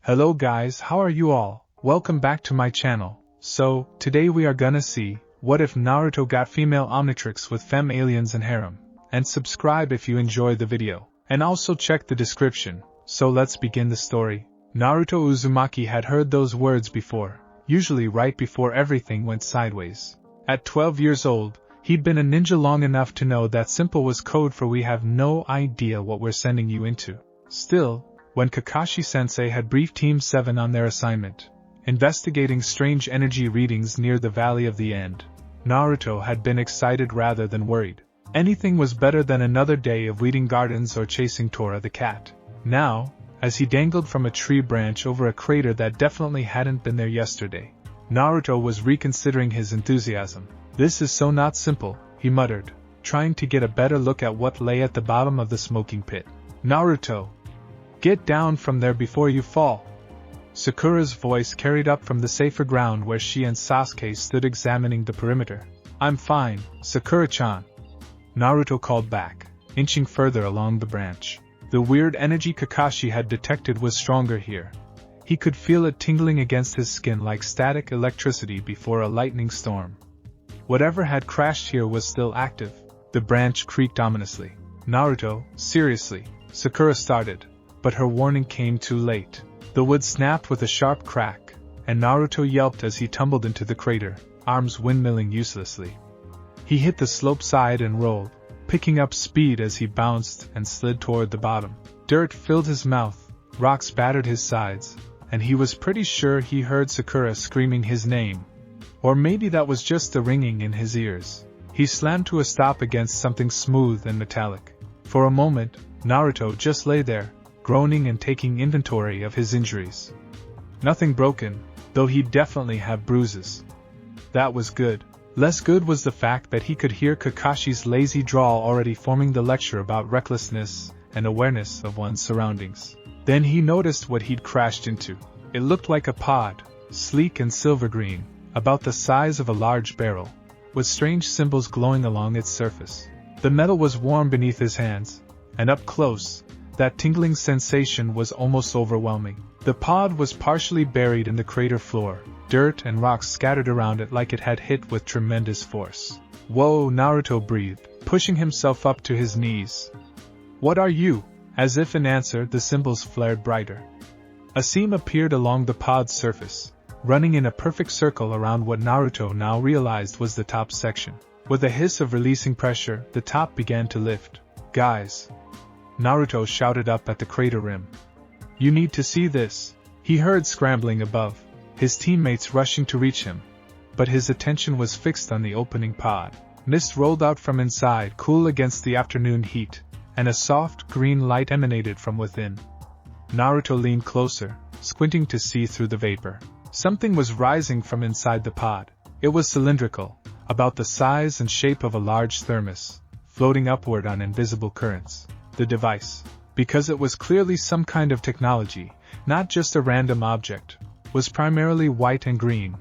Hello guys, how are you all? Welcome back to my channel. So, today we are gonna see, what if Naruto got female Omnitrix with femme aliens and harem? And subscribe if you enjoy the video. And also check the description. So let's begin the story. Naruto Uzumaki had heard those words before, usually right before everything went sideways. At 12 years old, he'd been a ninja long enough to know that simple was code for we have no idea what we're sending you into. Still, when Kakashi-sensei had briefed Team 7 on their assignment, investigating strange energy readings near the Valley of the End, Naruto had been excited rather than worried. Anything was better than another day of weeding gardens or chasing Tora the cat. Now, as he dangled from a tree branch over a crater that definitely hadn't been there yesterday, Naruto was reconsidering his enthusiasm. This is so not simple, he muttered, trying to get a better look at what lay at the bottom of the smoking pit. Naruto! Get down from there before you fall! Sakura's voice carried up from the safer ground where she and Sasuke stood examining the perimeter. I'm fine, Sakura-chan. Naruto called back, inching further along the branch. The weird energy Kakashi had detected was stronger here. He could feel it tingling against his skin like static electricity before a lightning storm. Whatever had crashed here was still active. The branch creaked ominously. Naruto, seriously, Sakura started, but her warning came too late. The wood snapped with a sharp crack, and Naruto yelped as he tumbled into the crater, arms windmilling uselessly. He hit the slope side and rolled, picking up speed as he bounced and slid toward the bottom. Dirt filled his mouth, rocks battered his sides, and he was pretty sure he heard Sakura screaming his name. Or maybe that was just the ringing in his ears. He slammed to a stop against something smooth and metallic. For a moment, Naruto just lay there, groaning and taking inventory of his injuries. Nothing broken, though he'd definitely have bruises. That was good. Less good was the fact that he could hear Kakashi's lazy drawl already forming the lecture about recklessness and awareness of one's surroundings. Then he noticed what he'd crashed into. It looked like a pod, sleek and silver green, about the size of a large barrel, with strange symbols glowing along its surface. The metal was warm beneath his hands, and up close, that tingling sensation was almost overwhelming. The pod was partially buried in the crater floor, dirt and rocks scattered around it like it had hit with tremendous force. Whoa, Naruto breathed, pushing himself up to his knees. What are you? As if in answer, the symbols flared brighter. A seam appeared along the pod's surface, running in a perfect circle around what Naruto now realized was the top section. With a hiss of releasing pressure, the top began to lift. Guys! Naruto shouted up at the crater rim. You need to see this. He heard scrambling above, his teammates rushing to reach him, but his attention was fixed on the opening pod. Mist rolled out from inside, cool against the afternoon heat, and a soft green light emanated from within. Naruto leaned closer, squinting to see through the vapor. Something was rising from inside the pod. It was cylindrical, about the size and shape of a large thermos, floating upward on invisible currents. The device, because it was clearly some kind of technology, not just a random object, was primarily white and green,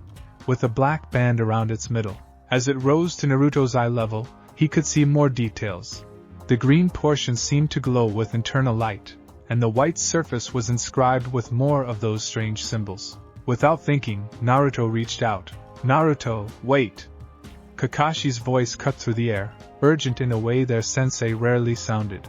with a black band around its middle. As it rose to Naruto's eye level, he could see more details. The green portion seemed to glow with internal light, and the white surface was inscribed with more of those strange symbols. Without thinking, Naruto reached out. Naruto, wait! Kakashi's voice cut through the air, urgent in a way their sensei rarely sounded.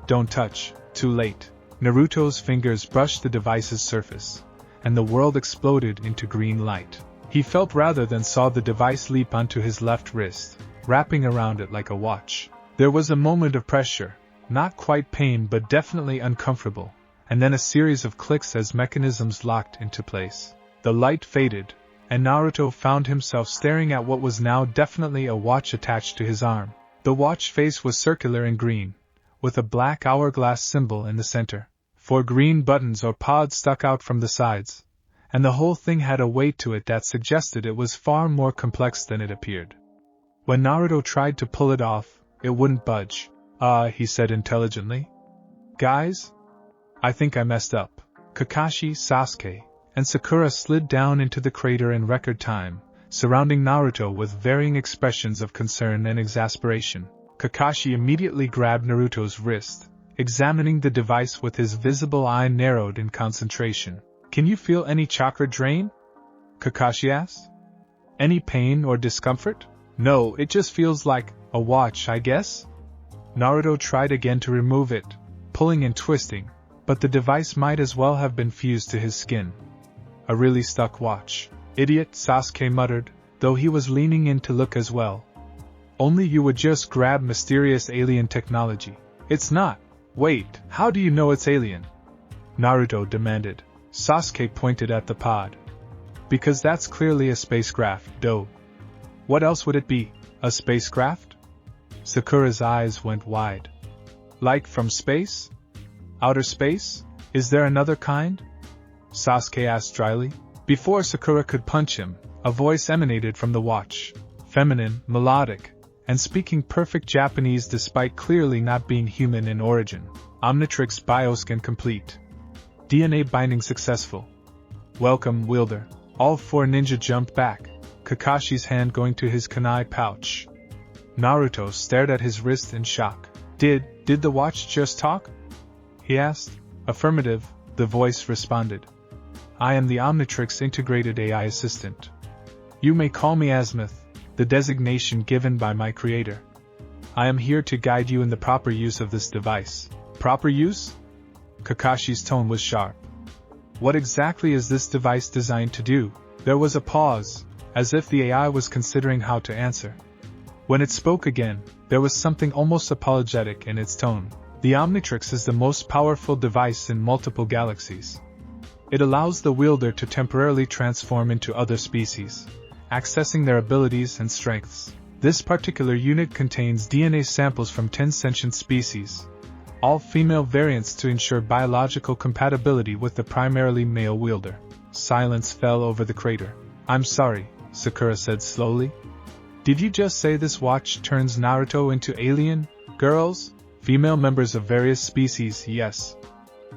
Don't touch, too late. Naruto's fingers brushed the device's surface, and the world exploded into green light. He felt rather than saw the device leap onto his left wrist, wrapping around it like a watch. There was a moment of pressure, not quite pain but definitely uncomfortable, and then a series of clicks as mechanisms locked into place. The light faded, and Naruto found himself staring at what was now definitely a watch attached to his arm. The watch face was circular and green, with a black hourglass symbol in the center. 4 green buttons or pods stuck out from the sides, and the whole thing had a weight to it that suggested it was far more complex than it appeared. When Naruto tried to pull it off, it wouldn't budge. He said intelligently. Guys? I think I messed up. Kakashi, Sasuke, and Sakura slid down into the crater in record time, surrounding Naruto with varying expressions of concern and exasperation. Kakashi immediately grabbed Naruto's wrist, examining the device with his visible eye narrowed in concentration. Can you feel any chakra drain? Kakashi asked. Any pain or discomfort? No, it just feels like a watch, I guess? Naruto tried again to remove it, pulling and twisting, but the device might as well have been fused to his skin. A really stuck watch. Idiot, Sasuke muttered, though he was leaning in to look as well. Only you would just grab mysterious alien technology. It's not. Wait, how do you know it's alien? Naruto demanded. Sasuke pointed at the pod. Because that's clearly a spacecraft, doh. What else would it be? A spacecraft? Sakura's eyes went wide. Like from space? Outer space? Is there another kind? Sasuke asked dryly. Before Sakura could punch him, a voice emanated from the watch. Feminine, melodic, and speaking perfect Japanese despite clearly not being human in origin. Omnitrix bioscan complete. DNA binding successful. Welcome, wielder. All four ninja jumped back, Kakashi's hand going to his kunai pouch. Naruto stared at his wrist in shock. Did the watch just talk? He asked. Affirmative, the voice responded. I am the Omnitrix integrated AI assistant. You may call me Azimuth, the designation given by my creator. I am here to guide you in the proper use of this device. Proper use? Kakashi's tone was sharp. What exactly is this device designed to do? There was a pause, as if the AI was considering how to answer. When it spoke again, there was something almost apologetic in its tone. The Omnitrix is the most powerful device in multiple galaxies. It allows the wielder to temporarily transform into other species, accessing their abilities and strengths. This particular unit contains DNA samples from 10 sentient species, all female variants to ensure biological compatibility with the primarily male wielder. Silence fell over the crater. I'm sorry, Sakura said slowly. Did you just say this watch turns Naruto into alien girls? Female members of various species, yes.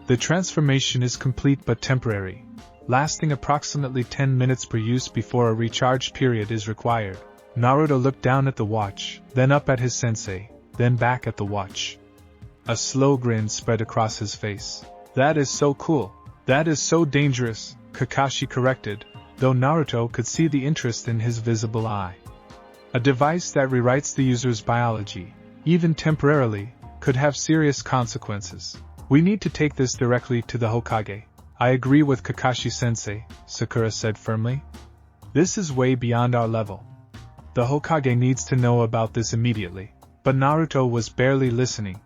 The transformation is complete but temporary, lasting approximately 10 minutes per use before a recharge period is required. Naruto looked down at the watch, then up at his sensei, then back at the watch. A slow grin spread across his face. That is so cool. That is so dangerous, Kakashi corrected, though Naruto could see the interest in his visible eye. A device that rewrites the user's biology, even temporarily, could have serious consequences. We need to take this directly to the Hokage. I agree with Kakashi-sensei, Sakura said firmly. This is way beyond our level. The Hokage needs to know about this immediately. But Naruto was barely listening.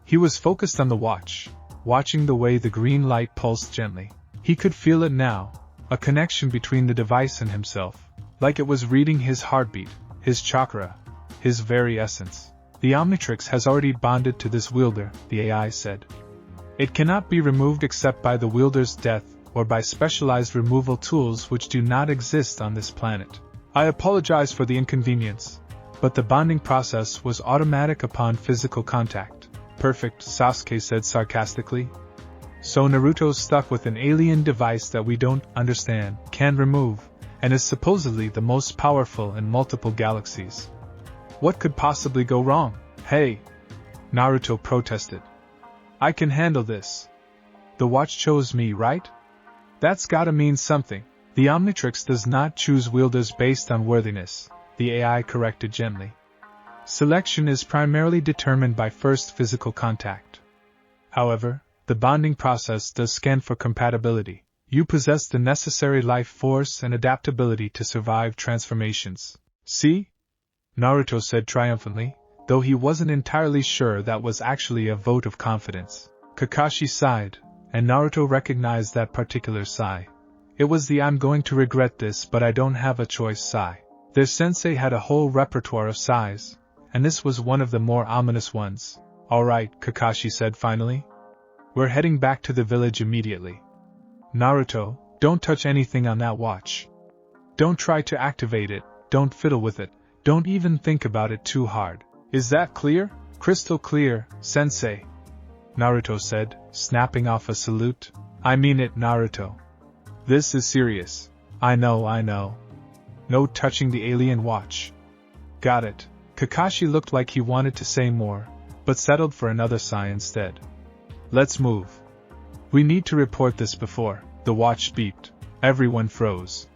He was focused on the watch, watching the way the green light pulsed gently. He could feel it now, a connection between the device and himself, like it was reading his heartbeat, his chakra, his very essence. The Omnitrix has already bonded to this wielder, the AI said. It cannot be removed except by the wielder's death or by specialized removal tools which do not exist on this planet. I apologize for the inconvenience, but the bonding process was automatic upon physical contact. Perfect, Sasuke said sarcastically. So Naruto's stuck with an alien device that we don't understand, can remove, and is supposedly the most powerful in multiple galaxies. What could possibly go wrong? Hey! Naruto protested. I can handle this. The watch chose me, right? That's gotta mean something. The Omnitrix does not choose wielders based on worthiness, the AI corrected gently. Selection is primarily determined by first physical contact. However, the bonding process does scan for compatibility. You possess the necessary life force and adaptability to survive transformations. See? Naruto said triumphantly, though he wasn't entirely sure that was actually a vote of confidence. Kakashi sighed, and Naruto recognized that particular sigh. It was the I'm going to regret this but I don't have a choice sigh. Their sensei had a whole repertoire of sighs, and this was one of the more ominous ones. Alright, Kakashi said finally. We're heading back to the village immediately. Naruto, don't touch anything on that watch. Don't try to activate it, don't fiddle with it, don't even think about it too hard. Is that clear? Crystal clear, sensei. Naruto said, snapping off a salute. I mean it, Naruto. This is serious. I know. No touching the alien watch. Got it. Kakashi looked like he wanted to say more, but settled for another sigh instead. Let's move. We need to report this before The watch beeped. Everyone froze.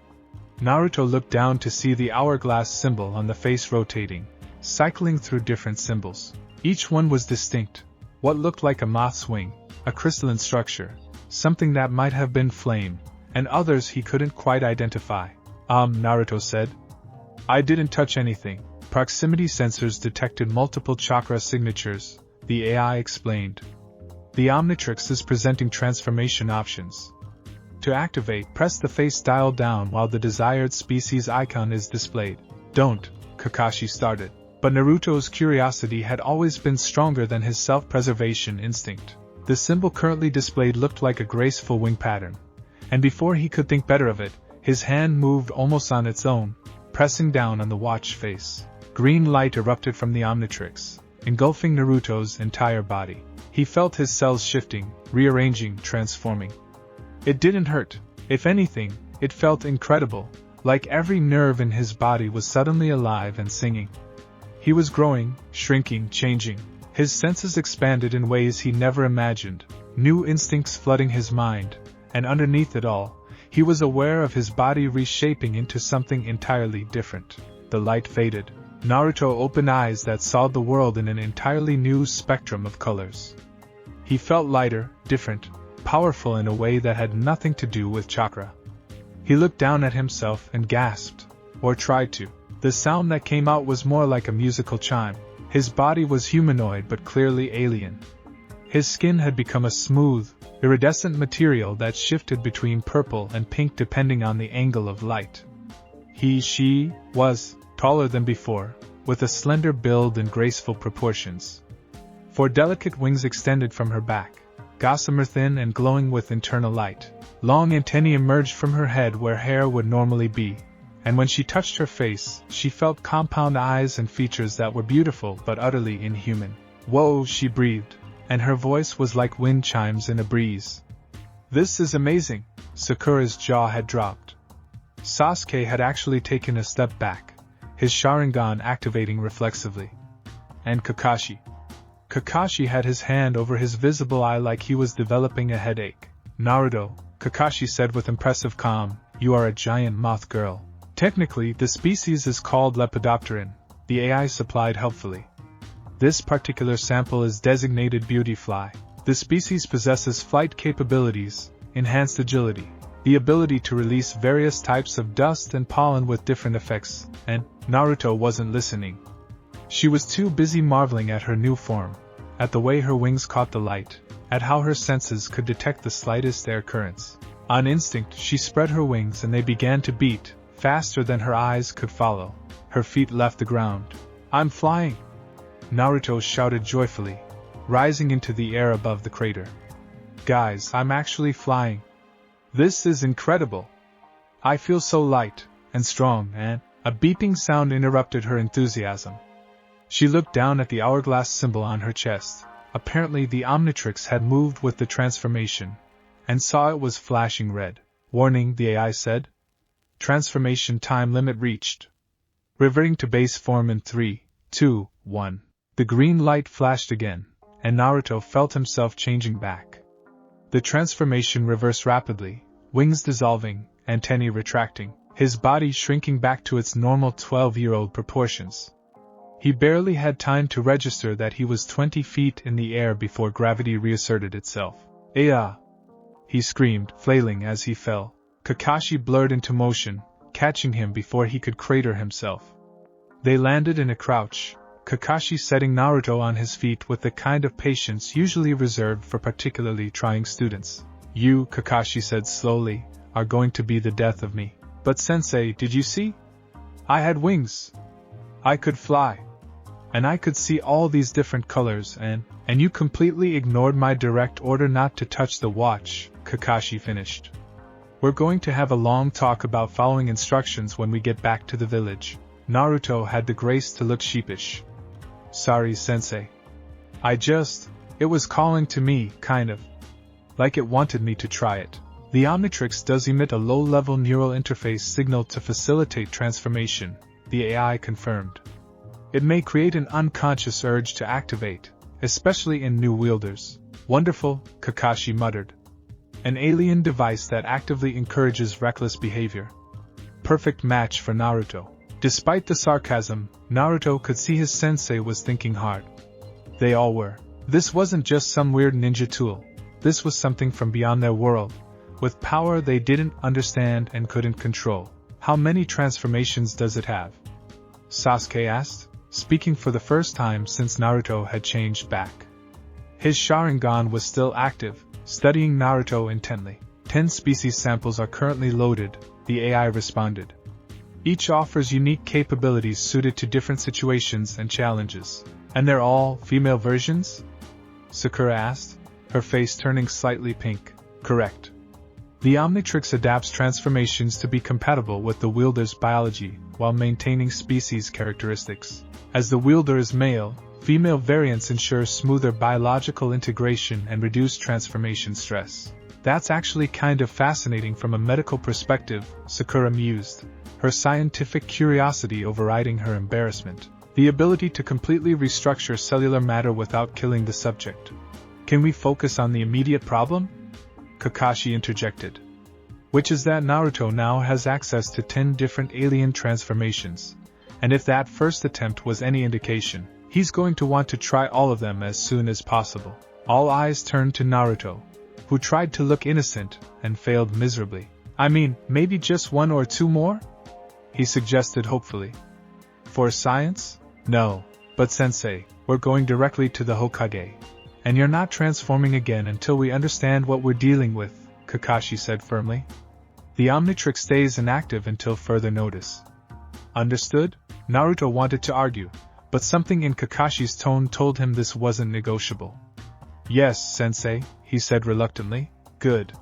Naruto looked down to see the hourglass symbol on the face rotating, cycling through different symbols. Each one was distinct. What looked like a moth's wing, a crystalline structure, something that might have been flame, and others he couldn't quite identify. Naruto said. I didn't touch anything. Proximity sensors detected multiple chakra signatures, the AI explained. The Omnitrix is presenting transformation options. To activate, press the face dial down while the desired species icon is displayed. Don't, Kakashi started. But Naruto's curiosity had always been stronger than his self-preservation instinct. The symbol currently displayed looked like a graceful wing pattern, and before he could think better of it, his hand moved almost on its own, pressing down on the watch face. Green light erupted from the Omnitrix, engulfing Naruto's entire body. He felt his cells shifting, rearranging, transforming. It didn't hurt. If anything, it felt incredible, like every nerve in his body was suddenly alive and singing. He was growing, shrinking, changing. His senses expanded in ways he never imagined, new instincts flooding his mind, and underneath it all, he was aware of his body reshaping into something entirely different. The light faded. Naruto opened eyes that saw the world in an entirely new spectrum of colors. He felt lighter, different, powerful in a way that had nothing to do with chakra. He looked down at himself and gasped, or tried to. The sound that came out was more like a musical chime. His body was humanoid but clearly alien. His skin had become a smooth, iridescent material that shifted between purple and pink depending on the angle of light. She was taller than before, with a slender build and graceful proportions. Four delicate wings extended from her back, gossamer thin and glowing with internal light. Long antennae emerged from her head where hair would normally be, and when she touched her face, she felt compound eyes and features that were beautiful but utterly inhuman. Whoa, she breathed, and her voice was like wind chimes in a breeze. This is amazing. Sakura's jaw had dropped. Sasuke had actually taken a step back, his Sharingan activating reflexively. And Kakashi. Kakashi had his hand over his visible eye like he was developing a headache. Naruto, Kakashi said with impressive calm, you are a giant moth girl. Technically, the species is called Lepidopteran, the AI supplied helpfully. This particular sample is designated Beautyfly. The species possesses flight capabilities, enhanced agility, the ability to release various types of dust and pollen with different effects, and Naruto wasn't listening. She was too busy marveling at her new form, at the way her wings caught the light, at how her senses could detect the slightest air currents. On instinct, she spread her wings and they began to beat, faster than her eyes could follow. Her feet left the ground. I'm flying! Naruto shouted joyfully, rising into the air above the crater. Guys, I'm actually flying. This is incredible. I feel so light and strong, and a beeping sound interrupted her enthusiasm. She looked down at the hourglass symbol on her chest. Apparently the Omnitrix had moved with the transformation, and saw it was flashing red. Warning, the AI said. Transformation time limit reached. Reverting to base form in 3, 2, 1. The green light flashed again, and Naruto felt himself changing back. The transformation reversed rapidly, wings dissolving, antennae retracting, his body shrinking back to its normal 12-year-old proportions. He barely had time to register that he was 20 feet in the air before gravity reasserted itself. "Aya!" he screamed, flailing as he fell. Kakashi blurred into motion, catching him before he could crater himself. They landed in a crouch, Kakashi setting Naruto on his feet with the kind of patience usually reserved for particularly trying students. You, Kakashi said slowly, are going to be the death of me. But sensei, did you see? I had wings. I could fly. And I could see all these different colors and you completely ignored my direct order not to touch the watch, Kakashi finished. We're going to have a long talk about following instructions when we get back to the village. Naruto had the grace to look sheepish. Sorry, sensei. It was calling to me, kind of. Like it wanted me to try it. The Omnitrix does emit a low-level neural interface signal to facilitate transformation, the AI confirmed. It may create an unconscious urge to activate, especially in new wielders. Wonderful, Kakashi muttered. An alien device that actively encourages reckless behavior. Perfect match for Naruto. Despite the sarcasm, Naruto could see his sensei was thinking hard. They all were. This wasn't just some weird ninja tool. This was something from beyond their world, with power they didn't understand and couldn't control. How many transformations does it have? Sasuke asked, speaking for the first time since Naruto had changed back. His Sharingan was still active, studying Naruto intently. 10 species samples are currently loaded, the AI responded. Each offers unique capabilities suited to different situations and challenges. And they're all female versions? Sakura asked, her face turning slightly pink. Correct. The Omnitrix adapts transformations to be compatible with the wielder's biology while maintaining species characteristics. As the wielder is male, female variants ensure smoother biological integration and reduce transformation stress. That's actually kind of fascinating from a medical perspective, Sakura mused, her scientific curiosity overriding her embarrassment. The ability to completely restructure cellular matter without killing the subject. Can we focus on the immediate problem? Kakashi interjected. Which is that Naruto now has access to 10 different alien transformations. And if that first attempt was any indication, he's going to want to try all of them as soon as possible. All eyes turned to Naruto, who tried to look innocent and failed miserably. I mean, maybe just 1 or 2 more? He suggested hopefully. For science? No, but sensei, we're going directly to the Hokage. And you're not transforming again until we understand what we're dealing with, Kakashi said firmly. The Omnitrix stays inactive until further notice. Understood? Naruto wanted to argue, but something in Kakashi's tone told him this wasn't negotiable. Yes, sensei, he said reluctantly. Good.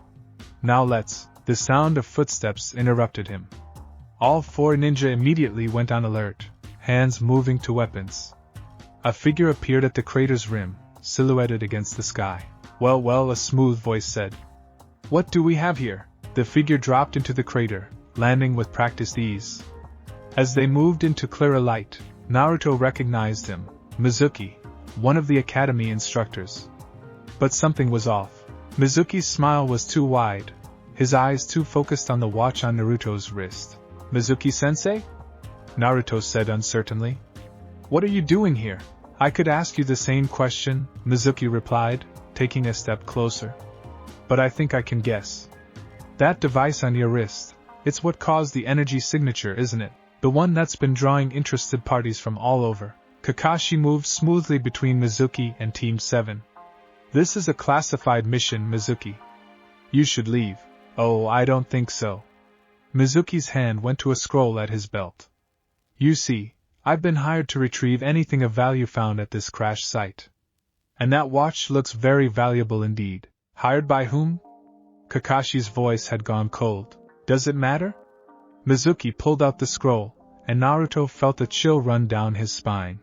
Now let's. The sound of footsteps interrupted him. All 4 ninja immediately went on alert, hands moving to weapons. A figure appeared at the crater's rim, silhouetted against the sky. Well, a smooth voice said. What do we have here? The figure dropped into the crater, landing with practiced ease. As they moved into clearer light, Naruto recognized him, Mizuki, one of the academy instructors. But something was off. Mizuki's smile was too wide, his eyes too focused on the watch on Naruto's wrist. Mizuki-sensei? Naruto said uncertainly. What are you doing here? I could ask you the same question, Mizuki replied, taking a step closer. But I think I can guess. That device on your wrist, it's what caused the energy signature, isn't it? The one that's been drawing interested parties from all over. Kakashi moved smoothly between Mizuki and Team 7. This is a classified mission, Mizuki. You should leave. Oh, I don't think so. Mizuki's hand went to a scroll at his belt. You see, I've been hired to retrieve anything of value found at this crash site. And that watch looks very valuable indeed. Hired by whom? Kakashi's voice had gone cold. Does it matter? Mizuki pulled out the scroll, and Naruto felt a chill run down his spine.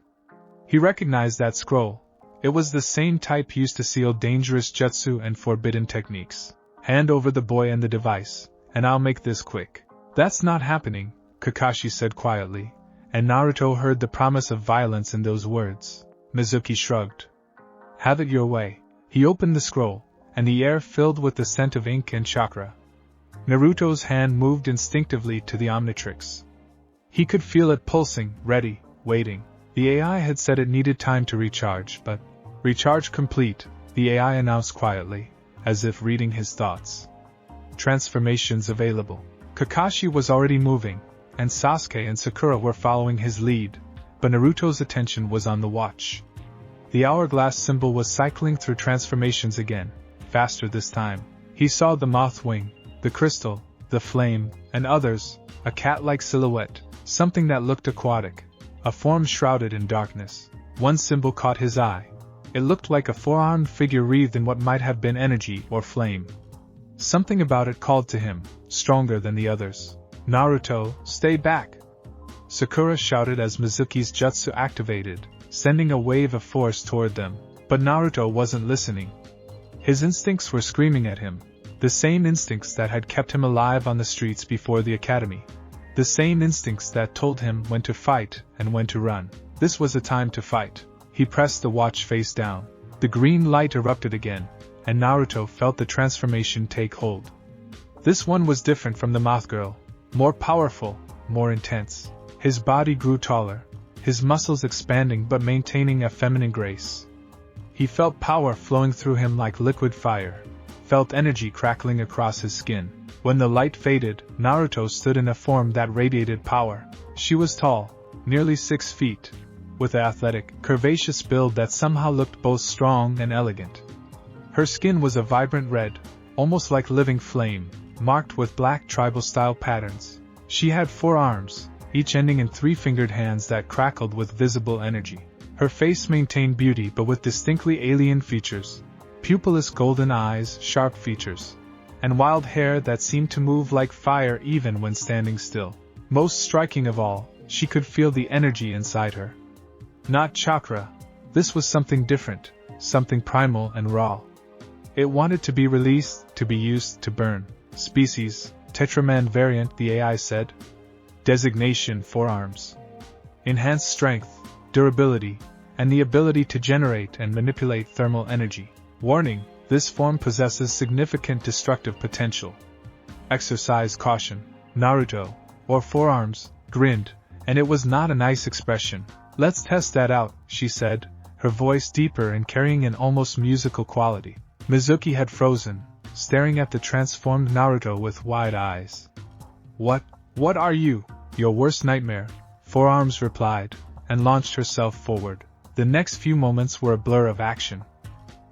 He recognized that scroll. It was the same type used to seal dangerous jutsu and forbidden techniques. Hand over the boy and the device, and I'll make this quick. That's not happening, Kakashi said quietly, and Naruto heard the promise of violence in those words. Mizuki shrugged. Have it your way. He opened the scroll, and the air filled with the scent of ink and chakra. Naruto's hand moved instinctively to the Omnitrix. He could feel it pulsing, ready, waiting. The AI had said it needed time to recharge, but... Recharge complete, the AI announced quietly, as if reading his thoughts. Transformations available. Kakashi was already moving, and Sasuke and Sakura were following his lead, but Naruto's attention was on the watch. The hourglass symbol was cycling through transformations again, faster this time. He saw the moth wing, the crystal, the flame, and others, a cat-like silhouette, something that looked aquatic, a form shrouded in darkness. One symbol caught his eye. It looked like a four-armed figure wreathed in what might have been energy or flame. Something about it called to him, stronger than the others. Naruto, stay back! Sakura shouted as Mizuki's jutsu activated, sending a wave of force toward them. But Naruto wasn't listening. His instincts were screaming at him. The same instincts that had kept him alive on the streets before the academy. The same instincts that told him when to fight and when to run. This was a time to fight. He pressed the watch face down. The green light erupted again, and Naruto felt the transformation take hold. This one was different from the Moth Girl, more powerful, more intense. His body grew taller, his muscles expanding but maintaining a feminine grace. He felt power flowing through him like liquid fire, felt energy crackling across his skin. When the light faded, Naruto stood in a form that radiated power. She was tall, nearly 6 feet, with an athletic, curvaceous build that somehow looked both strong and elegant. Her skin was a vibrant red, almost like living flame, marked with black tribal-style patterns. She had 4 arms, each ending in 3-fingered hands that crackled with visible energy. Her face maintained beauty but with distinctly alien features, pupilless golden eyes, sharp features, and wild hair that seemed to move like fire even when standing still. Most striking of all, she could feel the energy inside her. Not chakra, this was something different, something primal and raw. It wanted to be released, to be used, to burn. Species, Tetraman variant, the AI said. Designation: 4 arms. Enhanced strength, durability, and the ability to generate and manipulate thermal energy. Warning: this form possesses significant destructive potential. Exercise caution. Naruto, or 4 arms, grinned, and it was not a nice expression. Let's test that out, she said, her voice deeper and carrying an almost musical quality. Mizuki had frozen, staring at the transformed Naruto with wide eyes. What are you? Your worst nightmare, 4 arms replied, and launched herself forward. The next few moments were a blur of action.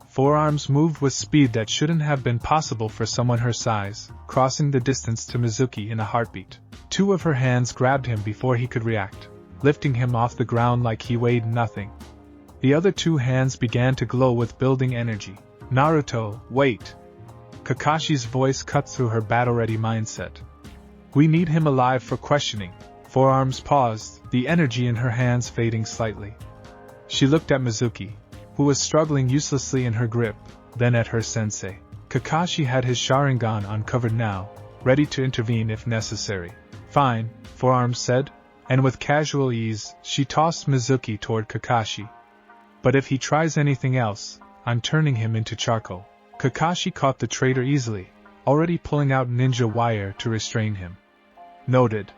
4 arms moved with speed that shouldn't have been possible for someone her size, crossing the distance to Mizuki in a heartbeat. 2 of her hands grabbed him before he could react, lifting him off the ground like he weighed nothing. The other 2 hands began to glow with building energy. Naruto, wait! Kakashi's voice cut through her battle-ready mindset. We need him alive for questioning. 4 arms paused, the energy in her hands fading slightly. She looked at Mizuki, who was struggling uselessly in her grip, then at her sensei. Kakashi had his Sharingan uncovered now, ready to intervene if necessary. Fine, 4 arms said, and with casual ease, she tossed Mizuki toward Kakashi. But if he tries anything else, I'm turning him into charcoal. Kakashi caught the traitor easily, already pulling out ninja wire to restrain him. Noted.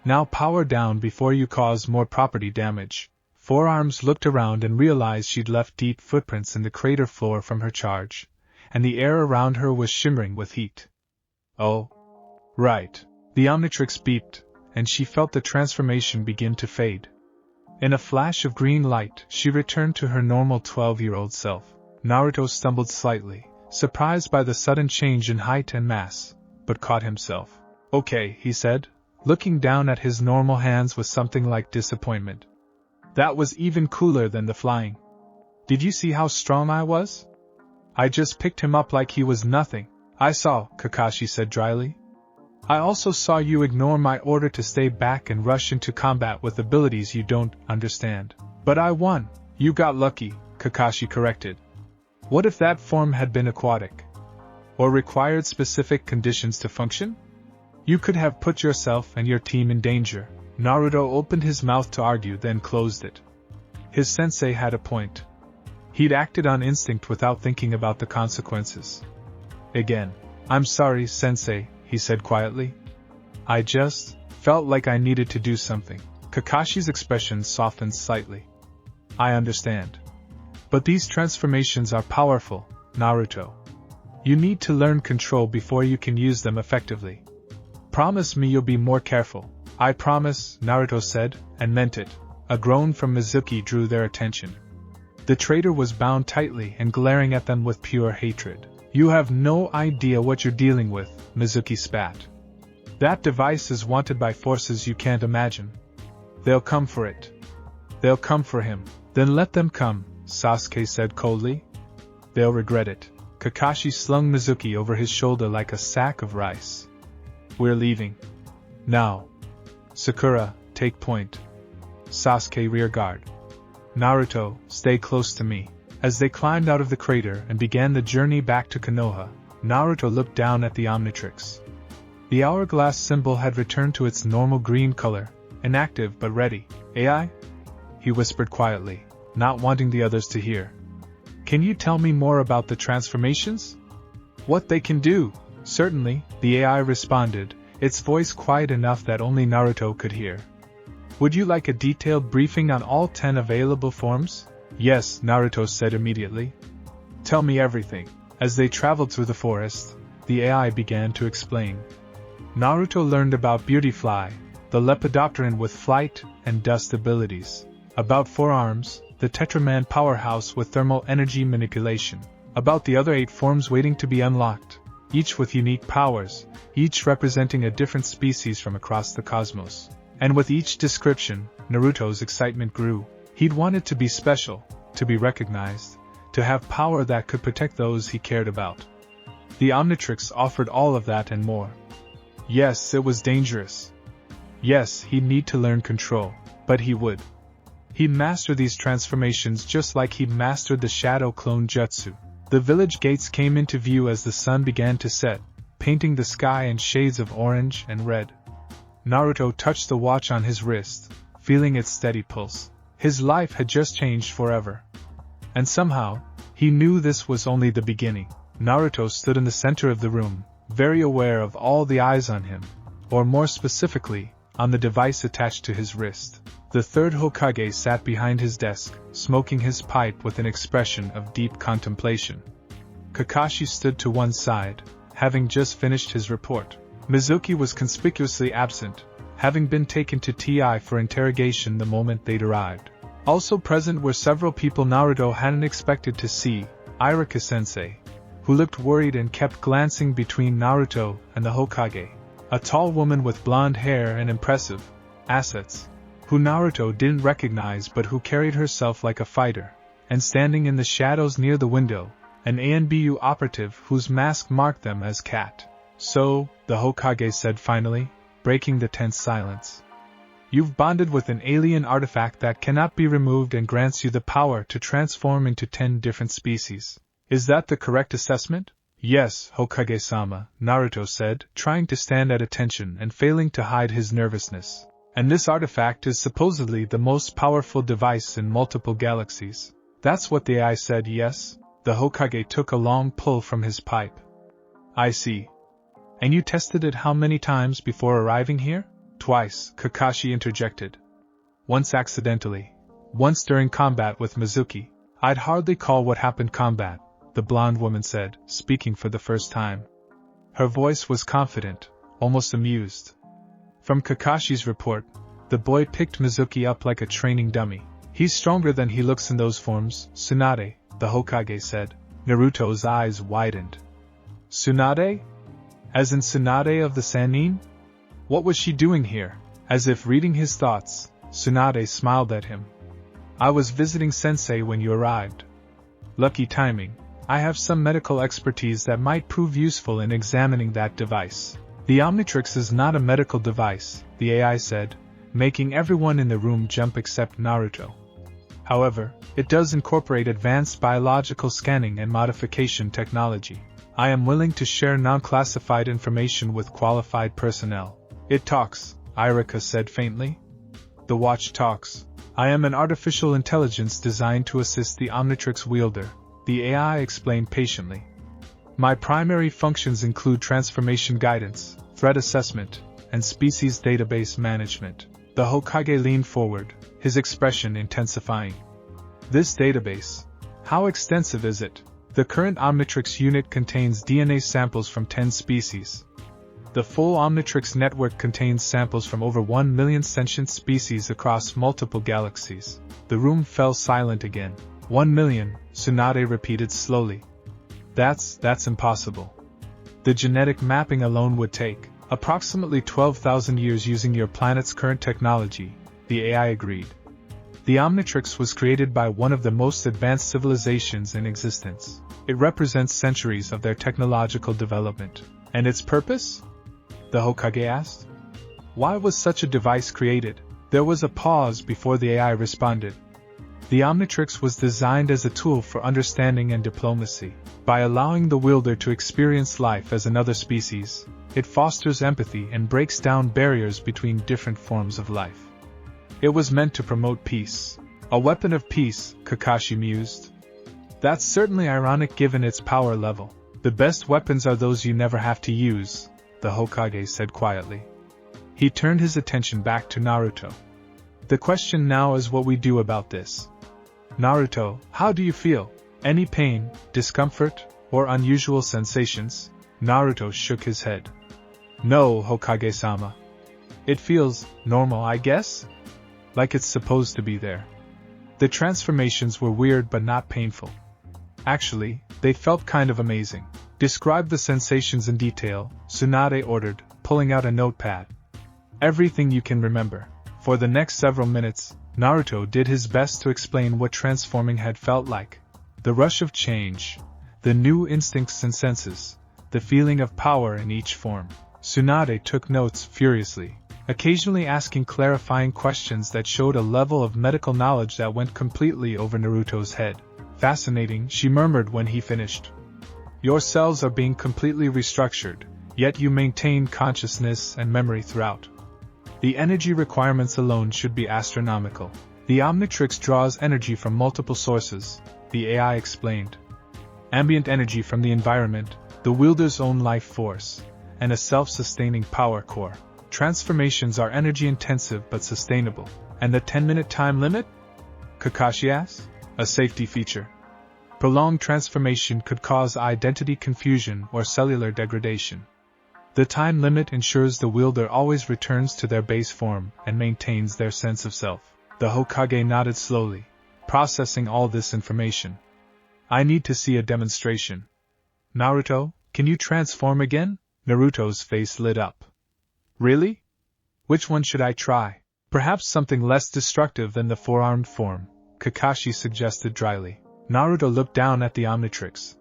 Now power down before you cause more property damage. 4 arms looked around and realized she'd left deep footprints in the crater floor from her charge, and the air around her was shimmering with heat. Oh. Right. The Omnitrix beeped, and she felt the transformation begin to fade. In a flash of green light, she returned to her normal 12-year-old self. Naruto stumbled slightly, surprised by the sudden change in height and mass, but caught himself. Okay, he said, looking down at his normal hands with something like disappointment. That was even cooler than the flying. Did you see how strong I was? I just picked him up like he was nothing. I saw, Kakashi said dryly. I also saw you ignore my order to stay back and rush into combat with abilities you don't understand. But I won. You got lucky, Kakashi corrected. What if that form had been aquatic? Or required specific conditions to function? You could have put yourself and your team in danger. Naruto opened his mouth to argue, then closed it. His sensei had a point. He'd acted on instinct without thinking about the consequences. Again, I'm sorry, sensei, he said quietly. I just felt like I needed to do something. Kakashi's expression softened slightly. I understand. But these transformations are powerful, Naruto. You need to learn control before you can use them effectively. Promise me you'll be more careful. I promise, Naruto said, and meant it. A groan from Mizuki drew their attention. The traitor was bound tightly and glaring at them with pure hatred. You have no idea what you're dealing with, Mizuki spat. That device is wanted by forces you can't imagine. They'll come for it. They'll come for him. Then let them come, Sasuke said coldly. They'll regret it. Kakashi slung Mizuki over his shoulder like a sack of rice. We're leaving. Now. Sakura, take point. Sasuke rear guard. Naruto, stay close to me. As they climbed out of the crater and began the journey back to Konoha, Naruto looked down at the Omnitrix. The hourglass symbol had returned to its normal green color, inactive but ready. AI? He whispered quietly, not wanting the others to hear. Can you tell me more about the transformations? What they can do? Certainly, the AI responded, its voice quiet enough that only Naruto could hear. Would you like a detailed briefing on all 10 available forms? Yes, Naruto said immediately. Tell me everything. As they traveled through the forest, the AI began to explain. Naruto learned about Beautyfly, the Lepidopteran with flight and dust abilities. About Four Arms, the Tetraman powerhouse with thermal energy manipulation. About the other 8 forms waiting to be unlocked, each with unique powers, each representing a different species from across the cosmos. And with each description, Naruto's excitement grew. He'd wanted to be special, to be recognized, to have power that could protect those he cared about. The Omnitrix offered all of that and more. Yes, it was dangerous. Yes, he'd need to learn control, but he would. He'd master these transformations just like he'd mastered the Shadow Clone Jutsu. The village gates came into view as the sun began to set, painting the sky in shades of orange and red. Naruto touched the watch on his wrist, feeling its steady pulse. His life had just changed forever. And somehow, he knew this was only the beginning. Naruto stood in the center of the room, very aware of all the eyes on him, or more specifically, on the device attached to his wrist. The third Hokage sat behind his desk, smoking his pipe with an expression of deep contemplation. Kakashi stood to one side, having just finished his report. Mizuki was conspicuously absent, having been taken to TI for interrogation the moment they'd arrived. Also present were several people Naruto hadn't expected to see, Iruka-sensei, who looked worried and kept glancing between Naruto and the Hokage. A tall woman with blonde hair and impressive assets, who Naruto didn't recognize but who carried herself like a fighter, and standing in the shadows near the window, an ANBU operative whose mask marked them as Cat. So, the Hokage said finally, breaking the tense silence. You've bonded with an alien artifact that cannot be removed and grants you the power to transform into 10 different species. Is that the correct assessment? Yes, Hokage-sama, Naruto said, trying to stand at attention and failing to hide his nervousness. And this artifact is supposedly the most powerful device in multiple galaxies. That's what the AI said, yes? The Hokage took a long pull from his pipe. I see. And you tested it how many times before arriving here? Twice, Kakashi interjected. Once accidentally. Once during combat with Mizuki. I'd hardly call what happened combat, the blonde woman said, speaking for the first time. Her voice was confident, almost amused. From Kakashi's report, the boy picked Mizuki up like a training dummy. He's stronger than he looks in those forms, Tsunade, the Hokage said. Naruto's eyes widened. Tsunade? As in Tsunade of the Sannin? What was she doing here? As if reading his thoughts, Tsunade smiled at him. I was visiting Sensei when you arrived. Lucky timing. I have some medical expertise that might prove useful in examining that device. The Omnitrix is not a medical device, the AI said, making everyone in the room jump except Naruto. However, it does incorporate advanced biological scanning and modification technology. I am willing to share non-classified information with qualified personnel. It talks, Iruka said faintly. The watch talks. I am an artificial intelligence designed to assist the Omnitrix wielder, the AI explained patiently. My primary functions include transformation guidance, threat assessment, and species database management. The Hokage leaned forward, his expression intensifying. This database, how extensive is it? The current Omnitrix unit contains DNA samples from 10 species. The full Omnitrix network contains samples from over 1 million sentient species across multiple galaxies. The room fell silent again. 1 million, Tsunade repeated slowly. That's impossible. The genetic mapping alone would take approximately 12,000 years using your planet's current technology, the AI agreed. The Omnitrix was created by one of the most advanced civilizations in existence. It represents centuries of their technological development. And its purpose? The Hokage asked. Why was such a device created? There was a pause before the AI responded. The Omnitrix was designed as a tool for understanding and diplomacy. By allowing the wielder to experience life as another species, it fosters empathy and breaks down barriers between different forms of life. It was meant to promote peace. A weapon of peace, Kakashi mused. That's certainly ironic given its power level. The best weapons are those you never have to use, the Hokage said quietly. He turned his attention back to Naruto. The question now is what we do about this. Naruto, how do you feel? Any pain, discomfort, or unusual sensations? Naruto shook his head. No, Hokage-sama. It feels normal, I guess? Like it's supposed to be there. The transformations were weird but not painful. Actually, they felt kind of amazing. Describe the sensations in detail, Tsunade ordered, pulling out a notepad. Everything you can remember. For the next several minutes, Naruto did his best to explain what transforming had felt like. The rush of change, the new instincts and senses, the feeling of power in each form. Tsunade took notes furiously, occasionally asking clarifying questions that showed a level of medical knowledge that went completely over Naruto's head. Fascinating, she murmured when he finished. Your cells are being completely restructured, yet you maintain consciousness and memory throughout. The energy requirements alone should be astronomical. The Omnitrix draws energy from multiple sources, the AI explained. Ambient energy from the environment, the wielder's own life force, and a self-sustaining power core. Transformations are energy-intensive but sustainable. And the 10-minute time limit? Kakashi asked. A safety feature. Prolonged transformation could cause identity confusion or cellular degradation. The time limit ensures the wielder always returns to their base form and maintains their sense of self. The Hokage nodded slowly, processing all this information. I need to see a demonstration. Naruto, can you transform again? Naruto's face lit up. Really? Which one should I try? Perhaps something less destructive than the four-armed form, Kakashi suggested dryly. Naruto looked down at the Omnitrix.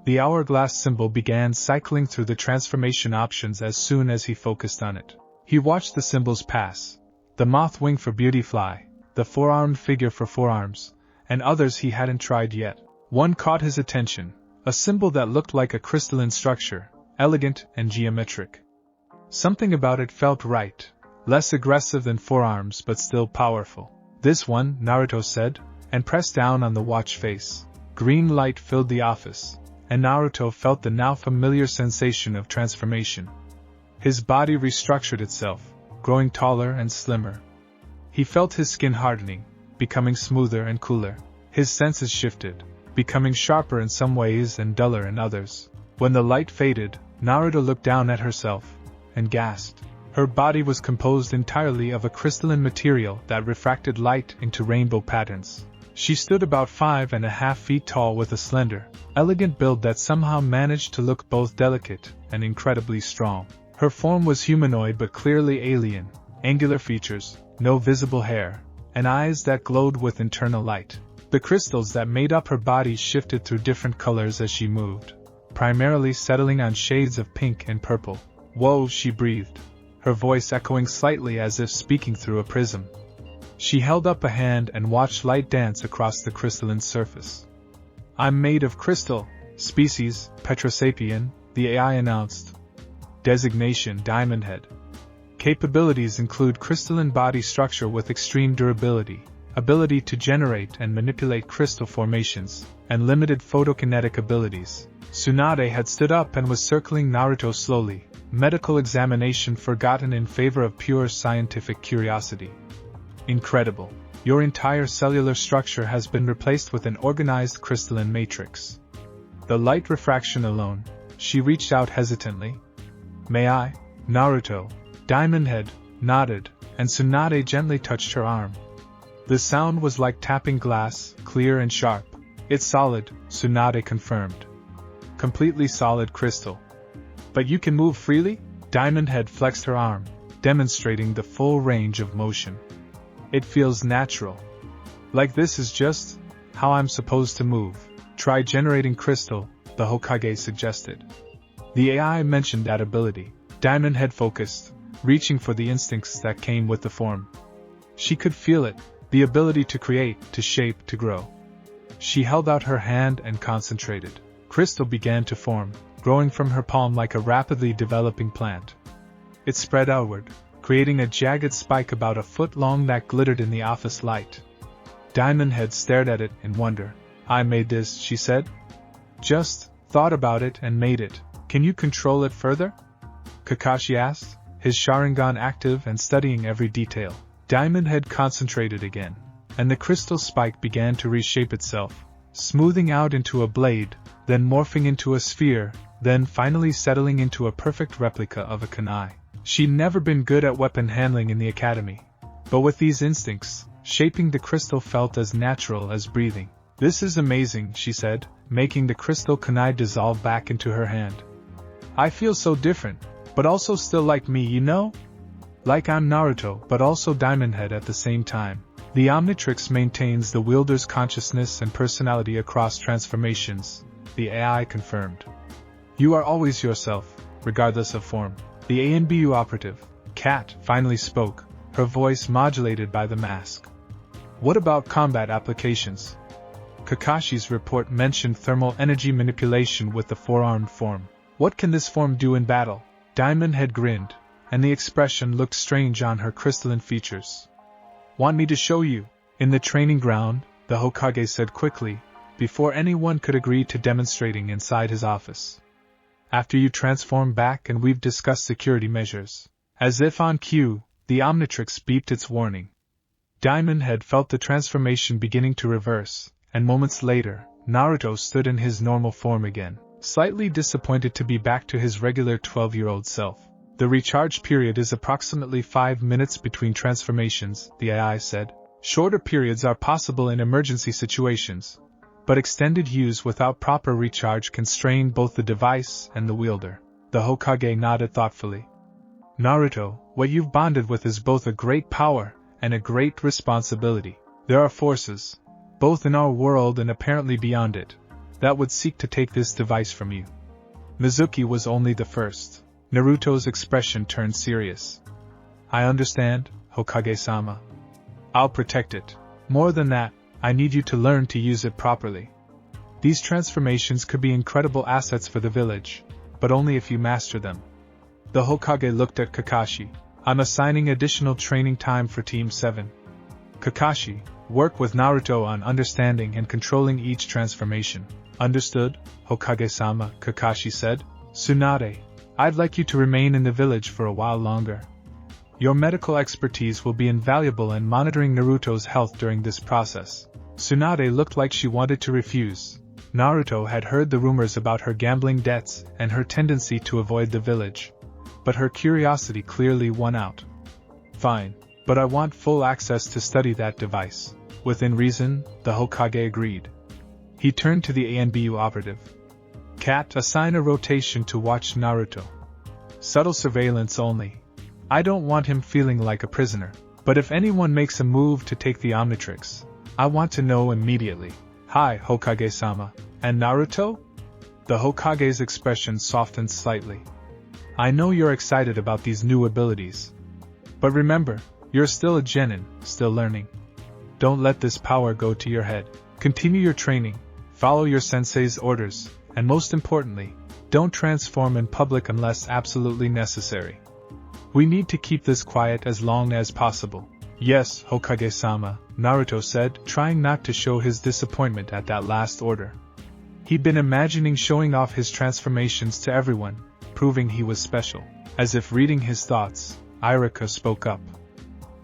The hourglass symbol began cycling through the transformation options as soon as he focused on it. He watched the symbols pass. The moth wing for Beautyfly, the four-armed figure for forearms, and others he hadn't tried yet. One caught his attention, a symbol that looked like a crystalline structure, elegant and geometric. Something about it felt right, less aggressive than forearms but still powerful. This one, Naruto said, and pressed down on the watch face. Green light filled the office, and Naruto felt the now familiar sensation of transformation. His body restructured itself, growing taller and slimmer. He felt his skin hardening, becoming smoother and cooler. His senses shifted, becoming sharper in some ways and duller in others. When the light faded, Naruto looked down at herself and gasped. Her body was composed entirely of a crystalline material that refracted light into rainbow patterns. She stood about 5.5 feet tall with a slender, elegant build that somehow managed to look both delicate and incredibly strong. Her form was humanoid but clearly alien, angular features, no visible hair, and eyes that glowed with internal light. The crystals that made up her body shifted through different colors as she moved, primarily settling on shades of pink and purple. Whoa, she breathed, her voice echoing slightly as if speaking through a prism. She held up a hand and watched light dance across the crystalline surface. I'm made of crystal, species, Petrosapien, the AI announced. Designation, Diamond Head. Capabilities include crystalline body structure with extreme durability, ability to generate and manipulate crystal formations, and limited photokinetic abilities. Tsunade had stood up and was circling Naruto slowly, medical examination forgotten in favor of pure scientific curiosity. Incredible. Your entire cellular structure has been replaced with an organized crystalline matrix. The light refraction alone. She reached out hesitantly. May I? Naruto, Diamond Head, nodded, and Tsunade gently touched her arm. The sound was like tapping glass, clear and sharp. It's solid, Tsunade confirmed. Completely solid crystal. But you can move freely? Diamond Head flexed her arm, demonstrating the full range of motion. It feels natural. Like this is just how I'm supposed to move. Try generating crystal, the Hokage suggested. The AI mentioned that ability. Diamond Head focused, reaching for the instincts that came with the form. She could feel it, the ability to create, to shape, to grow. She held out her hand and concentrated. Crystal began to form, growing from her palm like a rapidly developing plant. It spread outward, creating a jagged spike about a foot long that glittered in the office light. Diamond Head stared at it in wonder. I made this, she said. Just thought about it and made it. Can you control it further? Kakashi asked, his Sharingan active and studying every detail. Diamond Head concentrated again, and the crystal spike began to reshape itself, smoothing out into a blade, then morphing into a sphere, then finally settling into a perfect replica of a kunai. She'd never been good at weapon handling in the academy, but with these instincts, shaping the crystal felt as natural as breathing. This is amazing, she said, making the crystal kunai dissolve back into her hand. I feel so different, but also still like me, you know? Like I'm Naruto, but also Diamond Head at the same time. The Omnitrix maintains the wielder's consciousness and personality across transformations, the AI confirmed. You are always yourself, regardless of form. The ANBU operative, Kat, finally spoke, her voice modulated by the mask. What about combat applications? Kakashi's report mentioned thermal energy manipulation with the four-armed form. What can this form do in battle? Diamond Head grinned, and the expression looked strange on her crystalline features. Want me to show you? In the training ground, the Hokage said quickly, before anyone could agree to demonstrating inside his office. After you transform back and we've discussed security measures. As if on cue, the Omnitrix beeped its warning. Diamond Head felt the transformation beginning to reverse, and moments later, Naruto stood in his normal form again, slightly disappointed to be back to his regular 12-year-old self. The recharge period is approximately 5 minutes between transformations, the AI said. Shorter periods are possible in emergency situations, but extended use without proper recharge can strain both the device and the wielder. The Hokage nodded thoughtfully. Naruto, what you've bonded with is both a great power and a great responsibility. There are forces, both in our world and apparently beyond it, that would seek to take this device from you. Mizuki was only the first. Naruto's expression turned serious. I understand, Hokage-sama. I'll protect it. More than that, I need you to learn to use it properly. These transformations could be incredible assets for the village, but only if you master them. The Hokage looked at Kakashi. I'm assigning additional training time for Team 7. Kakashi, work with Naruto on understanding and controlling each transformation. Understood, Hokage-sama, Kakashi said. Tsunade, I'd like you to remain in the village for a while longer. Your medical expertise will be invaluable in monitoring Naruto's health during this process. Tsunade looked like she wanted to refuse. Naruto had heard the rumors about her gambling debts and her tendency to avoid the village, but her curiosity clearly won out. Fine, but I want full access to study that device. Within reason, the Hokage agreed. He turned to the ANBU operative. Kat, assign a rotation to watch Naruto. Subtle surveillance only. I don't want him feeling like a prisoner, but if anyone makes a move to take the Omnitrix, I want to know immediately. Hi, Hokage-sama. And Naruto? The Hokage's expression softened slightly. I know you're excited about these new abilities. But remember, you're still a genin, still learning. Don't let this power go to your head. Continue your training, follow your sensei's orders, and most importantly, don't transform in public unless absolutely necessary. We need to keep this quiet as long as possible. Yes, Hokage-sama, Naruto said, trying not to show his disappointment at that last order. He'd been imagining showing off his transformations to everyone, proving he was special. As if reading his thoughts, Irika spoke up.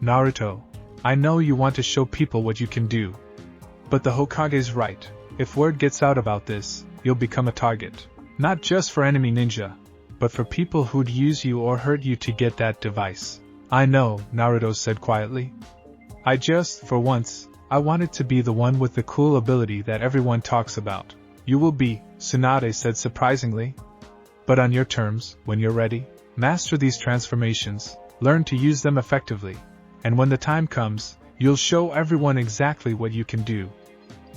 Naruto, I know you want to show people what you can do. But the Hokage's right. If word gets out about this, you'll become a target. Not just for enemy ninja, but for people who'd use you or hurt you to get that device. I know, Naruto said quietly. I just, for once, I wanted to be the one with the cool ability that everyone talks about. You will be, Tsunade said surprisingly. But on your terms, when you're ready, master these transformations, learn to use them effectively, and when the time comes, you'll show everyone exactly what you can do.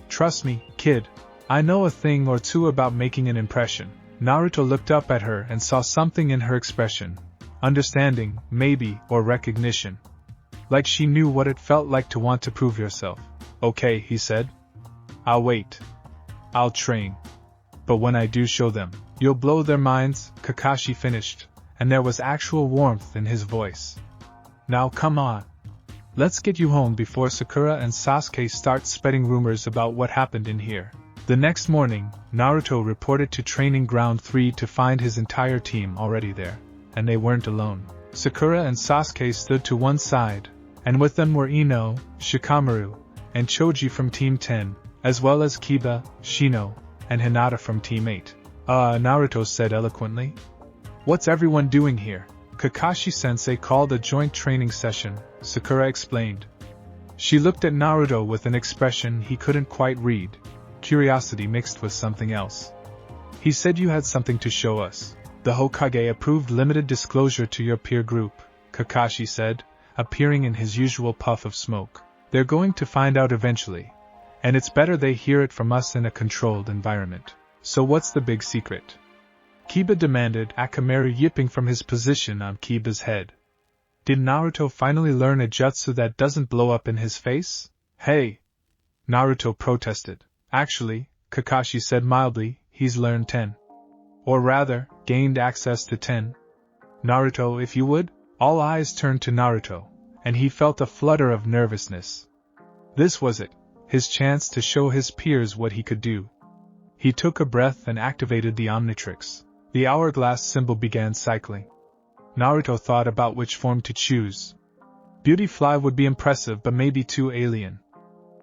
Trust me, kid, I know a thing or two about making an impression. Naruto looked up at her and saw something in her expression. Understanding, maybe, or recognition. Like she knew what it felt like to want to prove yourself. Okay, he said. I'll wait. I'll train. But when I do show them, you'll blow their minds, Kakashi finished, and there was actual warmth in his voice. Now come on. Let's get you home before Sakura and Sasuke start spreading rumors about what happened in here. The next morning, Naruto reported to Training Ground 3 to find his entire team already there, and they weren't alone. Sakura and Sasuke stood to one side, and with them were Ino, Shikamaru, and Choji from Team 10, as well as Kiba, Shino, and Hinata from Team 8. Naruto said eloquently. What's everyone doing here? Kakashi-sensei called a joint training session, Sakura explained. She looked at Naruto with an expression he couldn't quite read, curiosity mixed with something else. He said you had something to show us. The Hokage approved limited disclosure to your peer group, Kakashi said, appearing in his usual puff of smoke. They're going to find out eventually, and it's better they hear it from us in a controlled environment. So what's the big secret? Kiba demanded, Akamaru yipping from his position on Kiba's head. Did Naruto finally learn a jutsu that doesn't blow up in his face? Hey! Naruto protested. Actually, Kakashi said mildly, he's learned 10. Or rather, gained access to 10. Naruto, if you would? All eyes turned to Naruto, and he felt a flutter of nervousness. This was it, his chance to show his peers what he could do. He took a breath and activated the Omnitrix. The hourglass symbol began cycling. Naruto thought about which form to choose. Beautyfly would be impressive but maybe too alien.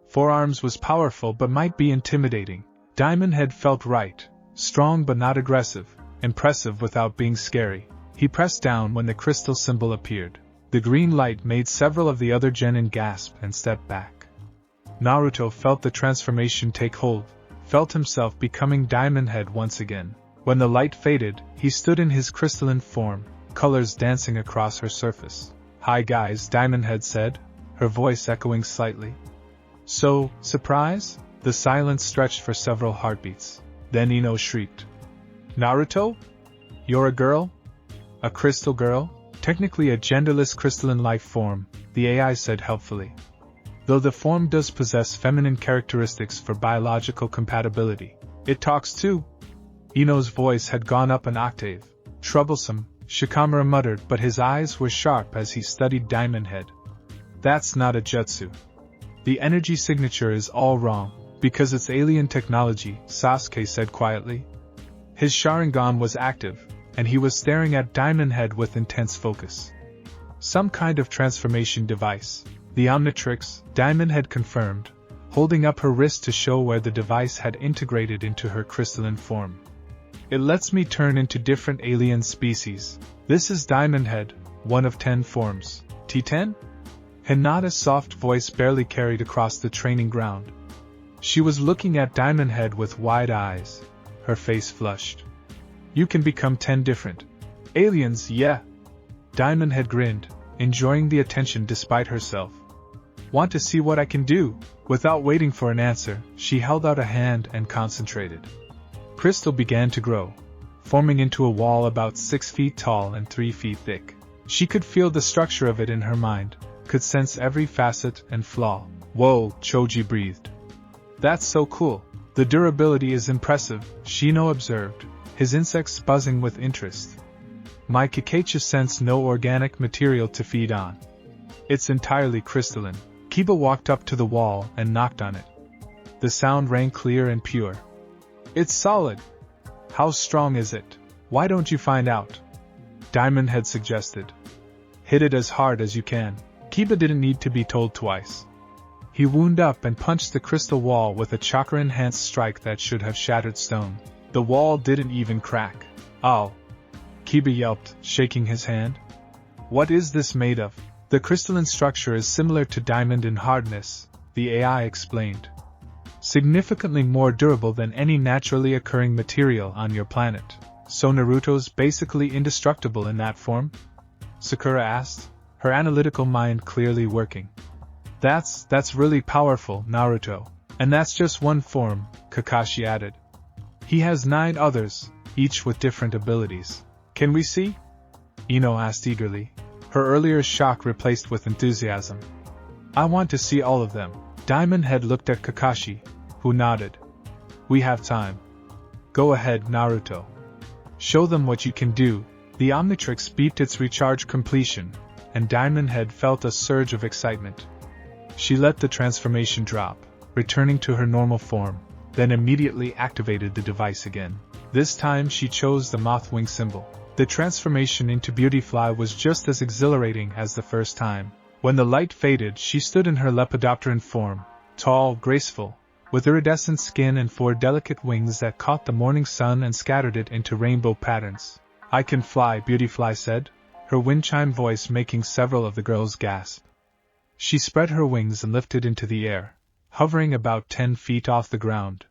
Forearms was powerful but might be intimidating. Diamond Head felt right, strong but not aggressive, impressive without being scary. He pressed down when the crystal symbol appeared. The green light made several of the other genin gasp and step back. Naruto felt the transformation take hold, felt himself becoming Diamond Head once again. When the light faded, he stood in his crystalline form, colors dancing across her surface. Hi guys, Diamond Head said, her voice echoing slightly. So, surprise? The silence stretched for several heartbeats. Then Ino shrieked. Naruto? You're a girl? A crystal girl? Technically a genderless crystalline life form, the AI said helpfully. Though the form does possess feminine characteristics for biological compatibility. It talks too. Ino's voice had gone up an octave. Troublesome, Shikamaru muttered, but his eyes were sharp as he studied Diamond Head. That's not a jutsu. The energy signature is all wrong, because it's alien technology, Sasuke said quietly. His Sharingan was active, and he was staring at Diamond Head with intense focus. Some kind of transformation device. The Omnitrix, Diamond Head confirmed, holding up her wrist to show where the device had integrated into her crystalline form. It lets me turn into different alien species. This is Diamond Head, one of 10 forms. T10? Hinata's soft voice barely carried across the training ground. She was looking at Diamond Head with wide eyes, her face flushed. You can become 10 different aliens, yeah. Diamond Head grinned, enjoying the attention despite herself. Want to see what I can do? Without waiting for an answer, she held out a hand and concentrated. Crystal began to grow, forming into a wall about 6 feet tall and 3 feet thick. She could feel the structure of it in her mind, could sense every facet and flaw. Whoa, Choji breathed. That's so cool. The durability is impressive, Shino observed, his insects buzzing with interest. My Kakashi sensed no organic material to feed on. It's entirely crystalline. Kiba walked up to the wall and knocked on it. The sound rang clear and pure. It's solid. How strong is it? Why don't you find out? Diamond Head suggested. Hit it as hard as you can. Kiba didn't need to be told twice. He wound up and punched the crystal wall with a chakra-enhanced strike that should have shattered stone. The wall didn't even crack. Ow! Kiba yelped, shaking his hand. What is this made of? The crystalline structure is similar to diamond in hardness, the AI explained. Significantly more durable than any naturally occurring material on your planet. So Naruto's basically indestructible in that form? Sakura asked, her analytical mind clearly working. That's really powerful, Naruto. And that's just one form, Kakashi added. He has 9 others, each with different abilities. Can we see? Ino asked eagerly, her earlier shock replaced with enthusiasm. I want to see all of them. Diamond Head looked at Kakashi, who nodded. We have time. Go ahead, Naruto. Show them what you can do. The Omnitrix beeped its recharge completion, and Diamond Head felt a surge of excitement. She let the transformation drop, returning to her normal form, then immediately activated the device again. This time she chose the moth wing symbol. The transformation into Beautyfly was just as exhilarating as the first time. When the light faded, she stood in her lepidopteran form, tall, graceful, with iridescent skin and 4 delicate wings that caught the morning sun and scattered it into rainbow patterns. "I can fly," Beautyfly said, her wind chime voice making several of the girls gasp. She spread her wings and lifted into the air, hovering about 10 feet off the ground.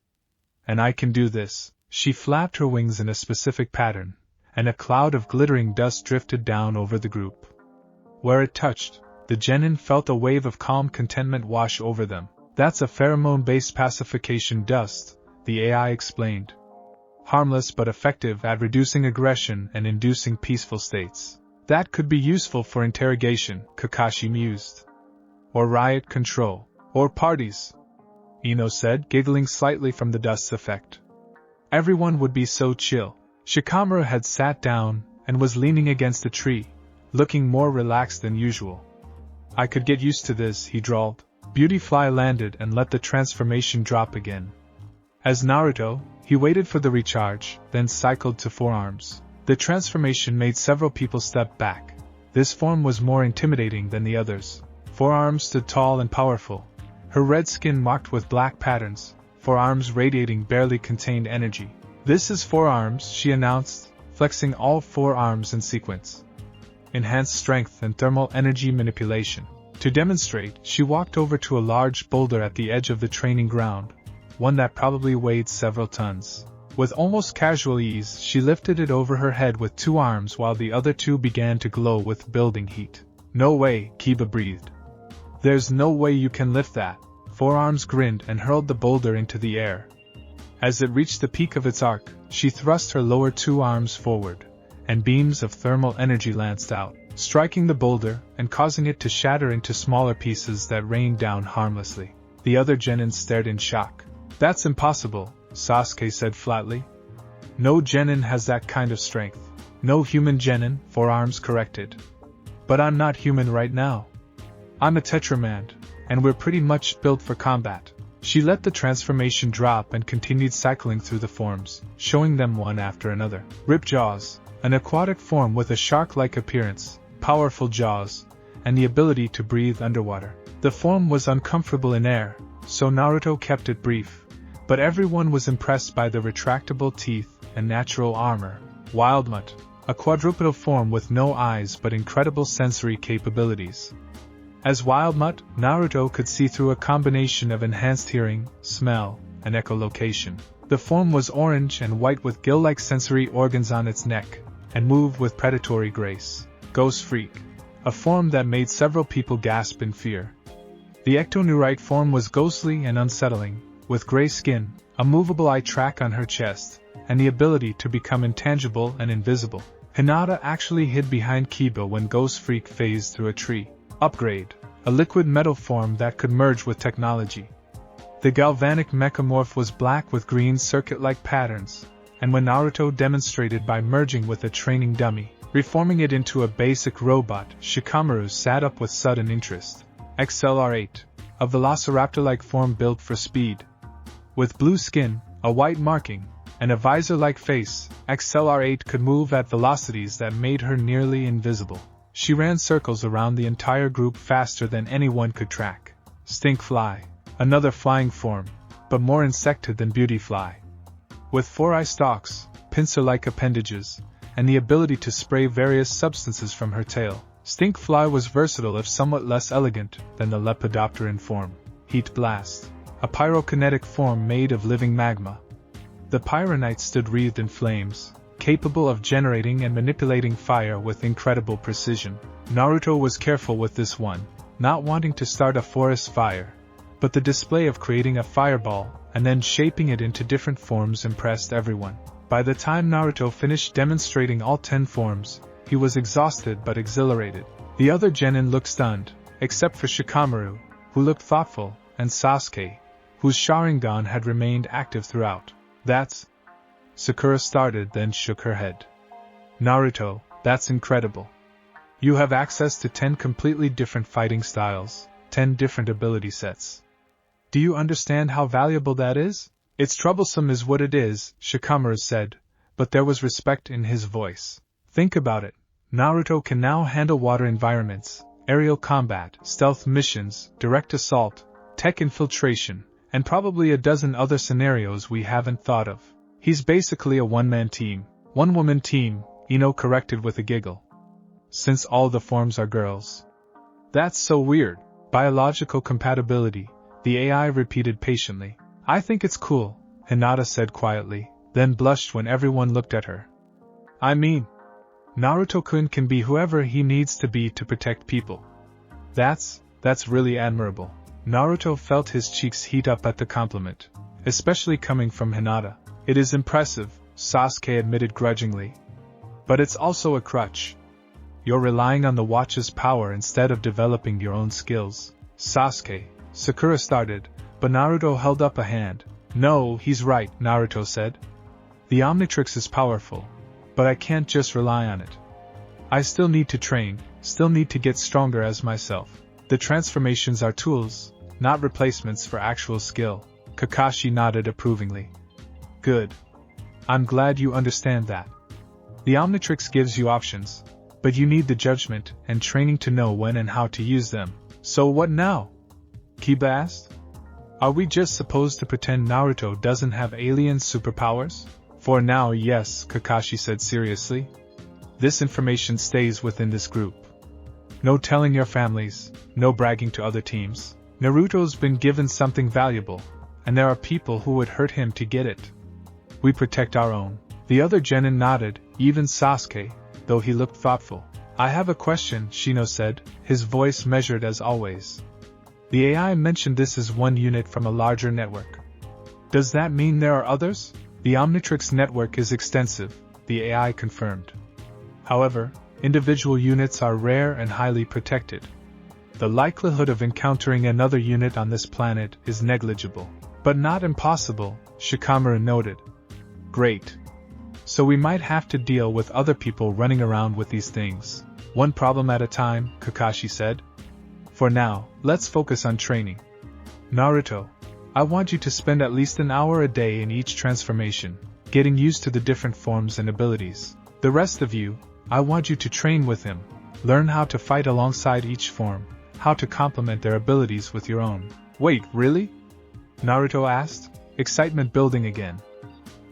"And I can do this." She flapped her wings in a specific pattern, and a cloud of glittering dust drifted down over the group. Where it touched, the genin felt a wave of calm contentment wash over them. "That's a pheromone-based pacification dust," the AI explained. "Harmless but effective at reducing aggression and inducing peaceful states. That could be useful for interrogation," Kakashi mused. "Or riot control. Or parties," Ino said, giggling slightly from the dust's effect. "Everyone would be so chill." Shikamaru had sat down and was leaning against a tree, looking more relaxed than usual. "I could get used to this," he drawled. Beautyfly landed and let the transformation drop again. As Naruto, he waited for the recharge, then cycled to 4 arms. The transformation made several people step back. This form was more intimidating than the others. 4 arms stood tall and powerful, her red skin marked with black patterns, 4 arms radiating barely contained energy. "This is 4 arms," she announced, flexing all 4 arms in sequence. "Enhanced strength and thermal energy manipulation." To demonstrate, she walked over to a large boulder at the edge of the training ground, one that probably weighed several tons. With almost casual ease, she lifted it over her head with 2 arms while the other 2 began to glow with building heat. "No way," Kiba breathed. "There's no way you can lift that." 4 arms grinned and hurled the boulder into the air. As it reached the peak of its arc, she thrust her lower 2 arms forward, and beams of thermal energy lanced out, striking the boulder and causing it to shatter into smaller pieces that rained down harmlessly. The other genin stared in shock. "That's impossible," Sasuke said flatly. "No genin has that kind of strength." "No human genin," 4 arms corrected. "But I'm not human right now. I'm a Tetramand, and we're pretty much built for combat." She let the transformation drop and continued cycling through the forms, showing them one after another. Ripjaws, an aquatic form with a shark-like appearance, powerful jaws, and the ability to breathe underwater. The form was uncomfortable in air, so Naruto kept it brief, but everyone was impressed by the retractable teeth and natural armor. Wildmutt, a quadrupedal form with no eyes but incredible sensory capabilities. As Wildmutt, Naruto could see through a combination of enhanced hearing, smell, and echolocation. The form was orange and white with gill-like sensory organs on its neck, and moved with predatory grace. Ghost Freak, a form that made several people gasp in fear. The ectoneurite form was ghostly and unsettling, with gray skin, a movable eye track on her chest, and the ability to become intangible and invisible. Hinata actually hid behind Kiba when Ghost Freak phased through a tree. Upgrade, a liquid metal form that could merge with technology. The galvanic mechamorph was black with green circuit-like patterns, and when Naruto demonstrated by merging with a training dummy, reforming it into a basic robot, Shikamaru sat up with sudden interest. XLR8, a velociraptor-like form built for speed. With blue skin, a white marking, and a visor-like face, XLR8 could move at velocities that made her nearly invisible. She ran circles around the entire group faster than anyone could track. Stinkfly, another flying form, but more insected than Beautyfly. With 4 eye stalks, pincer-like appendages, and the ability to spray various substances from her tail, Stinkfly was versatile if somewhat less elegant than the lepidopteran form. Heat Blast, a pyrokinetic form made of living magma. The Pyronite stood wreathed in flames, capable of generating and manipulating fire with incredible precision. Naruto was careful with this one, not wanting to start a forest fire, but the display of creating a fireball and then shaping it into different forms impressed everyone. By the time Naruto finished demonstrating all 10 forms, he was exhausted but exhilarated. The other genin looked stunned, except for Shikamaru, who looked thoughtful, and Sasuke, whose Sharingan had remained active throughout. "That's..." Sakura started then shook her head. "Naruto, that's incredible. You have access to 10 completely different fighting styles, 10 different ability sets. Do you understand how valuable that is? It's troublesome is what it is, Shikamaru said, but there was respect in his voice. Think about it. Naruto can now handle water environments, aerial combat, stealth missions, direct assault, tech infiltration, and probably a dozen other scenarios we haven't thought of. He's basically a one-man team, one-woman team, Ino corrected with a giggle. Since all the forms are girls. That's so weird. Biological compatibility, the AI repeated patiently. I think it's cool, Hinata said quietly, then blushed when everyone looked at her. I mean, Naruto-kun can be whoever he needs to be to protect people. That's really admirable. Naruto felt his cheeks heat up at the compliment, especially coming from Hinata. It is impressive, Sasuke admitted grudgingly. But it's also a crutch. You're relying on the watch's power instead of developing your own skills. Sasuke, Sakura started, but Naruto held up a hand. No, he's right, Naruto said. The Omnitrix is powerful, but I can't just rely on it. I still need to train, still need to get stronger as myself. The transformations are tools, not replacements for actual skill. Kakashi nodded approvingly. Good. I'm glad you understand that. The Omnitrix gives you options, but you need the judgment and training to know when and how to use them. So what now? Kiba asked. Are we just supposed to pretend Naruto doesn't have alien superpowers? For now, yes, Kakashi said seriously. This information stays within this group. No telling your families, no bragging to other teams. Naruto's been given something valuable, and there are people who would hurt him to get it. We protect our own. The other genin nodded, even Sasuke, though he looked thoughtful. I have a question, Shino said, his voice measured as always. The AI mentioned this as one unit from a larger network. Does that mean there are others? The Omnitrix network is extensive, the AI confirmed. However, individual units are rare and highly protected. The likelihood of encountering another unit on this planet is negligible, but not impossible, Shikamaru noted. Great. So we might have to deal with other people running around with these things. One problem at a time, Kakashi said. For now, let's focus on training. Naruto, I want you to spend at least an hour a day in each transformation, getting used to the different forms and abilities. The rest of you, I want you to train with him, learn how to fight alongside each form, how to complement their abilities with your own. Wait, really? Naruto asked, excitement building again.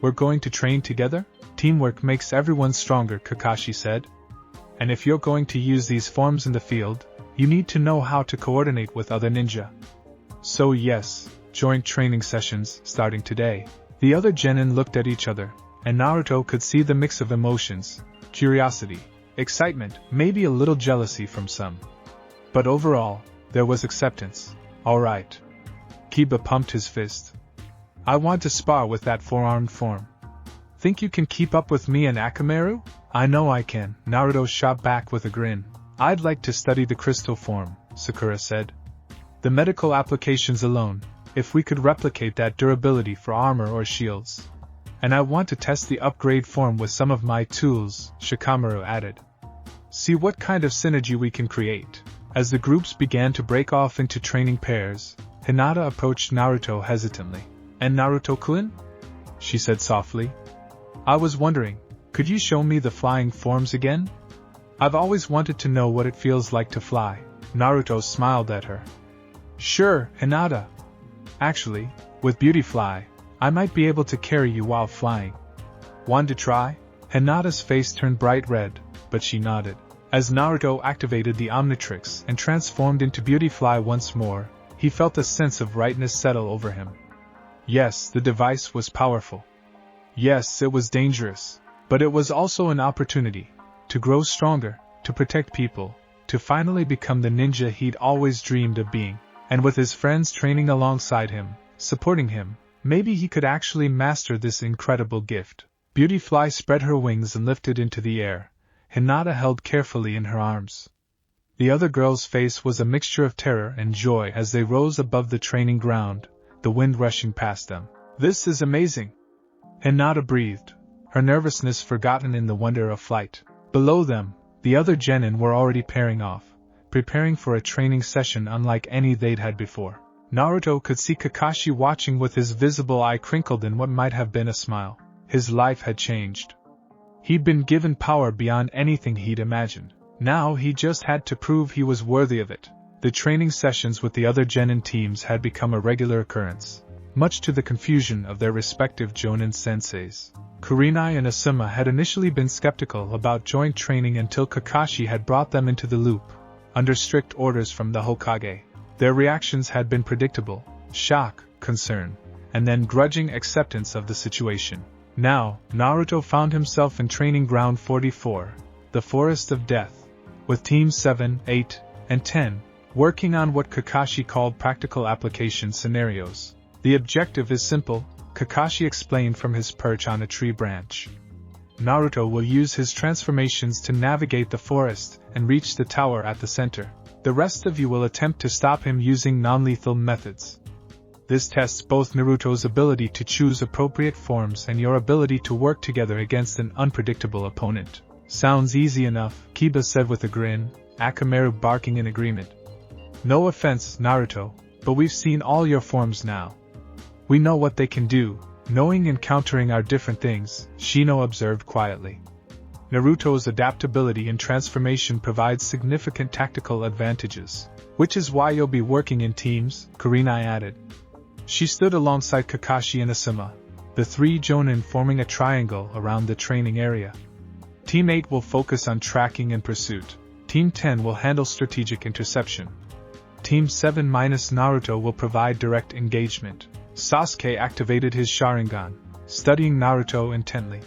We're going to train together? Teamwork makes everyone stronger, Kakashi said. And if you're going to use these forms in the field, you need to know how to coordinate with other ninja. So yes, joint training sessions starting today. The other genin looked at each other, and Naruto could see the mix of emotions, curiosity, excitement, maybe a little jealousy from some. But overall, there was acceptance. All right. Kiba pumped his fist. I want to spar with that four-armed form. Think you can keep up with me and Akamaru? I know I can, Naruto shot back with a grin. I'd like to study the crystal form, Sakura said. The medical applications alone, if we could replicate that durability for armor or shields. And I want to test the upgrade form with some of my tools, Shikamaru added. See what kind of synergy we can create. As the groups began to break off into training pairs, Hinata approached Naruto hesitantly. And Naruto-kun? She said softly. I was wondering, could you show me the flying forms again? I've always wanted to know what it feels like to fly. Naruto smiled at her. Sure, Hinata. Actually, with Beauty Fly, I might be able to carry you while flying. Want to try? Hinata's face turned bright red, but she nodded. As Naruto activated the Omnitrix and transformed into Beauty Fly once more, he felt a sense of rightness settle over him. Yes, the device was powerful. Yes, it was dangerous, but it was also an opportunity to grow stronger, to protect people, to finally become the ninja he'd always dreamed of being. And with his friends training alongside him, supporting him, maybe he could actually master this incredible gift. Beauty Fly spread her wings and lifted into the air, Hinata held carefully in her arms. The other girl's face was a mixture of terror and joy as they rose above the training ground, the wind rushing past them. This is amazing! Hinata breathed, her nervousness forgotten in the wonder of flight. Below them, The other genin were already pairing off, preparing for a training session unlike any they'd had before. Naruto could see Kakashi watching with his visible eye crinkled in what might have been a smile. His life had changed. He'd been given power beyond anything he'd imagined. Now he just had to prove he was worthy of it. The training sessions with the other genin teams had become a regular occurrence, much to the confusion of their respective jonin senseis. Kurenai and Asuma had initially been skeptical about joint training until Kakashi had brought them into the loop, under strict orders from the Hokage. Their reactions had been predictable: shock, concern, and then grudging acceptance of the situation. Now, Naruto found himself in Training Ground 44, the Forest of Death, with Teams 7, 8, and 10, working on what Kakashi called practical application scenarios. The objective is simple, Kakashi explained from his perch on a tree branch. Naruto will use his transformations to navigate the forest and reach the tower at the center. The rest of you will attempt to stop him using non-lethal methods. This tests both Naruto's ability to choose appropriate forms and your ability to work together against an unpredictable opponent. Sounds easy enough, Kiba said with a grin, Akamaru barking in agreement. No offense, Naruto, but we've seen all your forms now. We know what they can do. Knowing and countering are different things, Shino observed quietly. Naruto's adaptability and transformation provides significant tactical advantages, which is why you'll be working in teams, Kurenai added. She stood alongside Kakashi and Asuma, the three jonin forming a triangle around the training area. Team 8 will focus on tracking and pursuit. Team 10 will handle strategic interception. Team 7 minus Naruto will provide direct engagement. Sasuke activated his Sharingan, studying Naruto intently.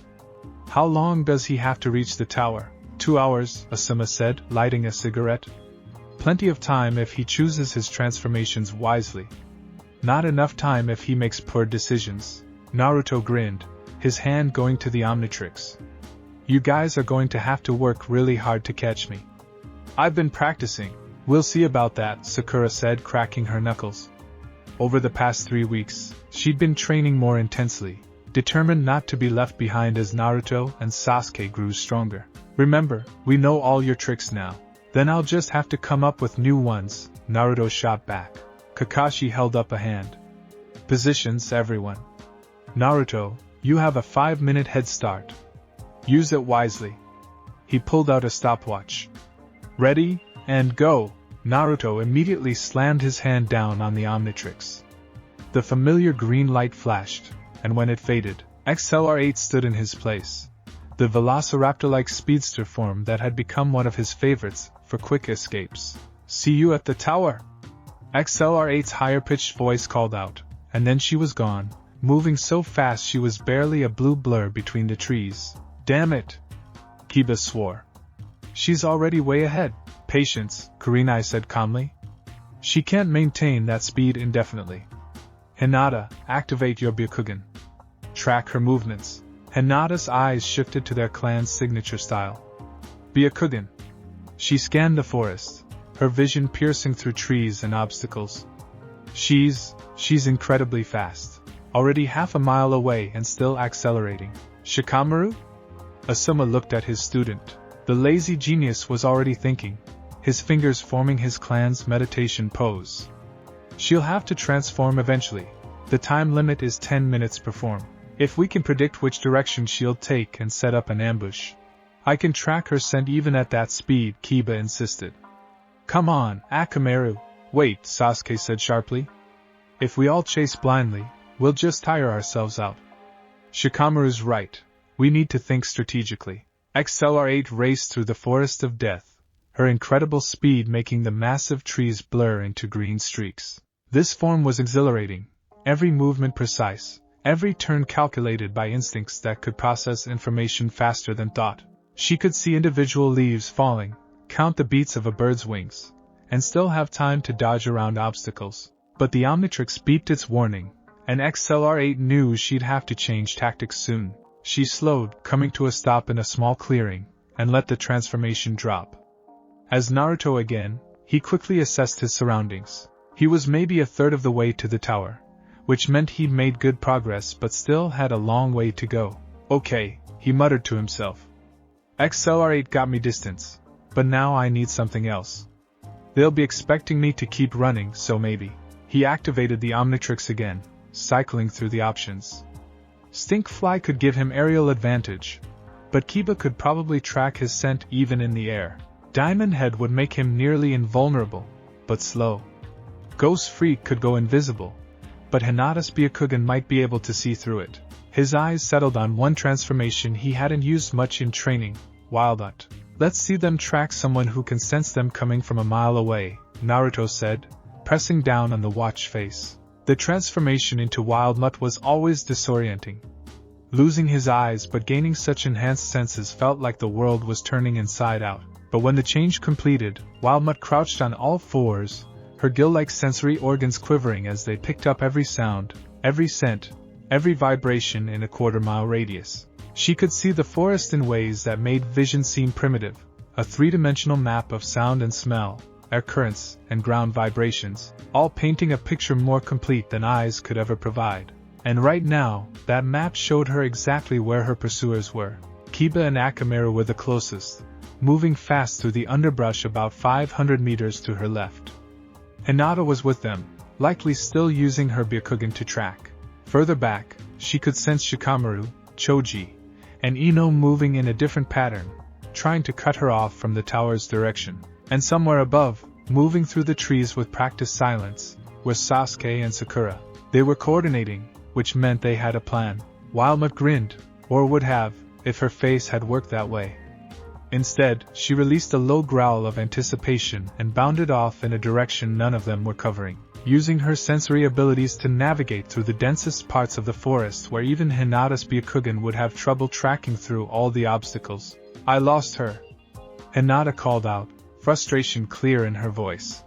How long does he have to reach the tower? 2 hours, Asuma said, lighting a cigarette. Plenty of time if he chooses his transformations wisely. Not enough time if he makes poor decisions. Naruto grinned, his hand going to the Omnitrix. You guys are going to have to work really hard to catch me. I've been practicing. We'll see about that, Sakura said, cracking her knuckles. Over the past 3 weeks, she'd been training more intensely, determined not to be left behind as Naruto and Sasuke grew stronger. Remember, we know all your tricks now. Then I'll just have to come up with new ones, Naruto shot back. Kakashi held up a hand. Positions, everyone. Naruto, you have a 5-minute head start. Use it wisely. He pulled out a stopwatch. Ready, and go! Naruto immediately slammed his hand down on the Omnitrix. The familiar green light flashed, and when it faded, XLR8 stood in his place. The velociraptor-like speedster form that had become one of his favorites for quick escapes. See you at the tower! XLR8's higher-pitched voice called out, and then she was gone, moving so fast she was barely a blue blur between the trees. Damn it! Kiba swore. She's already way ahead. Patience, Kurenai said calmly. She can't maintain that speed indefinitely. Hinata, activate your Byakugan. Track her movements. Hinata's eyes shifted to their clan's signature style. Byakugan. She scanned the forest, her vision piercing through trees and obstacles. She's incredibly fast. Already half a mile away and still accelerating. Shikamaru? Asuma looked at his student. The lazy genius was already thinking, his fingers forming his clan's meditation pose. She'll have to transform eventually. The time limit is 10 minutes per form. If we can predict which direction she'll take and set up an ambush, I can track her scent even at that speed, Kiba insisted. Come on, Akamaru. Wait, Sasuke said sharply. If we all chase blindly, we'll just tire ourselves out. Shikamaru's right. We need to think strategically. XLR8 raced through the forest of death, her incredible speed making the massive trees blur into green streaks. This form was exhilarating, every movement precise, every turn calculated by instincts that could process information faster than thought. She could see individual leaves falling, count the beats of a bird's wings, and still have time to dodge around obstacles. But the Omnitrix beeped its warning, and XLR8 knew she'd have to change tactics soon. She slowed, coming to a stop in a small clearing, and let the transformation drop. As Naruto again, he quickly assessed his surroundings. He was maybe a third of the way to the tower, which meant he'd made good progress but still had a long way to go. Okay, he muttered to himself. XLR8 got me distance, but now I need something else. They'll be expecting me to keep running, so maybe. He activated the Omnitrix again, cycling through the options. Stinkfly could give him aerial advantage, but Kiba could probably track his scent even in the air. Diamond Head would make him nearly invulnerable, but slow. Ghost Freak could go invisible, but Hinata's Byakugan might be able to see through it. His eyes settled on one transformation he hadn't used much in training, Wildnut. Let's see them track someone who can sense them coming from a mile away, Naruto said, pressing down on the watch face. The transformation into Wildnut was always disorienting. Losing his eyes but gaining such enhanced senses felt like the world was turning inside out. But when the change completed, Wildnut crouched on all fours, her gill-like sensory organs quivering as they picked up every sound, every scent, every vibration in a quarter-mile radius. She could see the forest in ways that made vision seem primitive, a three-dimensional map of sound and smell, air currents, and ground vibrations, all painting a picture more complete than eyes could ever provide. And right now, that map showed her exactly where her pursuers were. Kiba and Akamaru were the closest, moving fast through the underbrush about 500 meters to her left. Hinata was with them, likely still using her Byakugan to track. Further back, she could sense Shikamaru, Choji, and Ino moving in a different pattern, trying to cut her off from the tower's direction. And somewhere above, moving through the trees with practiced silence, were Sasuke and Sakura. They were coordinating, which meant they had a plan. Wildnut grinned, or would have, if her face had worked that way. Instead, she released a low growl of anticipation and bounded off in a direction none of them were covering, using her sensory abilities to navigate through the densest parts of the forest where even Hinata's Byakugan would have trouble tracking through all the obstacles. I lost her, Hinata called out, frustration clear in her voice.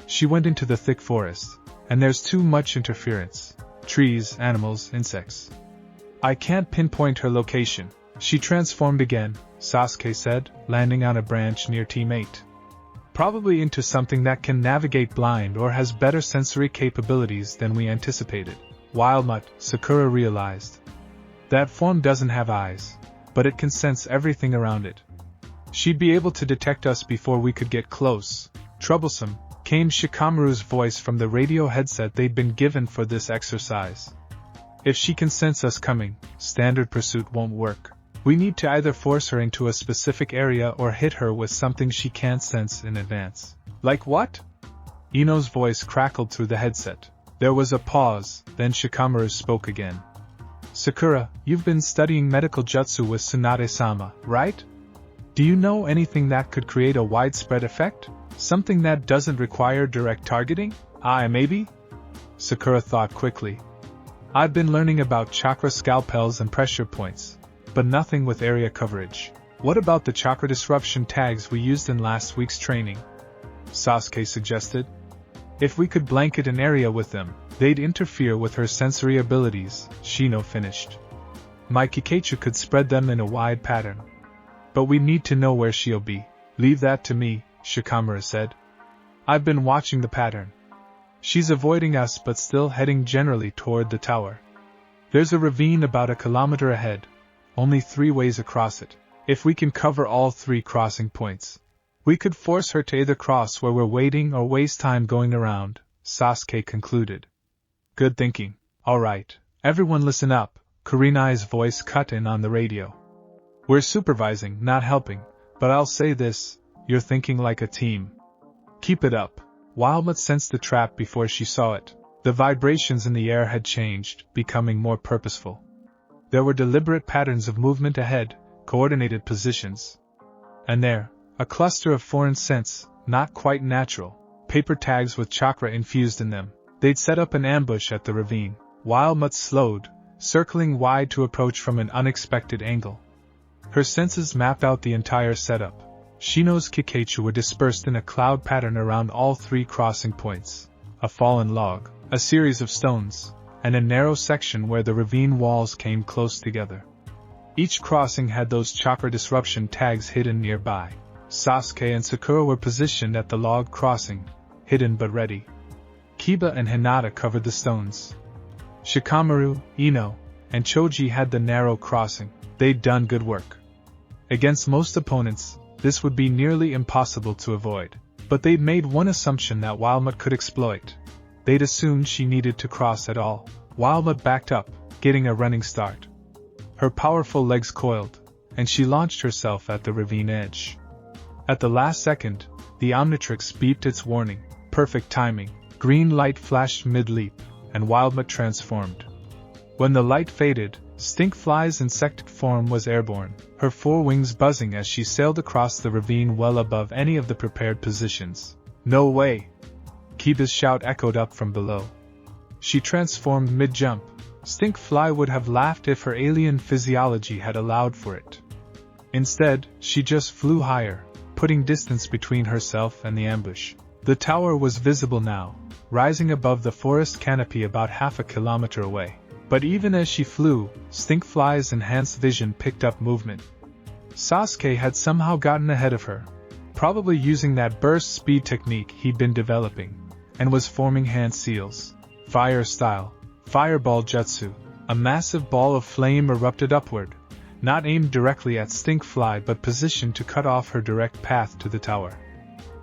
She went into the thick forest, and there's too much interference. Trees, animals, insects. I can't pinpoint her location. She transformed again, Sasuke said, landing on a branch near Team 8. Probably into something that can navigate blind or has better sensory capabilities than we anticipated. Wildnut, Sakura realized. That form doesn't have eyes, but it can sense everything around it. She'd be able to detect us before we could get close. Troublesome, came Shikamaru's voice from the radio headset they'd been given for this exercise. If she can sense us coming, standard pursuit won't work. We need to either force her into a specific area or hit her with something she can't sense in advance. Like what? Ino's voice crackled through the headset. There was a pause, then Shikamaru spoke again. Sakura, you've been studying medical jutsu with Tsunade-sama, right? Do you know anything that could create a widespread effect? Something that doesn't require direct targeting? Maybe? Sakura thought quickly. I've been learning about chakra scalpels and pressure points, but nothing with area coverage. What about the chakra disruption tags we used in last week's training? Sasuke suggested. If we could blanket an area with them, they'd interfere with her sensory abilities, Shino finished. My Kikaichu could spread them in a wide pattern. But we need to know where she'll be. Leave that to me, Shikamaru said. I've been watching the pattern. She's avoiding us but still heading generally toward the tower. There's a ravine about a kilometer ahead. Only 3 ways across it. If we can cover all 3 crossing points, we could force her to either cross where we're waiting or waste time going around, Sasuke concluded. Good thinking. Alright, everyone listen up, Kurenai's voice cut in on the radio. We're supervising, not helping, but I'll say this, you're thinking like a team. Keep it up. Wildnut sensed the trap before she saw it. The vibrations in the air had changed, becoming more purposeful. There were deliberate patterns of movement ahead, coordinated positions. And there, a cluster of foreign scents, not quite natural, paper tags with chakra infused in them. They'd set up an ambush at the ravine. Wildnut slowed, circling wide to approach from an unexpected angle. Her senses mapped out the entire setup. Shino's Kikaichu were dispersed in a cloud pattern around all 3 crossing points. A fallen log, a series of stones, and a narrow section where the ravine walls came close together. Each crossing had those chakra disruption tags hidden nearby. Sasuke and Sakura were positioned at the log crossing, hidden but ready. Kiba and Hinata covered the stones. Shikamaru, Ino, and Choji had the narrow crossing. They'd done good work. Against most opponents, this would be nearly impossible to avoid. But they'd made one assumption that Wildmutt could exploit. They'd assumed she needed to cross at all. Wildmutt backed up, getting a running start. Her powerful legs coiled, and she launched herself at the ravine edge. At the last second, the Omnitrix beeped its warning. Perfect timing. Green light flashed mid-leap, and Wildmutt transformed. When the light faded, Stinkfly's insect form was airborne, her forewings buzzing as she sailed across the ravine well above any of the prepared positions. "No way!" Kiba's shout echoed up from below. She transformed mid-jump. Stinkfly would have laughed if her alien physiology had allowed for it. Instead, she just flew higher, putting distance between herself and the ambush. The tower was visible now, rising above the forest canopy about half a kilometer away. But even as she flew, Stinkfly's enhanced vision picked up movement. Sasuke had somehow gotten ahead of her, probably using that burst speed technique he'd been developing, and was forming hand seals. Fire style. Fireball jutsu. A massive ball of flame erupted upward, not aimed directly at Stinkfly but positioned to cut off her direct path to the tower.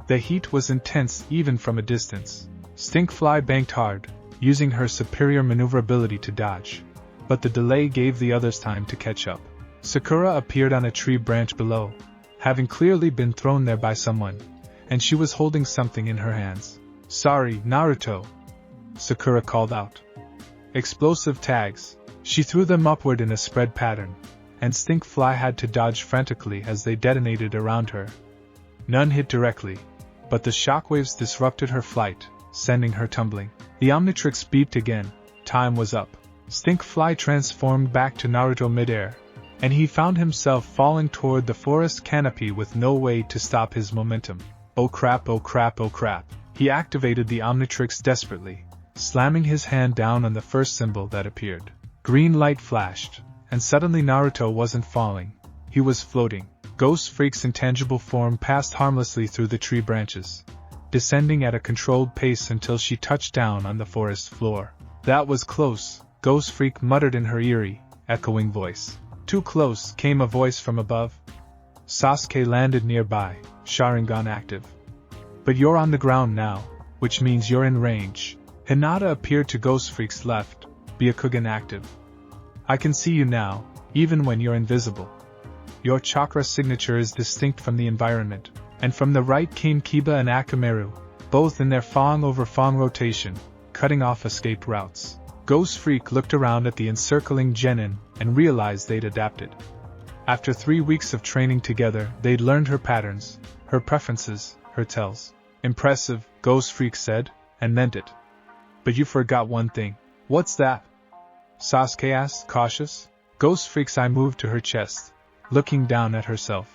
The heat was intense even from a distance. Stinkfly banked hard, using her superior maneuverability to dodge, but the delay gave the others time to catch up. Sakura appeared on a tree branch below, having clearly been thrown there by someone, and she was holding something in her hands. "Sorry, Naruto," Sakura called out. Explosive tags. She threw them upward in a spread pattern, and Stinkfly had to dodge frantically as they detonated around her. None hit directly, but the shockwaves disrupted her flight, sending her tumbling. The Omnitrix beeped again. Time was up. Stinkfly transformed back to Naruto midair, and he found himself falling toward the forest canopy with no way to stop his momentum. Oh crap, oh crap, oh crap. He activated the Omnitrix desperately, slamming his hand down on the first symbol that appeared. Green light flashed, and suddenly Naruto wasn't falling. He was floating. Ghost Freak's intangible form passed harmlessly through the tree branches, descending at a controlled pace until she touched down on the forest floor. "That was close," Ghost Freak muttered in her eerie, echoing voice. "Too close," came a voice from above. Sasuke landed nearby, Sharingan active. "But you're on the ground now, which means you're in range." Hinata appeared to Ghost Freak's left, Byakugan active. "I can see you now, even when you're invisible. Your chakra signature is distinct from the environment." And from the right came Kiba and Akamaru, both in their Fang over Fang rotation, cutting off escape routes. Ghost Freak looked around at the encircling genin and realized they'd adapted. After 3 weeks of training together, they'd learned her patterns, her preferences, her tells. "Impressive," Ghost Freak said, and meant it. "But you forgot one thing." "What's that?" Sasuke asked, cautious. Ghost Freak's eye moved to her chest, looking down at herself.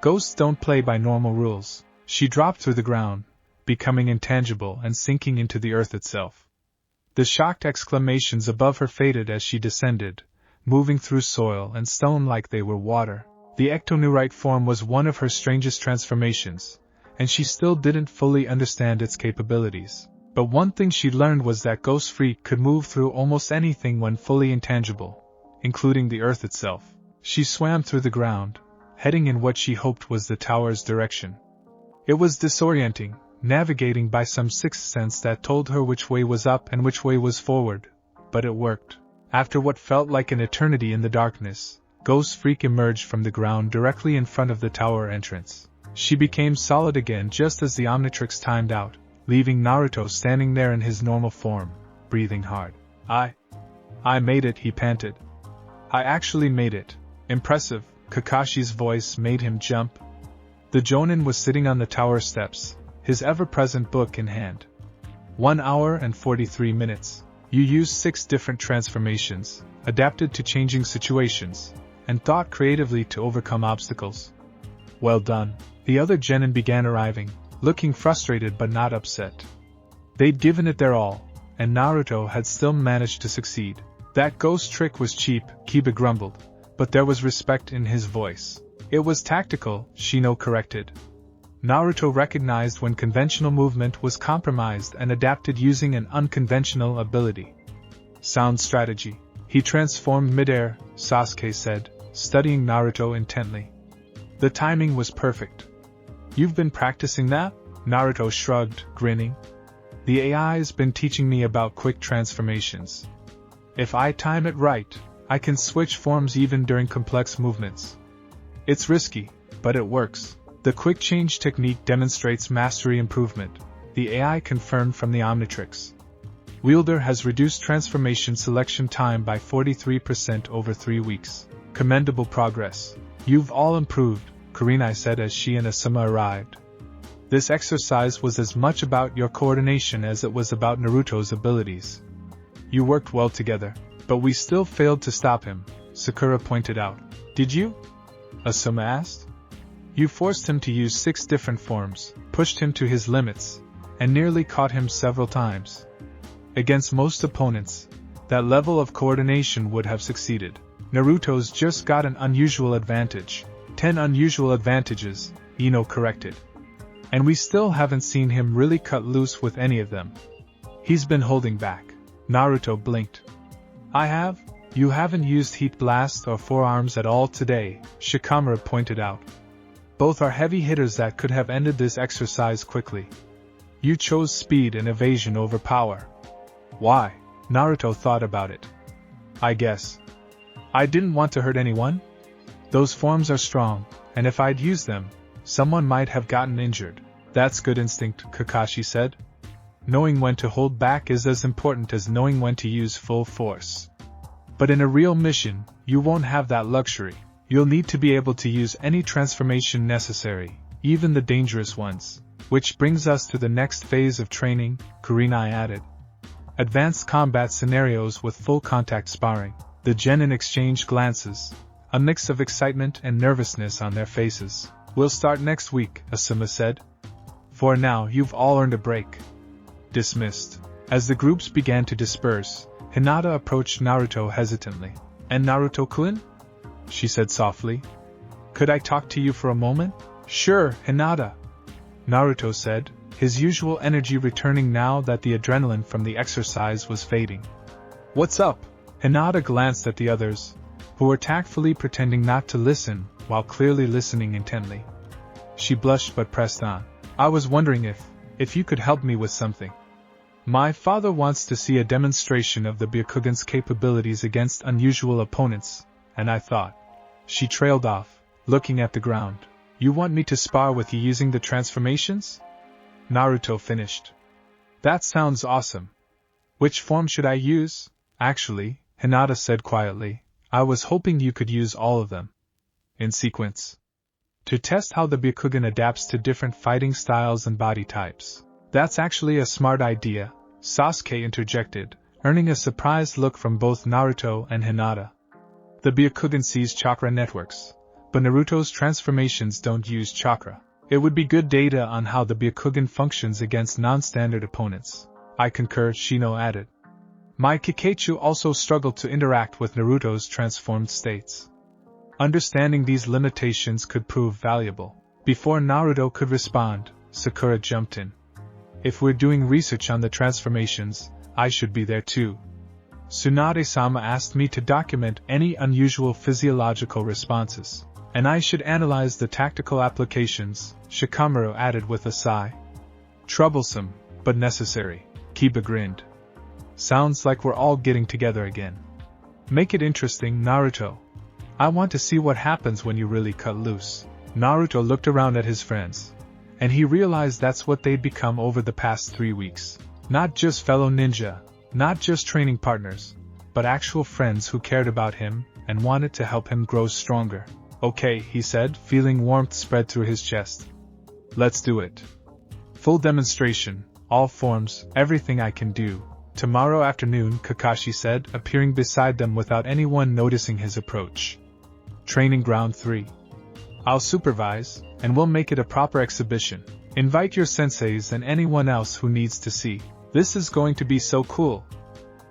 Ghosts don't play by normal rules. She dropped through the ground, becoming intangible and sinking into the earth itself. The shocked exclamations above her faded as she descended, moving through soil and stone like they were water. The ectoneurite form was one of her strangest transformations, and she still didn't fully understand its capabilities. But one thing she learned was that Ghost Freak could move through almost anything when fully intangible, including the earth itself. She swam through the ground, heading in what she hoped was the tower's direction. It was disorienting, navigating by some sixth sense that told her which way was up and which way was forward, but it worked. After what felt like an eternity in the darkness, Ghost Freak emerged from the ground directly in front of the tower entrance. She became solid again just as the Omnitrix timed out, leaving Naruto standing there in his normal form, breathing hard. I made it," he panted. "I actually made it. Impressive." Kakashi's voice made him jump. The Jonin was sitting on the tower steps, his ever-present book in hand. 1 hour and 43 minutes. You used 6 different transformations, adapted to changing situations, and thought creatively to overcome obstacles. Well done. The other genin began arriving, looking frustrated but not upset. They'd given it their all, and Naruto had still managed to succeed. "That ghost trick was cheap," Kiba grumbled, but there was respect in his voice. "It was tactical," Shino corrected. Naruto recognized when conventional movement was compromised and adapted using an unconventional ability. "Sound strategy." "He transformed midair," Sasuke said, studying Naruto intently. The timing was perfect. You've been practicing that? Naruto shrugged, grinning. The AI's been teaching me about quick transformations. If I time it right, I can switch forms even during complex movements. It's risky, but it works. The quick change technique demonstrates mastery improvement, the AI confirmed from the Omnitrix. Wielder has reduced transformation selection time by 43% over 3 weeks. Commendable progress. You've all improved, Kurenai said as she and Asuma arrived. This exercise was as much about your coordination as it was about Naruto's abilities. You worked well together, but we still failed to stop him, Sakura pointed out. Did you? Asuma asked. You forced him to use 6 different forms, pushed him to his limits, and nearly caught him several times. Against most opponents, that level of coordination would have succeeded. Naruto's just got an unusual advantage. 10 unusual advantages, Ino corrected. And we still haven't seen him really cut loose with any of them. He's been holding back. Naruto blinked. I have? You haven't used Heat Blast or Forearms at all today, Shikamaru pointed out. Both are heavy hitters that could have ended this exercise quickly. You chose speed and evasion over power. Why? Naruto thought about it. I guess. I didn't want to hurt anyone. Those forms are strong, and if I'd used them, someone might have gotten injured. That's good instinct, Kakashi said. Knowing when to hold back is as important as knowing when to use full force. But in a real mission, you won't have that luxury. You'll need to be able to use any transformation necessary, even the dangerous ones. Which brings us to the next phase of training, Kurenai added. Advanced combat scenarios with full contact sparring. The genin exchanged glances, a mix of excitement and nervousness on their faces. We'll start next week, Asuma said. For now, you've all earned a break. Dismissed. As the groups began to disperse, Hinata approached Naruto hesitantly. And Naruto-kun? She said softly. Could I talk to you for a moment? Sure, Hinata. Naruto said, his usual energy returning now that the adrenaline from the exercise was fading. What's up? Hinata glanced at the others, who were tactfully pretending not to listen while clearly listening intently. She blushed but pressed on. I was wondering if you could help me with something. My father wants to see a demonstration of the Byakugan's capabilities against unusual opponents, and I thought. She trailed off, looking at the ground. You want me to spar with you using the transformations? Naruto finished. That sounds awesome. Which form should I use? Actually, Hinata said quietly, I was hoping you could use all of them. In sequence. To test how the Byakugan adapts to different fighting styles and body types. That's actually a smart idea, Sasuke interjected, earning a surprised look from both Naruto and Hinata. The Byakugan sees chakra networks, but Naruto's transformations don't use chakra. It would be good data on how the Byakugan functions against non-standard opponents. I concur, Shino added. My Kakachu also struggled to interact with Naruto's transformed states. Understanding these limitations could prove valuable. Before Naruto could respond, Sakura jumped in. If we're doing research on the transformations, I should be there too. Tsunade-sama asked me to document any unusual physiological responses, and I should analyze the tactical applications, Shikamaru added with a sigh. Troublesome, but necessary, Kiba grinned. Sounds like we're all getting together again. Make it interesting, Naruto. I want to see what happens when you really cut loose. Naruto looked around at his friends, and he realized that's what they'd become over the past 3 weeks. Not just fellow ninja, not just training partners, but actual friends who cared about him and wanted to help him grow stronger. Okay, he said, feeling warmth spread through his chest. Let's do it. Full demonstration, all forms, everything I can do. Tomorrow afternoon, Kakashi said, appearing beside them without anyone noticing his approach. Training Ground 3. I'll supervise, and we'll make it a proper exhibition. Invite your senseis and anyone else who needs to see. This is going to be so cool!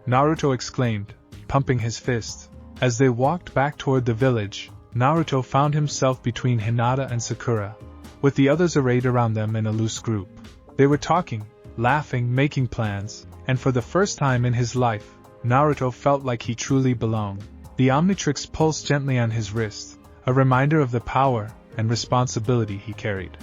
Naruto exclaimed, pumping his fist. As they walked back toward the village, Naruto found himself between Hinata and Sakura, with the others arrayed around them in a loose group. They were talking, laughing, making plans, and for the first time in his life, Naruto felt like he truly belonged. The Omnitrix pulsed gently on his wrist, a reminder of the power and responsibility he carried.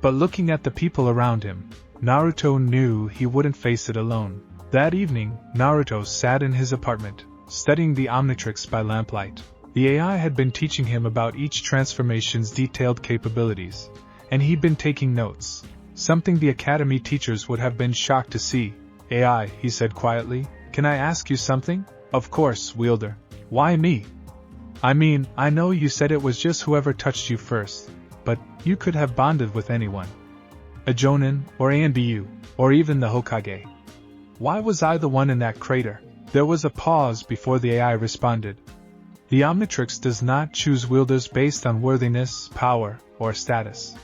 But looking at the people around him, Naruto knew he wouldn't face it alone. That evening, Naruto sat in his apartment, studying the Omnitrix by lamplight. The AI had been teaching him about each transformation's detailed capabilities, and he'd been taking notes, something the academy teachers would have been shocked to see. AI, he said quietly, can I ask you something? Of course, Wielder. Why me? I mean, I know you said it was just whoever touched you first, but you could have bonded with anyone. A Jonin, or ANBU, or even the Hokage. Why was I the one in that crater? There was a pause before the AI responded. The Omnitrix does not choose wielders based on worthiness, power, or status.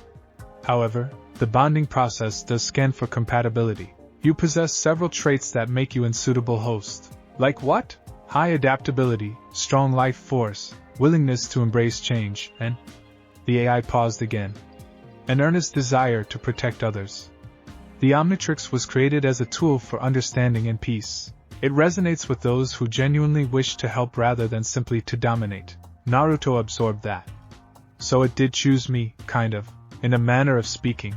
However, the bonding process does scan for compatibility. You possess several traits that make you a suitable host. Like what? High adaptability, strong life force, willingness to embrace change, and... The AI paused again. An earnest desire to protect others. The Omnitrix was created as a tool for understanding and peace. It resonates with those who genuinely wish to help rather than simply to dominate. Naruto absorbed that. So it did choose me, kind of, in a manner of speaking.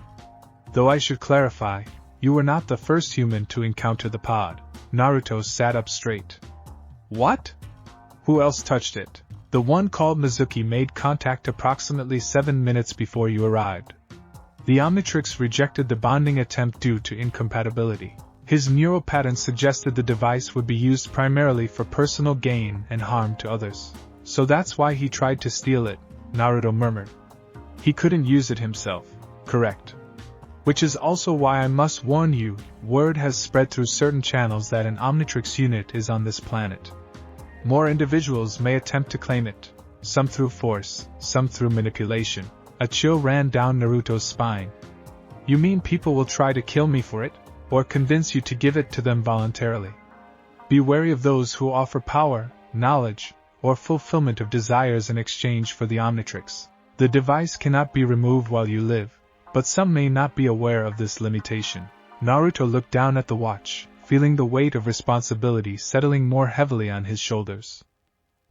Though I should clarify, you were not the first human to encounter the pod. Naruto sat up straight. What? Who else touched it? The one called Mizuki made contact approximately 7 minutes before you arrived. The Omnitrix rejected the bonding attempt due to incompatibility. His neural pattern suggested the device would be used primarily for personal gain and harm to others. So that's why he tried to steal it, Naruto murmured. He couldn't use it himself, correct? Which is also why I must warn you, word has spread through certain channels that an Omnitrix unit is on this planet. More individuals may attempt to claim it, some through force, some through manipulation. A chill ran down Naruto's spine. You mean people will try to kill me for it, or convince you to give it to them voluntarily? Be wary of those who offer power, knowledge, or fulfillment of desires in exchange for the Omnitrix. The device cannot be removed while you live, but some may not be aware of this limitation. Naruto looked down at the watch, feeling the weight of responsibility settling more heavily on his shoulders.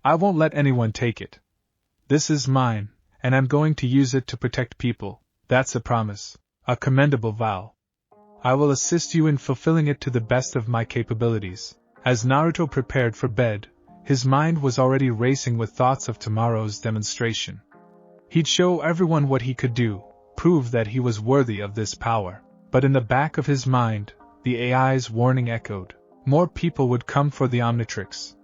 I won't let anyone take it. This is mine, and I'm going to use it to protect people. That's a promise, a commendable vow. I will assist you in fulfilling it to the best of my capabilities. As Naruto prepared for bed, his mind was already racing with thoughts of tomorrow's demonstration. He'd show everyone what he could do, prove that he was worthy of this power. But in the back of his mind, the AI's warning echoed. More people would come for the Omnitrix.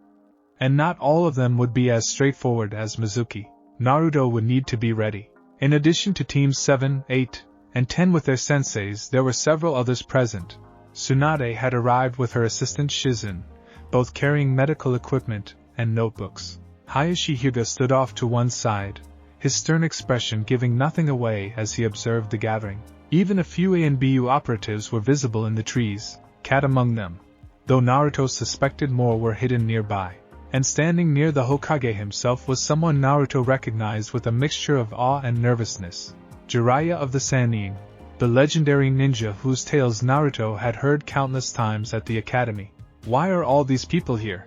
And not all of them would be as straightforward as Mizuki. Naruto would need to be ready. In addition to Teams 7, 8, and 10 with their senseis, there were several others present. Tsunade had arrived with her assistant Shizen, both carrying medical equipment and notebooks. Hayashi Hyuga stood off to one side, his stern expression giving nothing away as he observed the gathering. Even a few ANBU operatives were visible in the trees, Cat among them, though Naruto suspected more were hidden nearby. And standing near the Hokage himself was someone Naruto recognized with a mixture of awe and nervousness. Jiraiya of the Sannin, the legendary ninja whose tales Naruto had heard countless times at the academy. Why are all these people here?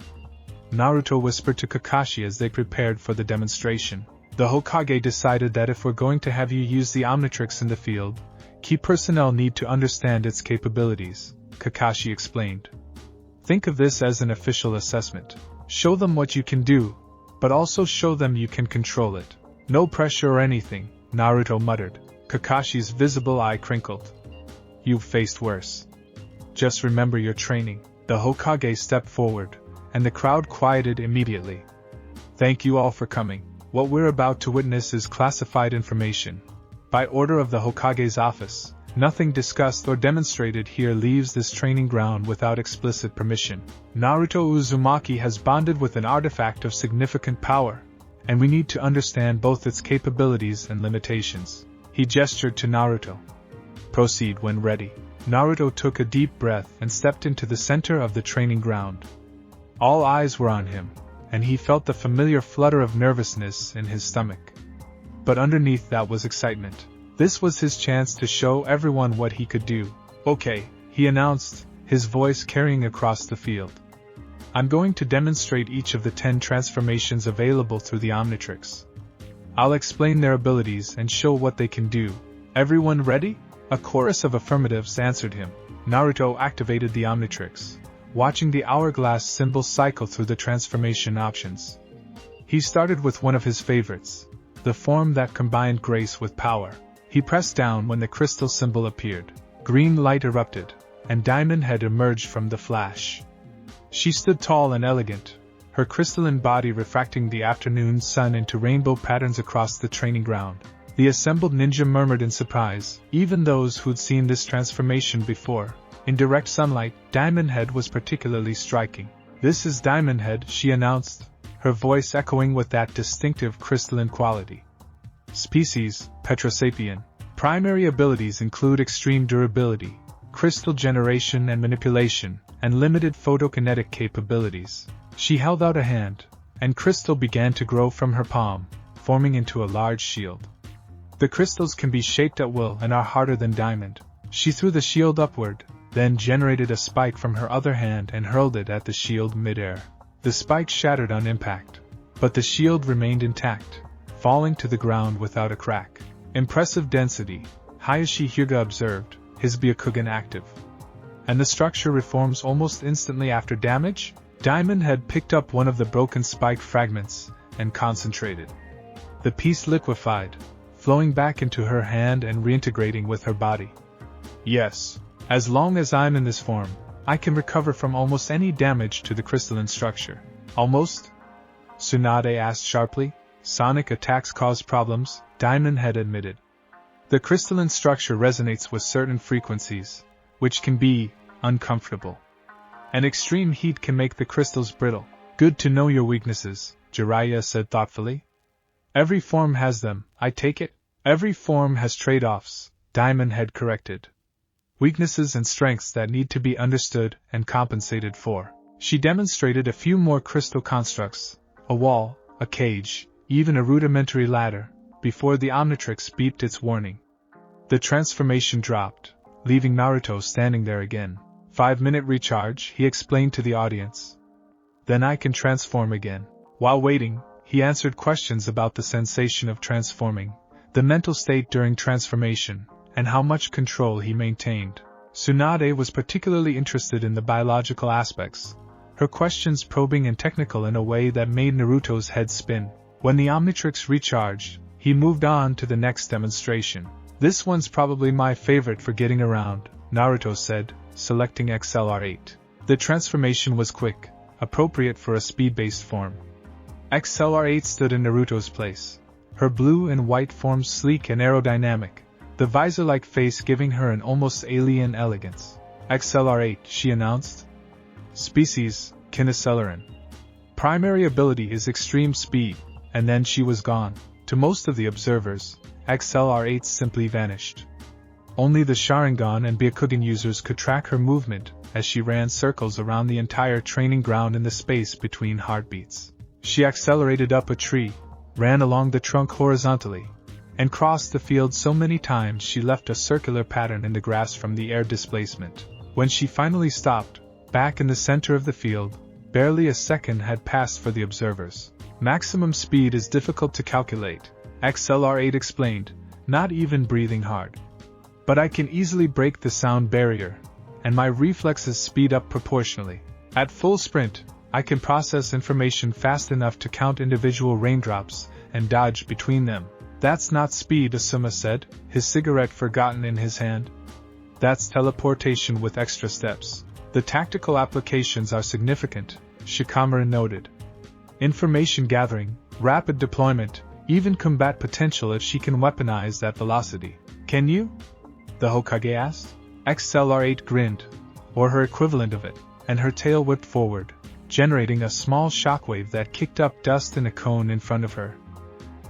Naruto whispered to Kakashi as they prepared for the demonstration. The Hokage decided that if we're going to have you use the Omnitrix in the field, key personnel need to understand its capabilities, Kakashi explained. Think of this as an official assessment. Show them what you can do, but also show them you can control it. No pressure or anything, Naruto muttered. Kakashi's visible eye crinkled. You've faced worse. Just remember your training. The Hokage stepped forward, and the crowd quieted immediately. Thank you all for coming. What we're about to witness is classified information. By order of the Hokage's office, nothing discussed or demonstrated here leaves this training ground without explicit permission. Naruto Uzumaki has bonded with an artifact of significant power, and we need to understand both its capabilities and limitations. He gestured to Naruto. Proceed when ready. Naruto took a deep breath and stepped into the center of the training ground. All eyes were on him, and he felt the familiar flutter of nervousness in his stomach. But underneath that was excitement. This was his chance to show everyone what he could do. Okay, he announced, his voice carrying across the field. I'm going to demonstrate each of the 10 transformations available through the Omnitrix. I'll explain their abilities and show what they can do. Everyone ready? A chorus of affirmatives answered him. Naruto activated the Omnitrix, watching the hourglass symbol cycle through the transformation options. He started with one of his favorites, the form that combined grace with power. He pressed down when the crystal symbol appeared. Green light erupted, and Diamond Head emerged from the flash. She stood tall and elegant, her crystalline body refracting the afternoon sun into rainbow patterns across the training ground. The assembled ninja murmured in surprise, even those who'd seen this transformation before. In direct sunlight, Diamond Head was particularly striking. "This is Diamond Head," she announced, her voice echoing with that distinctive crystalline quality. Species, Petrosapien. Primary abilities include extreme durability, crystal generation and manipulation, and limited photokinetic capabilities. She held out a hand, and crystal began to grow from her palm, forming into a large shield. The crystals can be shaped at will and are harder than diamond. She threw the shield upward, then generated a spike from her other hand and hurled it at the shield midair. The spike shattered on impact, but the shield remained intact, falling to the ground without a crack. "Impressive density," Hayashi Hyuga observed, his Byakugan active. "And the structure reforms almost instantly after damage?" Diamond had picked up one of the broken spike fragments and concentrated. The piece liquefied, flowing back into her hand and reintegrating with her body. "Yes, as long as I'm in this form, I can recover from almost any damage to the crystalline structure." "Almost?" Tsunade asked sharply. "Sonic attacks cause problems," Diamond had admitted. "The crystalline structure resonates with certain frequencies, which can be uncomfortable. And extreme heat can make the crystals brittle." "Good to know your weaknesses," Jiraiya said thoughtfully. "Every form has them, I take it?" "Every form has trade-offs," Diamond had corrected. "Weaknesses and strengths that need to be understood and compensated for." She demonstrated a few more crystal constructs, a wall, a cage, even a rudimentary ladder, before the Omnitrix beeped its warning. The transformation dropped, leaving Naruto standing there again. 5-minute recharge, he explained to the audience. "Then I can transform again." While waiting, he answered questions about the sensation of transforming, the mental state during transformation, and how much control he maintained. Tsunade was particularly interested in the biological aspects, her questions probing and technical in a way that made Naruto's head spin. When the Omnitrix recharged, he moved on to the next demonstration. "This one's probably my favorite for getting around," Naruto said, selecting XLR8. The transformation was quick, appropriate for a speed-based form. XLR8 stood in Naruto's place, her blue and white form sleek and aerodynamic, the visor-like face giving her an almost alien elegance. "XLR8, she announced. "Species, Kinoceleran. Primary ability is extreme speed," and then she was gone. To most of the observers, XLR8 simply vanished. Only the Sharingan and Byakugan users could track her movement as she ran circles around the entire training ground in the space between heartbeats. She accelerated up a tree, ran along the trunk horizontally, and crossed the field so many times she left a circular pattern in the grass from the air displacement. When she finally stopped, back in the center of the field, barely a second had passed for the observers. "Maximum speed is difficult to calculate," XLR8 explained, not even breathing hard. "But I can easily break the sound barrier, and my reflexes speed up proportionally. At full sprint, I can process information fast enough to count individual raindrops and dodge between them." "That's not speed," Asuma said, his cigarette forgotten in his hand. "That's teleportation with extra steps. The tactical applications are significant," Shikamaru noted. "Information gathering, rapid deployment, even combat potential if she can weaponize that velocity." "Can you?" the Hokage asked. XLR8 grinned, or her equivalent of it, and her tail whipped forward, generating a small shockwave that kicked up dust in a cone in front of her.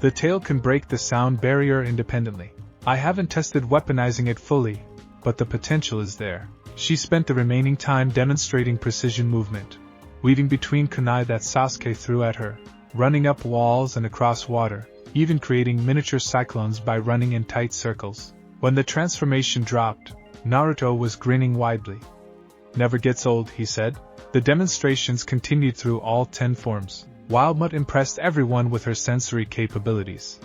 "The tail can break the sound barrier independently. I haven't tested weaponizing it fully, but the potential is there." She spent the remaining time demonstrating precision movement, weaving between kunai that Sasuke threw at her, running up walls and across water, even creating miniature cyclones by running in tight circles. When the transformation dropped, Naruto was grinning widely. "Never gets old," he said. The demonstrations continued through all 10 forms. Wildmutt impressed everyone with her sensory capabilities.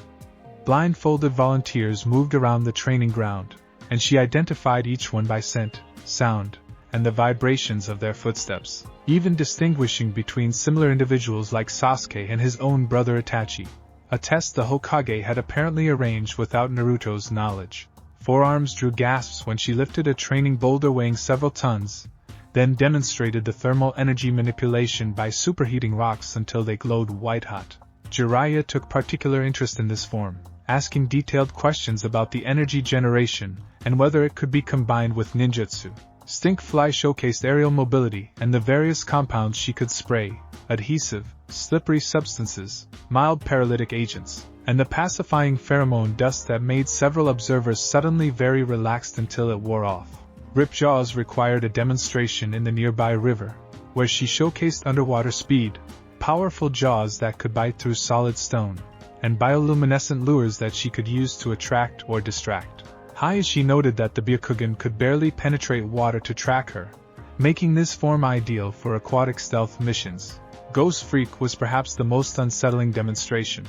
Blindfolded volunteers moved around the training ground, and she identified each one by scent, sound, and the vibrations of their footsteps, even distinguishing between similar individuals like Sasuke and his own brother Itachi. A test the Hokage had apparently arranged without Naruto's knowledge. Forearms drew gasps when she lifted a training boulder weighing several tons, then demonstrated the thermal energy manipulation by superheating rocks until they glowed white-hot. Jiraiya took particular interest in this form, asking detailed questions about the energy generation and whether it could be combined with ninjutsu. Stinkfly showcased aerial mobility and the various compounds she could spray: adhesive, slippery substances, mild paralytic agents, and the pacifying pheromone dust that made several observers suddenly very relaxed until it wore off. Ripjaws required a demonstration in the nearby river, where she showcased underwater speed, powerful jaws that could bite through solid stone, and bioluminescent lures that she could use to attract or distract. Hayashi noted that the Byakugan could barely penetrate water to track her, making this form ideal for aquatic stealth missions. Ghost Freak was perhaps the most unsettling demonstration.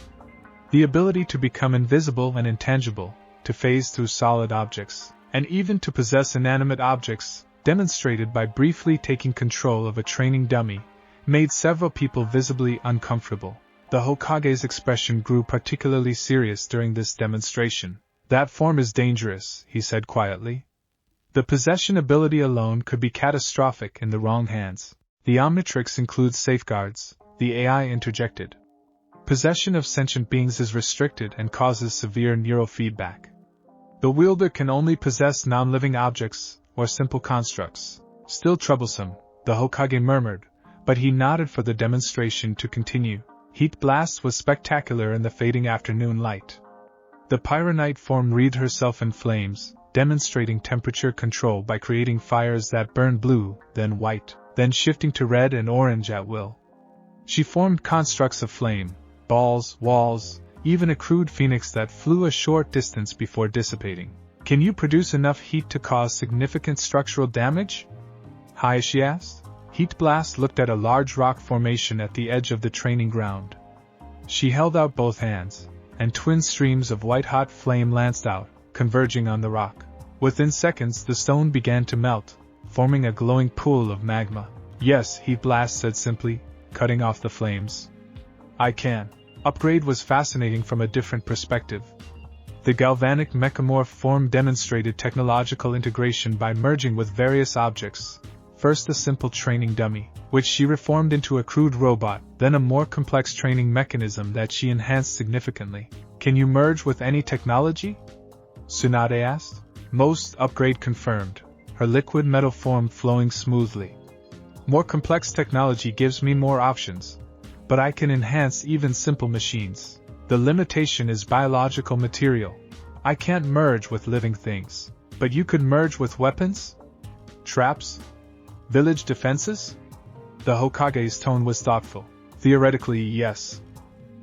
The ability to become invisible and intangible, to phase through solid objects, and even to possess inanimate objects, demonstrated by briefly taking control of a training dummy, made several people visibly uncomfortable. The Hokage's expression grew particularly serious during this demonstration. "That form is dangerous," he said quietly. "The possession ability alone could be catastrophic in the wrong hands. The Omnitrix includes safeguards," the AI interjected. "Possession of sentient beings is restricted and causes severe neurofeedback. The wielder can only possess non-living objects or simple constructs." "Still troublesome," the Hokage murmured, but he nodded for the demonstration to continue. Heat Blast was spectacular in the fading afternoon light. The Pyronite form wreathed herself in flames, demonstrating temperature control by creating fires that burned blue, then white, then shifting to red and orange at will. She formed constructs of flame, balls, walls, even a crude phoenix that flew a short distance before dissipating. "Can you produce enough heat to cause significant structural damage?" Hayashi asked. Heat Blast looked at a large rock formation at the edge of the training ground. She held out both hands, and twin streams of white-hot flame lanced out, converging on the rock. Within seconds the stone began to melt, forming a glowing pool of magma. "Yes," Heat Blast said simply, cutting off the flames. "I can." Upgrade was fascinating from a different perspective. The galvanic mechamorph form demonstrated technological integration by merging with various objects. First a simple training dummy, which she reformed into a crude robot, then a more complex training mechanism that she enhanced significantly. "Can you merge with any technology?" Tsunade asked. "Most," Upgrade confirmed, her liquid metal form flowing smoothly. "More complex technology gives me more options, but I can enhance even simple machines. The limitation is biological material. I can't merge with living things. But you could merge with weapons? Traps? Village defenses?" The Hokage's tone was thoughtful. "Theoretically, yes.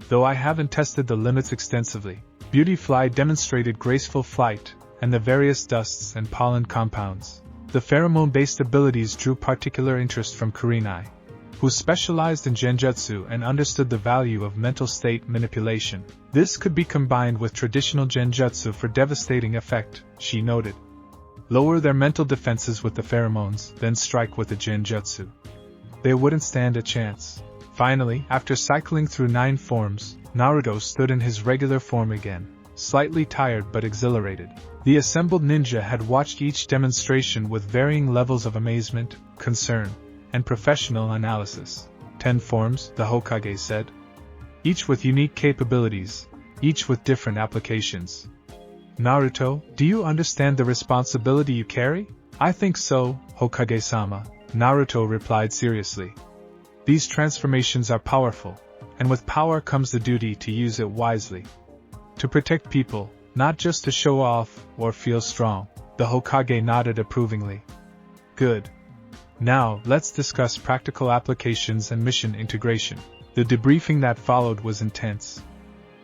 Though I haven't tested the limits extensively." Beautyfly demonstrated graceful flight, and the various dusts and pollen compounds. The pheromone-based abilities drew particular interest from Kurenai, who specialized in genjutsu and understood the value of mental state manipulation. This could be combined with traditional genjutsu for devastating effect, she noted. Lower their mental defenses with the pheromones, then strike with the genjutsu. They wouldn't stand a chance. Finally, after cycling through 9 forms, Naruto stood in his regular form again, slightly tired but exhilarated. The assembled ninja had watched each demonstration with varying levels of amazement, concern, and professional analysis. 10 forms, the Hokage said. Each with unique capabilities, each with different applications. "Naruto, do you understand the responsibility you carry?" "I think so, Hokage-sama," Naruto replied seriously. "These transformations are powerful, and with power comes the duty to use it wisely. To protect people, not just to show off or feel strong." The Hokage nodded approvingly. "Good. Now, let's discuss practical applications and mission integration." The debriefing that followed was intense.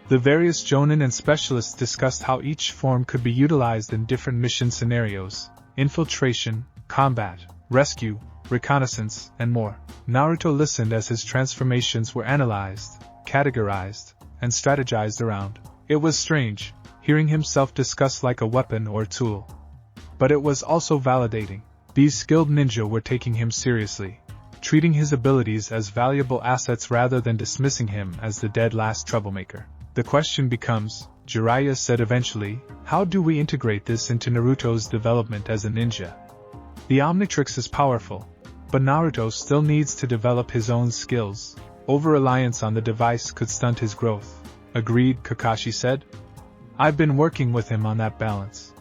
The various jonin and specialists discussed how each form could be utilized in different mission scenarios: infiltration, combat, rescue, reconnaissance, and more. Naruto listened as his transformations were analyzed, categorized, and strategized around. It was strange, hearing himself discussed like a weapon or tool. But it was also validating. These skilled ninja were taking him seriously, treating his abilities as valuable assets rather than dismissing him as the dead last troublemaker. The question becomes, Jiraiya said eventually, how do we integrate this into Naruto's development as a ninja? The Omnitrix is powerful, but Naruto still needs to develop his own skills. Over-reliance on the device could stunt his growth. Agreed, Kakashi said. I've been working with him on that balance.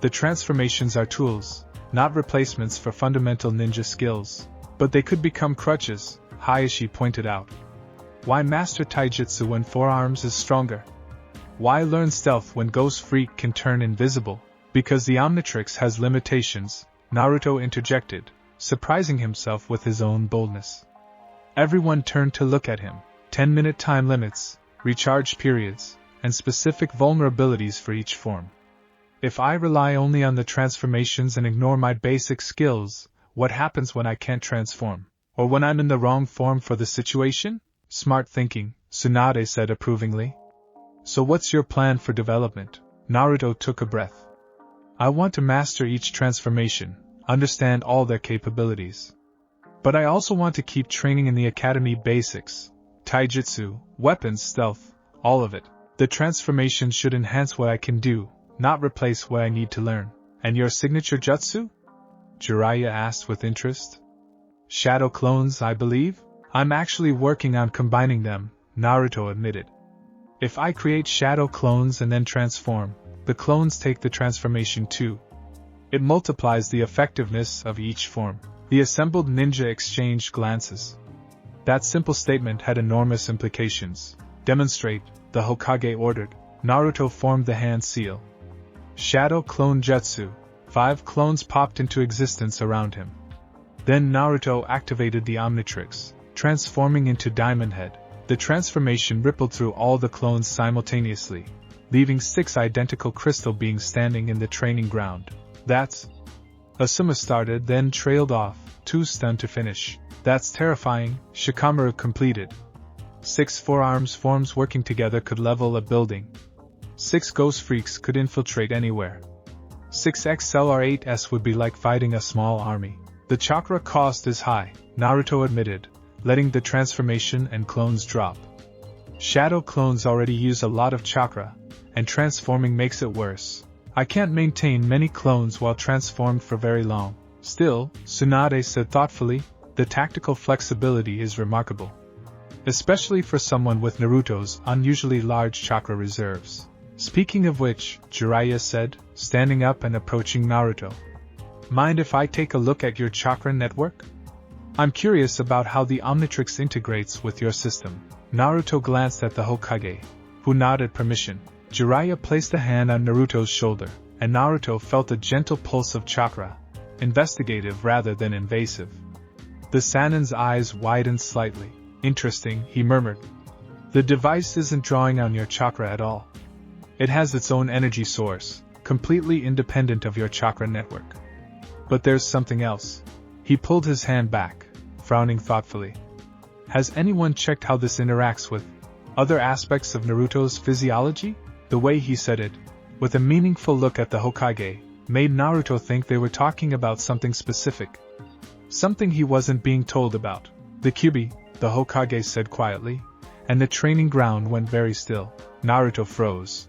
The transformations are tools, not replacements for fundamental ninja skills, but they could become crutches, Hayashi pointed out. Why master taijutsu when 4 arms is stronger? Why learn stealth when Ghost Freak can turn invisible? Because the Omnitrix has limitations, Naruto interjected, surprising himself with his own boldness. Everyone turned to look at him. 10-minute time limits, recharge periods, and specific vulnerabilities for each form. If I rely only on the transformations and ignore my basic skills, what happens when I can't transform? Or when I'm in the wrong form for the situation? Smart thinking, Tsunade said approvingly. So what's your plan for development? Naruto took a breath. I want to master each transformation, understand all their capabilities. But I also want to keep training in the academy basics, taijutsu, weapons, stealth, all of it. The transformation should enhance what I can do, not replace what I need to learn. And your signature jutsu? Jiraiya asked with interest. Shadow clones, I believe? I'm actually working on combining them, Naruto admitted. If I create shadow clones and then transform, the clones take the transformation too. It multiplies the effectiveness of each form. The assembled ninja exchanged glances. That simple statement had enormous implications. Demonstrate, the Hokage ordered. Naruto formed the hand seal. Shadow clone jutsu. 5 clones popped into existence around him. Then Naruto activated the Omnitrix, transforming into Diamond Head. The transformation rippled through all the clones simultaneously, leaving 6 identical crystal beings standing in the training ground. That's... Asuma started, then trailed off, too stunned to finish. That's terrifying, Shikamaru completed. 6 forearms forms working together could level a building. 6 ghost freaks could infiltrate anywhere. 6 XLR8S would be like fighting a small army. The chakra cost is high, Naruto admitted, letting the transformation and clones drop. Shadow clones already use a lot of chakra, and transforming makes it worse. I can't maintain many clones while transformed for very long. Still, Tsunade said thoughtfully, the tactical flexibility is remarkable. Especially for someone with Naruto's unusually large chakra reserves. Speaking of which, Jiraiya said, standing up and approaching Naruto. Mind if I take a look at your chakra network? I'm curious about how the Omnitrix integrates with your system. Naruto glanced at the Hokage, who nodded permission. Jiraiya placed a hand on Naruto's shoulder, and Naruto felt a gentle pulse of chakra, investigative rather than invasive. The Sanin's eyes widened slightly. Interesting, he murmured. The device isn't drawing on your chakra at all. It has its own energy source, completely independent of your chakra network. But there's something else. He pulled his hand back, frowning thoughtfully. Has anyone checked how this interacts with other aspects of Naruto's physiology? The way he said it, with a meaningful look at the Hokage, made Naruto think they were talking about something specific. Something he wasn't being told about. The Kyuubi, the Hokage said quietly, and the training ground went very still. Naruto froze.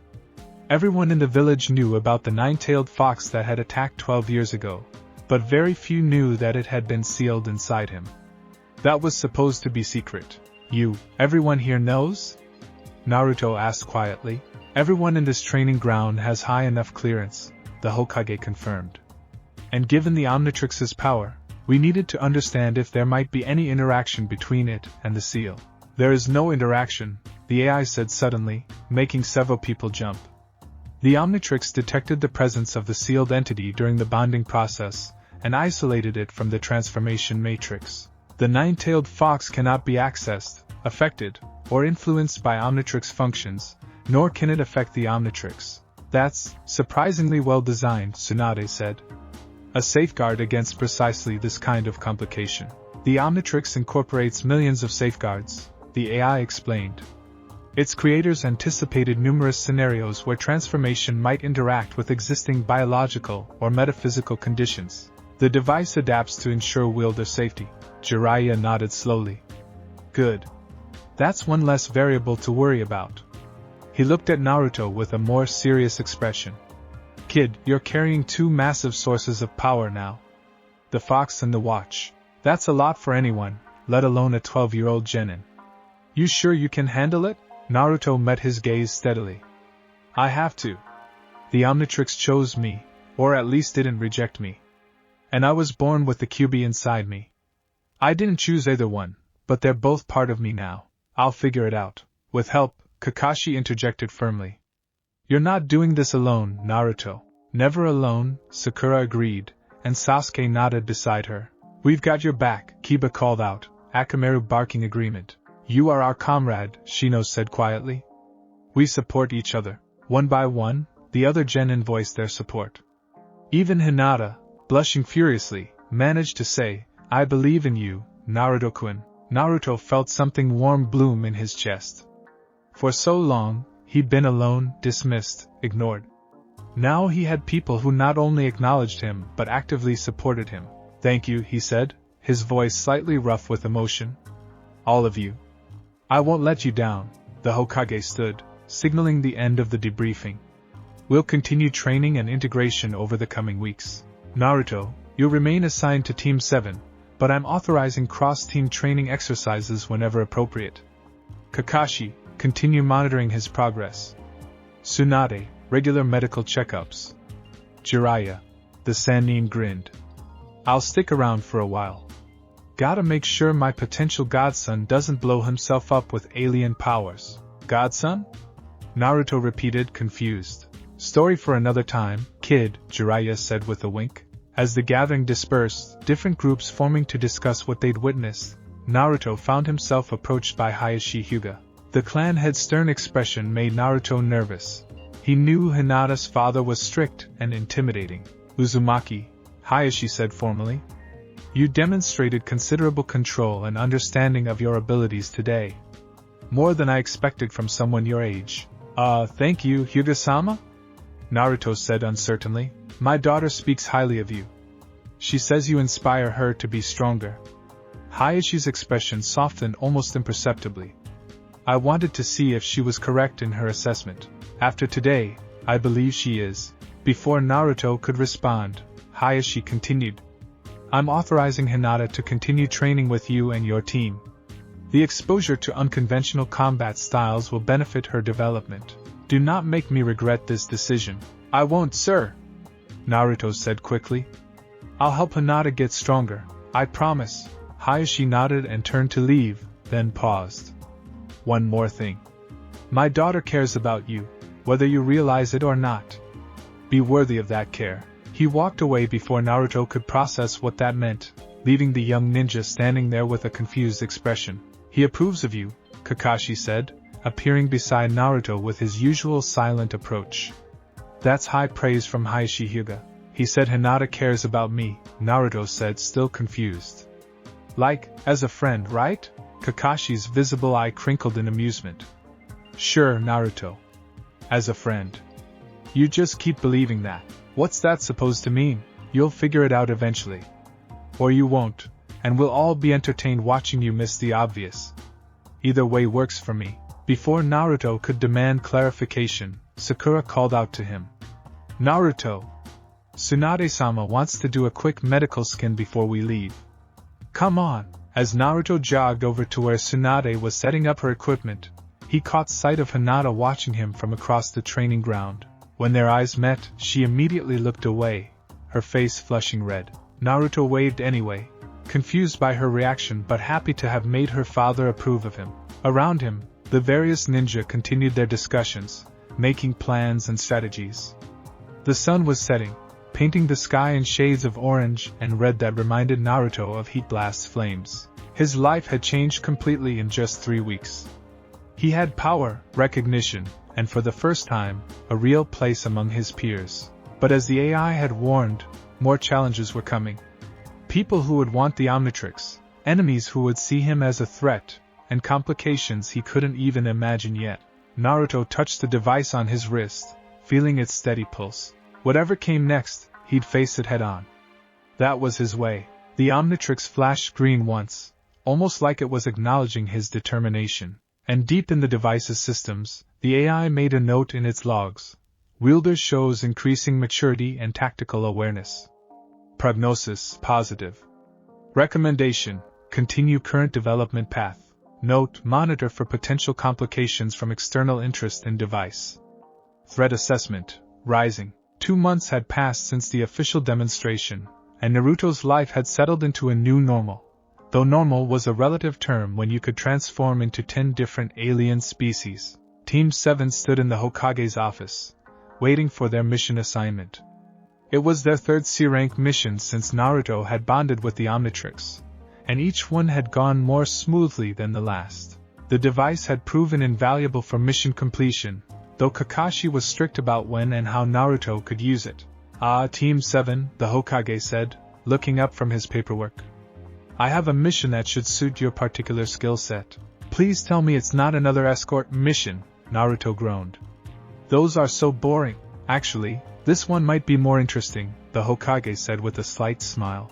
Everyone in the village knew about the 9-tailed fox that had attacked 12 years ago, but very few knew that it had been sealed inside him. That was supposed to be secret. Everyone here knows? Naruto asked quietly. Everyone in this training ground has high enough clearance, the Hokage confirmed. And given the Omnitrix's power, we needed to understand if there might be any interaction between it and the seal. There is no interaction, the AI said suddenly, making several people jump. The Omnitrix detected the presence of the sealed entity during the bonding process, and isolated it from the transformation matrix. The 9-tailed fox cannot be accessed, affected, or influenced by Omnitrix functions, nor can it affect the Omnitrix. That's surprisingly well designed, Tsunade said. A safeguard against precisely this kind of complication. The Omnitrix incorporates millions of safeguards, the AI explained. Its creators anticipated numerous scenarios where transformation might interact with existing biological or metaphysical conditions. The device adapts to ensure wielder safety. Jiraiya nodded slowly. Good. That's one less variable to worry about. He looked at Naruto with a more serious expression. Kid, you're carrying two massive sources of power now. The fox and the watch. That's a lot for anyone, let alone a 12-year-old genin. You sure you can handle it? Naruto met his gaze steadily. I have to. The Omnitrix chose me, or at least didn't reject me. And I was born with the QB inside me. I didn't choose either one, but they're both part of me now. I'll figure it out. With help, Kakashi interjected firmly. You're not doing this alone, Naruto. Never alone, Sakura agreed, and Sasuke nodded beside her. We've got your back, Kiba called out, Akamaru barking agreement. You are our comrade, Shino said quietly. We support each other. One by one, the other genin voiced their support. Even Hinata, blushing furiously, managed to say, I believe in you, Naruto-kun. Naruto felt something warm bloom in his chest. For so long, he'd been alone, dismissed, ignored. Now he had people who not only acknowledged him but actively supported him. Thank you, he said, his voice slightly rough with emotion. All of you. I won't let you down, the Hokage stood, signaling the end of the debriefing. We'll continue training and integration over the coming weeks. Naruto, you'll remain assigned to Team 7, but I'm authorizing cross-team training exercises whenever appropriate. Kakashi, continue monitoring his progress. Tsunade, regular medical checkups. Jiraiya, the Sannin grinned. I'll stick around for a while. Gotta make sure my potential godson doesn't blow himself up with alien powers. Godson? Naruto repeated, confused. Story for another time, kid, Jiraiya said with a wink. As the gathering dispersed, different groups forming to discuss what they'd witnessed, Naruto found himself approached by Hayashi Hyuga. The clan head's stern expression made Naruto nervous. He knew Hinata's father was strict and intimidating. Uzumaki, Hayashi said formally. You demonstrated considerable control and understanding of your abilities today. More than I expected from someone your age. Thank you, Hyuga-sama? Naruto said uncertainly. My daughter speaks highly of you. She says you inspire her to be stronger. Hayashi's expression softened almost imperceptibly. I wanted to see if she was correct in her assessment. After today, I believe she is. Before Naruto could respond, Hayashi continued. I'm authorizing Hinata to continue training with you and your team. The exposure to unconventional combat styles will benefit her development. Do not make me regret this decision. I won't, sir, Naruto said quickly. I'll help Hinata get stronger, I promise. Hayashi nodded and turned to leave, then paused. One more thing. My daughter cares about you, whether you realize it or not. Be worthy of that care. He walked away before Naruto could process what that meant, leaving the young ninja standing there with a confused expression. He approves of you, Kakashi said, appearing beside Naruto with his usual silent approach. That's high praise from Hayashi Hyuga. He said Hinata cares about me, Naruto said, still confused. Like, as a friend, right? Kakashi's visible eye crinkled in amusement. Sure, Naruto. As a friend. You just keep believing that. What's that supposed to mean? You'll figure it out eventually. Or you won't, and we'll all be entertained watching you miss the obvious. Either way works for me. Before Naruto could demand clarification, Sakura called out to him. Naruto! Tsunade-sama wants to do a quick medical scan before we leave. Come on! As Naruto jogged over to where Tsunade was setting up her equipment, he caught sight of Hinata watching him from across the training ground. When their eyes met, she immediately looked away, her face flushing red. Naruto waved anyway, confused by her reaction but happy to have made her father approve of him. Around him, the various ninja continued their discussions, making plans and strategies. The sun was setting, painting the sky in shades of orange and red that reminded Naruto of Heat Blast's flames. His life had changed completely in just 3 weeks. He had power, recognition, and for the first time, a real place among his peers. But as the AI had warned, more challenges were coming. People who would want the Omnitrix, enemies who would see him as a threat, and complications he couldn't even imagine yet. Naruto touched the device on his wrist, feeling its steady pulse. Whatever came next, he'd face it head-on. That was his way. The Omnitrix flashed green once, almost like it was acknowledging his determination. And deep in the device's systems, the AI made a note in its logs. Wielder shows increasing maturity and tactical awareness. Prognosis, positive. Recommendation, continue current development path. Note, monitor for potential complications from external interest in device. Threat assessment, rising. 2 months had passed since the official demonstration, and Naruto's life had settled into a new normal. Though normal was a relative term when you could transform into 10 different alien species. Team 7 stood in the Hokage's office, waiting for their mission assignment. It was their 3rd C-rank mission since Naruto had bonded with the Omnitrix, and each one had gone more smoothly than the last. The device had proven invaluable for mission completion, though Kakashi was strict about when and how Naruto could use it. "Ah, Team 7, the Hokage said, looking up from his paperwork. "I have a mission that should suit your particular skill set. Please tell me it's not another escort mission," Naruto groaned. "Those are so boring." "Actually, this one might be more interesting," the Hokage said with a slight smile.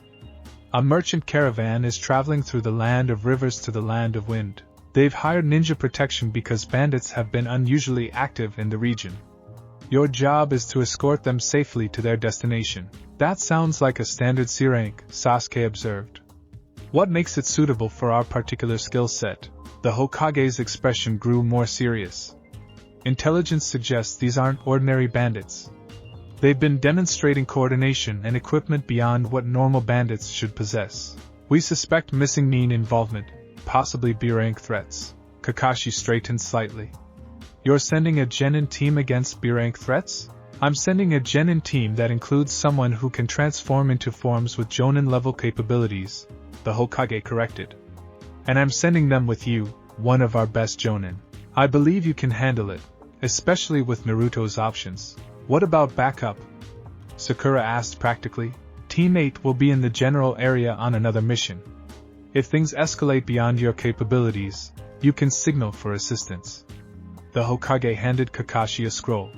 "A merchant caravan is traveling through the land of rivers to the land of wind. They've hired ninja protection because bandits have been unusually active in the region. Your job is to escort them safely to their destination." "That sounds like a standard C-rank," Sasuke observed. "What makes it suitable for our particular skill set?" The Hokage's expression grew more serious. "Intelligence suggests these aren't ordinary bandits. They've been demonstrating coordination and equipment beyond what normal bandits should possess. We suspect missing Nin involvement, possibly B-rank threats." Kakashi straightened slightly. "You're sending a genin team against B-rank threats?" "I'm sending a genin team that includes someone who can transform into forms with jonin-level capabilities," the Hokage corrected. "And I'm sending them with you, one of our best jonin. I believe you can handle it, especially with Naruto's options." "What about backup?" Sakura asked practically. "Team 8 will be in the general area on another mission. If things escalate beyond your capabilities, you can signal for assistance." The Hokage handed Kakashi a scroll.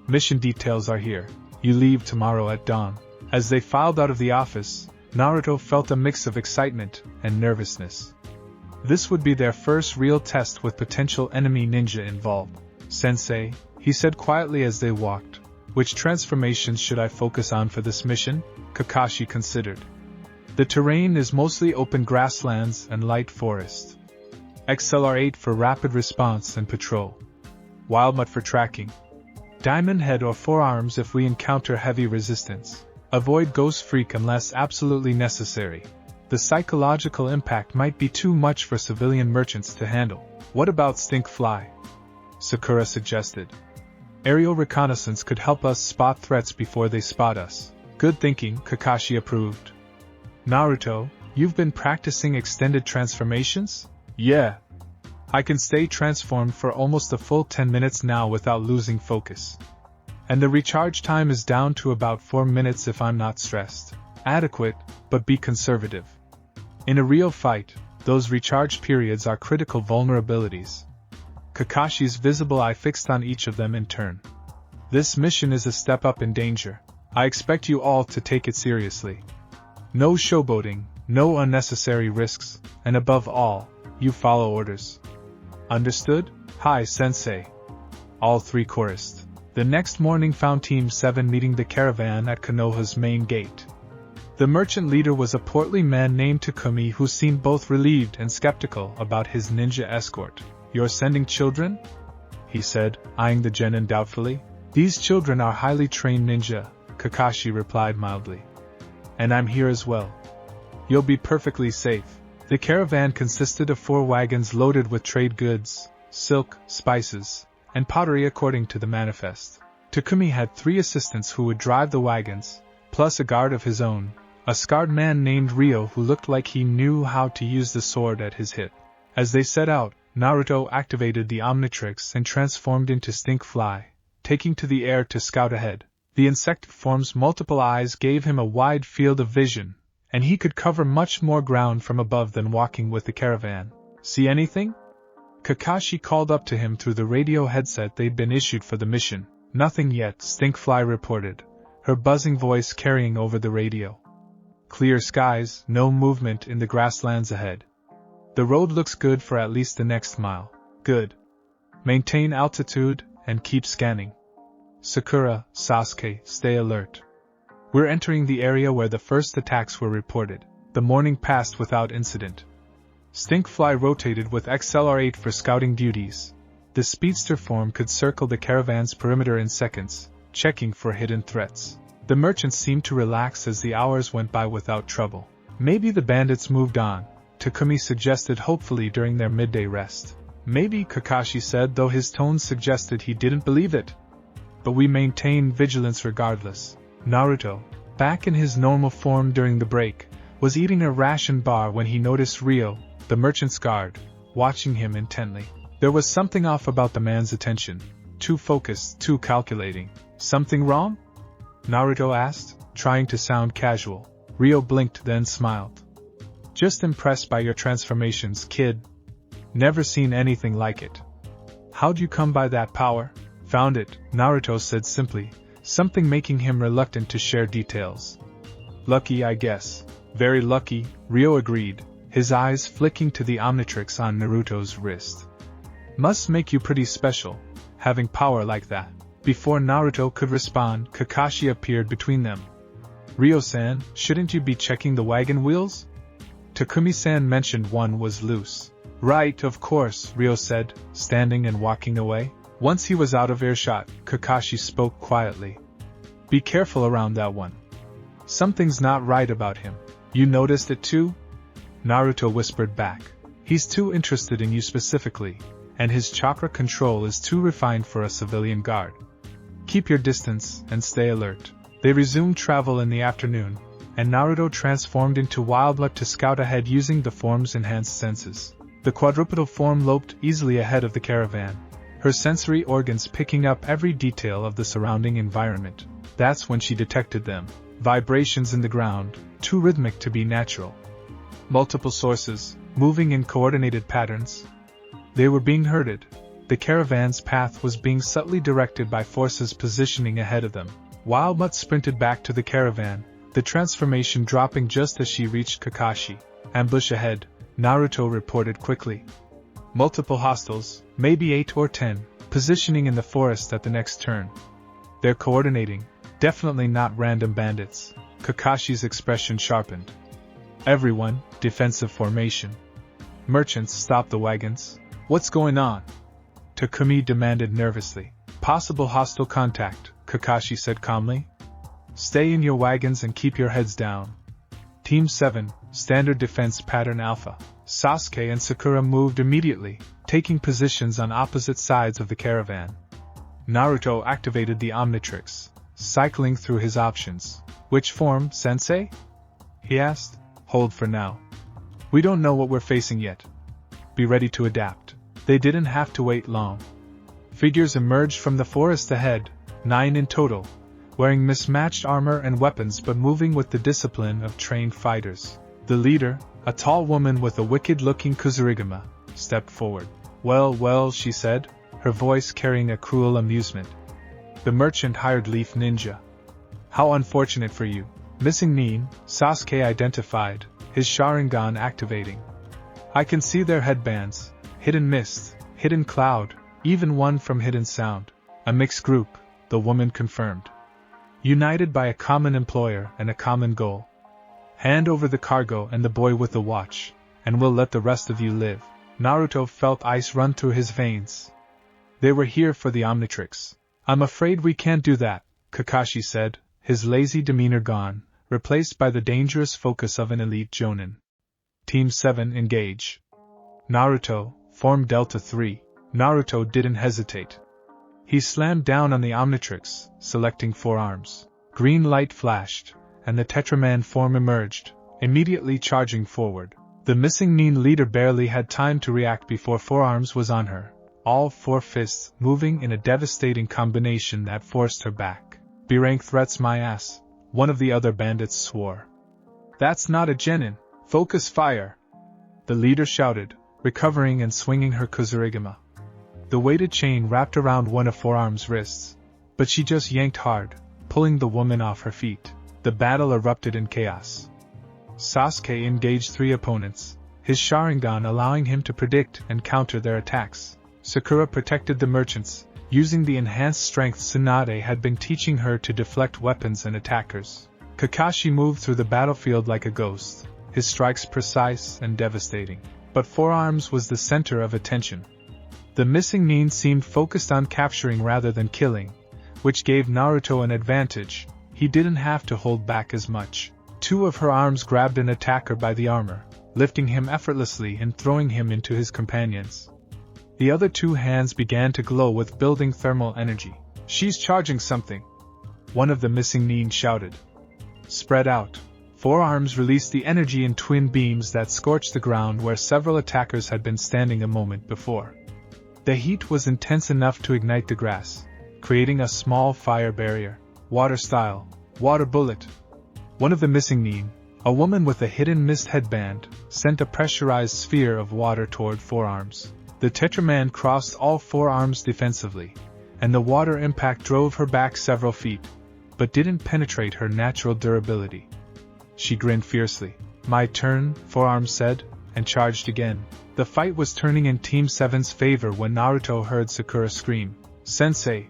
"Mission details are here. You leave tomorrow at dawn." As they filed out of the office, Naruto felt a mix of excitement and nervousness. This would be their first real test with potential enemy ninja involved. "Sensei," he said quietly as they walked, "which transformations should I focus on for this mission?" Kakashi considered. "The terrain is mostly open grasslands and light forest. XLR8 for rapid response and patrol. Wildmut for tracking. Diamond Head or Forearms if we encounter heavy resistance. Avoid Ghost Freak unless absolutely necessary. The psychological impact might be too much for civilian merchants to handle." "What about Stink Fly?" Sakura suggested. "Aerial reconnaissance could help us spot threats before they spot us." "Good thinking," Kakashi approved. "Naruto, you've been practicing extended transformations?" "Yeah. I can stay transformed for almost a full 10 minutes now without losing focus. And the recharge time is down to about 4 minutes if I'm not stressed." "Adequate, but be conservative. In a real fight, those recharge periods are critical vulnerabilities." Kakashi's visible eye fixed on each of them in turn. "This mission is a step up in danger. I expect you all to take it seriously. No showboating, no unnecessary risks, and above all, you follow orders." "Understood?" "Hi, Sensei." All three chorused. The next morning found Team 7 meeting the caravan at Konoha's main gate. The merchant leader was a portly man named Takumi who seemed both relieved and skeptical about his ninja escort. "You're sending children?" he said, eyeing the genin doubtfully. "These children are highly trained ninja," Kakashi replied mildly. "And I'm here as well. You'll be perfectly safe." The caravan consisted of 4 wagons loaded with trade goods, silk, spices, and pottery according to the manifest. Takumi had 3 assistants who would drive the wagons, plus a guard of his own, a scarred man named Ryo who looked like he knew how to use the sword at his hip. As they set out, Naruto activated the Omnitrix and transformed into Stink Fly, taking to the air to scout ahead. The insect form's multiple eyes gave him a wide field of vision, and he could cover much more ground from above than walking with the caravan. "See anything?" Kakashi called up to him through the radio headset they'd been issued for the mission. Nothing yet, Stinkfly reported, her buzzing voice carrying over the radio. Clear skies, no movement in the grasslands ahead. The road looks good for at least the next mile. Good. Maintain altitude, and keep scanning. Sakura, Sasuke, stay alert. We're entering the area where the first attacks were reported. The morning passed without incident. Stinkfly rotated with XLR-8 for scouting duties. The speedster form could circle the caravan's perimeter in seconds, checking for hidden threats. The merchants seemed to relax as the hours went by without trouble. Maybe the bandits moved on, Takumi suggested hopefully during their midday rest. Maybe, Kakashi said, though his tone suggested he didn't believe it. But we maintain vigilance regardless. Naruto, back in his normal form during the break, was eating a ration bar when he noticed Ryo, the merchant's guard, watching him intently. There was something off about the man's attention. Too focused, too calculating. Something wrong? Naruto asked, trying to sound casual. Ryo blinked then smiled. Just impressed by your transformations, kid. Never seen anything like it. How'd you come by that power? Found it, Naruto said simply, something making him reluctant to share details. Lucky, I guess. Very lucky, Ryo agreed, his eyes flicking to the Omnitrix on Naruto's wrist. Must make you pretty special, having power like that. Before Naruto could respond, Kakashi appeared between them. Ryo-san, shouldn't you be checking the wagon wheels? Takumi-san mentioned one was loose. Right, of course, Ryo said, standing and walking away. Once he was out of earshot, Kakashi spoke quietly. Be careful around that one. Something's not right about him. You noticed it too? Naruto whispered back. He's too interested in you specifically, and his chakra control is too refined for a civilian guard. Keep your distance and stay alert. They resumed travel in the afternoon, and Naruto transformed into Wildmutt to scout ahead using the form's enhanced senses. The quadrupedal form loped easily ahead of the caravan, her sensory organs picking up every detail of the surrounding environment. That's when she detected them. Vibrations in the ground, too rhythmic to be natural. Multiple sources, moving in coordinated patterns. They were being herded. The caravan's path was being subtly directed by forces positioning ahead of them. Wildmutt sprinted back to the caravan, the transformation dropping just as she reached Kakashi. Ambush ahead, Naruto reported quickly. Multiple hostiles, maybe 8 or 10, positioning in the forest at the next turn. They're coordinating, definitely not random bandits. Kakashi's expression sharpened. Everyone, defensive formation. Merchants, stop the wagons. What's going on? Takumi demanded nervously. Possible hostile contact, Kakashi said calmly. Stay in your wagons and keep your heads down. Team 7, Standard Defense Pattern Alpha. Sasuke and Sakura moved immediately, taking positions on opposite sides of the caravan. Naruto activated the Omnitrix, cycling through his options. Which form, sensei? He asked. Hold for now. We don't know what we're facing yet. Be ready to adapt. They didn't have to wait long. Figures emerged from the forest ahead, 9 in total, wearing mismatched armor and weapons but moving with the discipline of trained fighters. The leader, a tall woman with a wicked-looking kuzurigama, stepped forward. Well, she said, her voice carrying a cruel amusement. The merchant hired Leaf Ninja. How unfortunate for you. Missing Nin, Sasuke identified, his Sharingan activating. I can see their headbands, hidden mist, hidden cloud, even one from hidden sound. A mixed group, the woman confirmed. United by a common employer and a common goal. Hand over the cargo and the boy with the watch, and we'll let the rest of you live. Naruto felt ice run through his veins. They were here for the Omnitrix. I'm afraid we can't do that, Kakashi said, his lazy demeanor gone, replaced by the dangerous focus of an elite jonin. Team 7 engage. Naruto, form Delta 3. Naruto didn't hesitate. He slammed down on the Omnitrix, selecting 4 arms. Green light flashed, and the Tetraman form emerged, immediately charging forward. The missing Nin leader barely had time to react before 4 arms was on her, all 4 fists moving in a devastating combination that forced her back. B-rank threats my ass, one of the other bandits swore. That's not a genin. Focus fire! The leader shouted, recovering and swinging her kuzurigama. The weighted chain wrapped around one of Forearm's wrists, but she just yanked hard, pulling the woman off her feet. The battle erupted in chaos. Sasuke engaged 3 opponents, his Sharingan allowing him to predict and counter their attacks. Sakura protected the merchants, using the enhanced strength Tsunade had been teaching her to deflect weapons and attackers. Kakashi moved through the battlefield like a ghost, his strikes precise and devastating. But Forearms was the center of attention. The missing nin seemed focused on capturing rather than killing, which gave Naruto an advantage. He didn't have to hold back as much. 2 of her arms grabbed an attacker by the armor, lifting him effortlessly and throwing him into his companions. The other 2 hands began to glow with building thermal energy. "She's charging something," one of the missing nin shouted. Spread out. Forearms released the energy in twin beams that scorched the ground where several attackers had been standing a moment before. The heat was intense enough to ignite the grass, creating a small fire barrier. Water style, water bullet. One of the missing nin, a woman with a hidden mist headband, sent a pressurized sphere of water toward Forearms. The Tetraman crossed all Forearms defensively, and the water impact drove her back several feet, but didn't penetrate her natural durability. She grinned fiercely. "My turn," Forearms said, and charged again. The fight was turning in Team 7's favor when Naruto heard Sakura scream, "Sensei!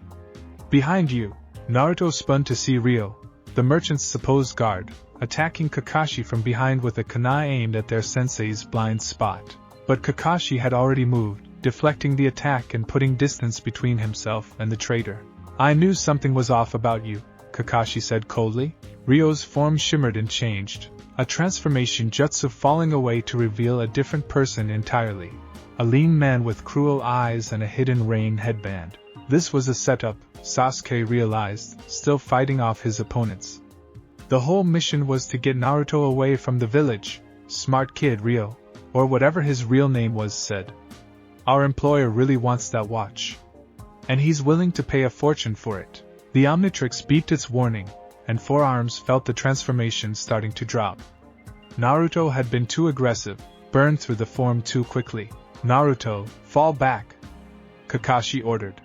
Behind you!" Naruto spun to see Ryo, the merchant's supposed guard, attacking Kakashi from behind with a kunai aimed at their sensei's blind spot. But Kakashi had already moved, deflecting the attack and putting distance between himself and the traitor. "I knew something was off about you," Kakashi said coldly. Ryo's form shimmered and changed, a transformation jutsu falling away to reveal a different person entirely. A lean man with cruel eyes and a hidden rain headband. This was a setup, Sasuke realized, still fighting off his opponents. The whole mission was to get Naruto away from the village, smart kid Ryo, or whatever his real name was, said. "Our employer really wants that watch. And he's willing to pay a fortune for it." The Omnitrix beeped its warning, and Forearms felt the transformation starting to drop. Naruto had been too aggressive, burned through the form too quickly. "Naruto, fall back," Kakashi ordered.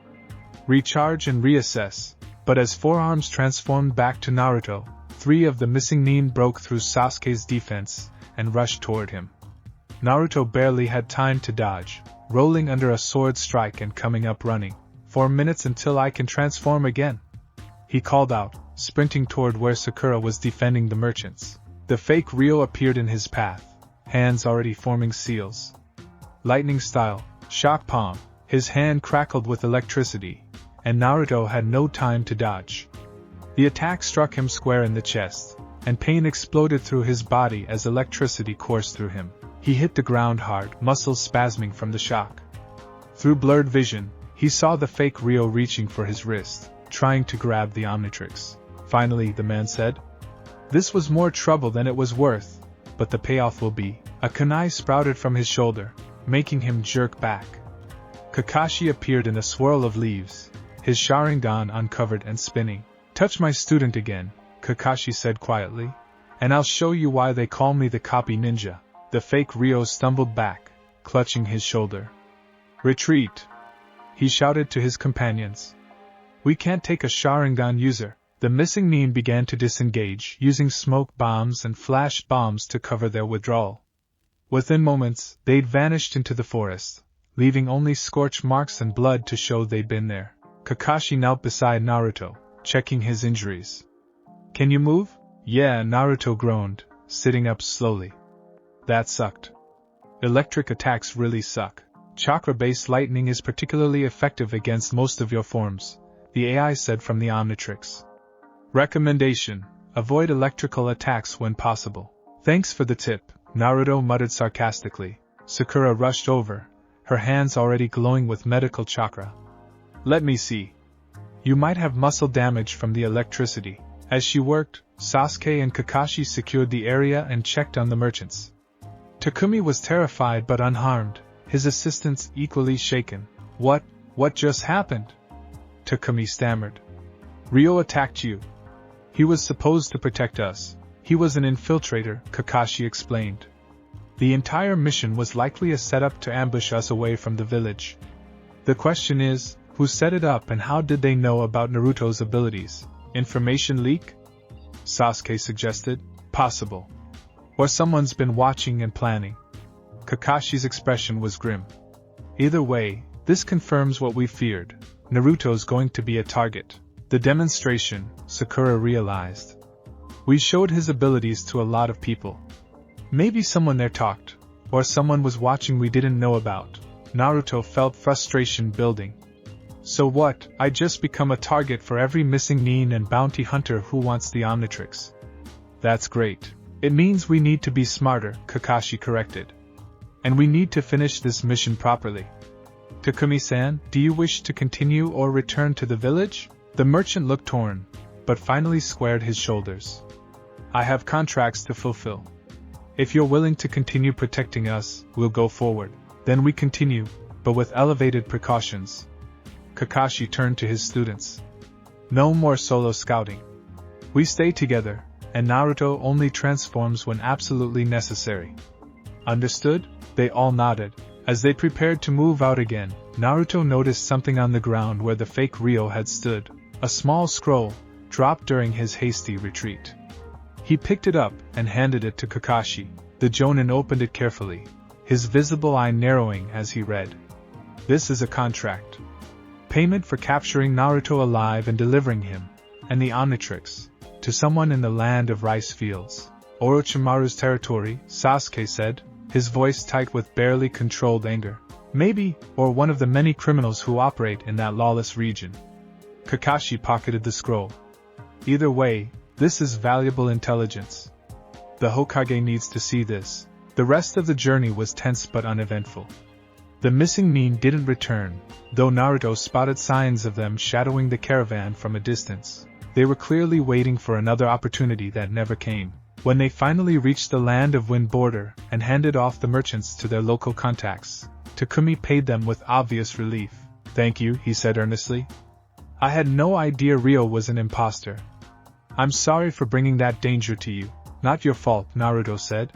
"Recharge and reassess." But as Forearms transformed back to Naruto, 3 of the missing nin broke through Sasuke's defense and rushed toward him. Naruto barely had time to dodge, rolling under a sword strike and coming up running. "4 minutes until I can transform again," he called out, sprinting toward where Sakura was defending the merchants. The fake Ryo appeared in his path, hands already forming seals. Lightning style, shock palm, his hand crackled with electricity, and Naruto had no time to dodge. The attack struck him square in the chest, and pain exploded through his body as electricity coursed through him. He hit the ground hard, muscles spasming from the shock. Through blurred vision, he saw the fake Ryo reaching for his wrist, trying to grab the Omnitrix. Finally, the man said, "This was more trouble than it was worth, but the payoff will be." A kunai sprouted from his shoulder, making him jerk back. Kakashi appeared in a swirl of leaves, his Sharingan uncovered and spinning. "Touch my student again," Kakashi said quietly, "and I'll show you why they call me the copy ninja." The fake Ryo stumbled back, clutching his shoulder. "Retreat!" he shouted to his companions. "We can't take a Sharingan user." The missing nin began to disengage, using smoke bombs and flash bombs to cover their withdrawal. Within moments, they'd vanished into the forest, leaving only scorch marks and blood to show they'd been there. Kakashi knelt beside Naruto, checking his injuries. "Can you move?" "Yeah," Naruto groaned, sitting up slowly. "That sucked. Electric attacks really suck. Chakra-based lightning is particularly effective against most of your forms," the AI said from the Omnitrix. "Recommendation: avoid electrical attacks when possible." "Thanks for the tip," Naruto muttered sarcastically. Sakura rushed over, her hands already glowing with medical chakra. "Let me see. You might have muscle damage from the electricity." As she worked, Sasuke and Kakashi secured the area and checked on the merchants. Takumi was terrified but unharmed, his assistants equally shaken. What just happened?" Takumi stammered. "Ryo attacked you. He was supposed to protect us. He was an infiltrator," Kakashi explained. The entire mission was likely a setup to ambush us away from the village. The question is, who set it up and how did they know about Naruto's abilities? Information leak? Sasuke suggested. Possible. Or someone's been watching and planning. Kakashi's expression was grim. Either way, this confirms what we feared. Naruto's going to be a target. The demonstration, Sakura realized. We showed his abilities to a lot of people. Maybe someone there talked, or someone was watching we didn't know about. Naruto felt frustration building. So what, I just become a target for every missing nin and bounty hunter who wants the Omnitrix. That's great. It means we need to be smarter, Kakashi corrected. And we need to finish this mission properly. Takumi-san, do you wish to continue or return to the village? The merchant looked torn, but finally squared his shoulders. I have contracts to fulfill. If you're willing to continue protecting us, we'll go forward. Then we continue, but with elevated precautions. Kakashi turned to his students. No more solo scouting. We stay together, and Naruto only transforms when absolutely necessary. Understood? They all nodded. As they prepared to move out again, Naruto noticed something on the ground where the fake Ryo had stood. A small scroll, dropped during his hasty retreat. He picked it up and handed it to Kakashi. The Jonin opened it carefully, his visible eye narrowing as he read. This is a contract. Payment for capturing Naruto alive and delivering him, and the Omnitrix, to someone in the land of rice fields. Orochimaru's territory, Sasuke said, his voice tight with barely controlled anger. Maybe, or one of the many criminals who operate in that lawless region. Kakashi pocketed the scroll. Either way, this is valuable intelligence. The Hokage needs to see this. The rest of the journey was tense but uneventful. The missing nin didn't return, though Naruto spotted signs of them shadowing the caravan from a distance. They were clearly waiting for another opportunity that never came. When they finally reached the land of Wind border and handed off the merchants to their local contacts, Takumi paid them with obvious relief. Thank you, he said earnestly. I had no idea Ryo was an imposter. I'm sorry for bringing that danger to you. Not your fault, Naruto said.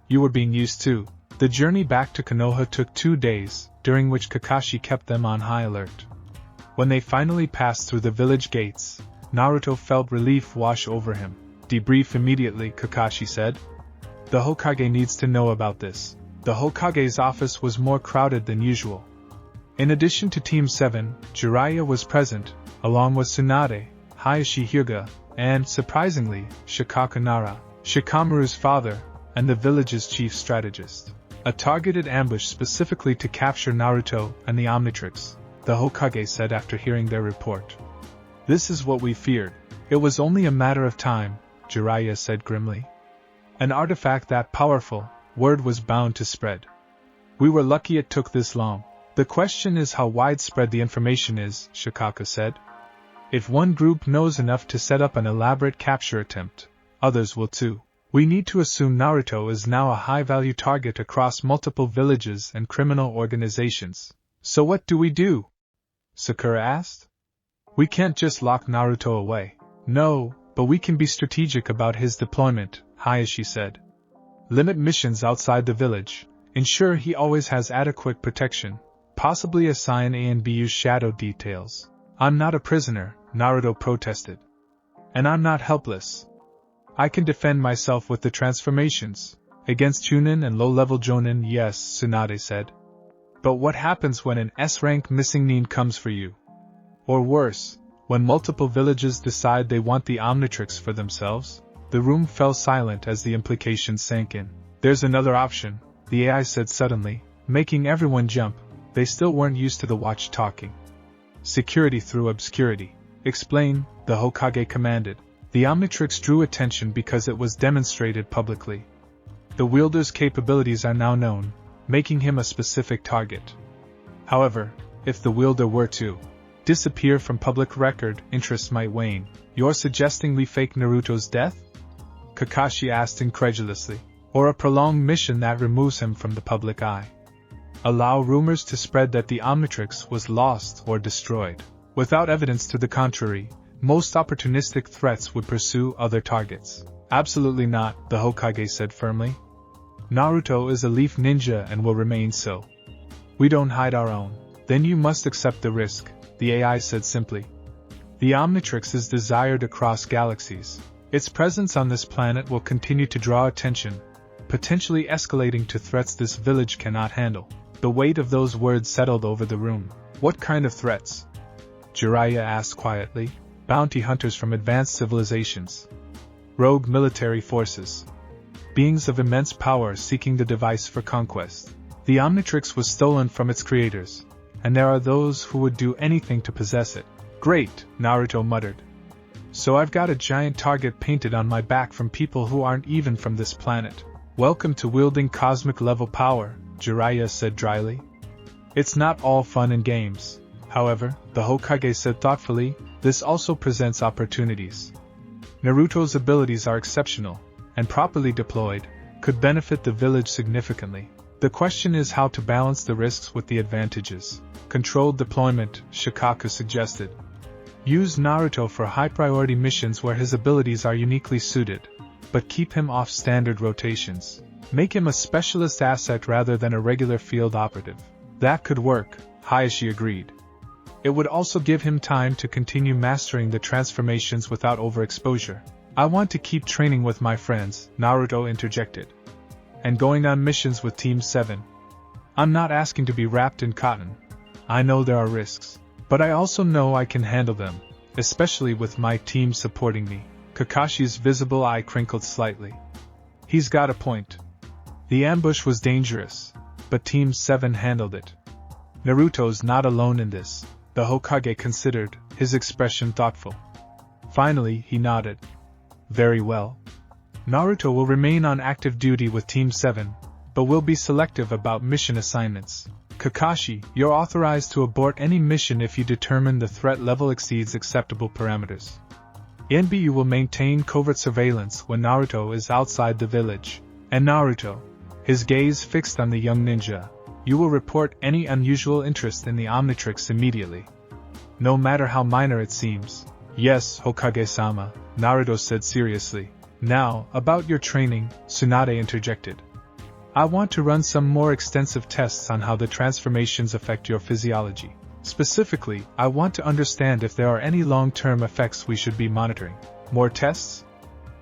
You were being used too. The journey back to Konoha took 2 days, during which Kakashi kept them on high alert. When they finally passed through the village gates, Naruto felt relief wash over him. Debrief immediately, Kakashi said. The Hokage needs to know about this. The Hokage's office was more crowded than usual. In addition to Team 7, Jiraiya was present, along with Tsunade, Hayashi Hyuga, and, surprisingly, Shikako Nara, Shikamaru's father, and the village's chief strategist. A targeted ambush specifically to capture Naruto and the Omnitrix, the Hokage said after hearing their report. This is what we feared. It was only a matter of time, Jiraiya said grimly. An artifact that powerful, word was bound to spread. We were lucky it took this long. The question is how widespread the information is, Shikako said. If one group knows enough to set up an elaborate capture attempt, others will too. We need to assume Naruto is now a high-value target across multiple villages and criminal organizations. So what do we do? Sakura asked. We can't just lock Naruto away. No, but we can be strategic about his deployment, Hayashi said. Limit missions outside the village, ensure he always has adequate protection, possibly assign A and B's shadow details. I'm not a prisoner, Naruto protested. And I'm not helpless. I can defend myself with the transformations. Against Chunin and low-level Jonin, yes, Tsunade said. But what happens when an S-rank missing nin comes for you? Or worse, when multiple villages decide they want the Omnitrix for themselves? The room fell silent as the implications sank in. There's another option, the AI said suddenly, making everyone jump. They still weren't used to the watch talking. Security through obscurity. Explain, the Hokage commanded. The Omnitrix drew attention because it was demonstrated publicly. The wielder's capabilities are now known, making him a specific target. However, if the wielder were to disappear from public record, interest might wane. You're suggesting we fake Naruto's death? Kakashi asked incredulously. Or a prolonged mission that removes him from the public eye. Allow rumors to spread that the Omnitrix was lost or destroyed. Without evidence to the contrary, most opportunistic threats would pursue other targets. Absolutely not, the Hokage said firmly. Naruto is a leaf ninja and will remain so. We don't hide our own. Then you must accept the risk, the AI said simply. The Omnitrix is desired across galaxies. Its presence on this planet will continue to draw attention, potentially escalating to threats this village cannot handle. The weight of those words settled over the room. What kind of threats? Jiraiya asked quietly. Bounty hunters from advanced civilizations. Rogue military forces. Beings of immense power seeking the device for conquest. The Omnitrix was stolen from its creators, and there are those who would do anything to possess it. Great, Naruto muttered. So I've got a giant target painted on my back from people who aren't even from this planet. Welcome to wielding cosmic level power, Jiraiya said dryly. It's not all fun and games. However, the Hokage said thoughtfully, this also presents opportunities. Naruto's abilities are exceptional, and properly deployed, could benefit the village significantly. The question is how to balance the risks with the advantages. Controlled deployment, Shikaku suggested. Use Naruto for high-priority missions where his abilities are uniquely suited, but keep him off standard rotations. Make him a specialist asset rather than a regular field operative. That could work, Hayashi agreed. It would also give him time to continue mastering the transformations without overexposure. I want to keep training with my friends, Naruto interjected. And going on missions with Team 7. I'm not asking to be wrapped in cotton. I know there are risks, but I also know I can handle them, especially with my team supporting me. Kakashi's visible eye crinkled slightly. He's got a point. The ambush was dangerous, but Team 7 handled it. Naruto's not alone in this, the Hokage considered, his expression thoughtful. Finally, he nodded. Very well. Naruto will remain on active duty with Team 7, but will be selective about mission assignments. Kakashi, you're authorized to abort any mission if you determine the threat level exceeds acceptable parameters. NBU will maintain covert surveillance when Naruto is outside the village. And Naruto, his gaze fixed on the young ninja, you will report any unusual interest in the Omnitrix immediately. No matter how minor it seems. Yes, Hokage-sama, Naruto said seriously. Now, about your training, Tsunade interjected. I want to run some more extensive tests on how the transformations affect your physiology. Specifically, I want to understand if there are any long-term effects we should be monitoring. More tests?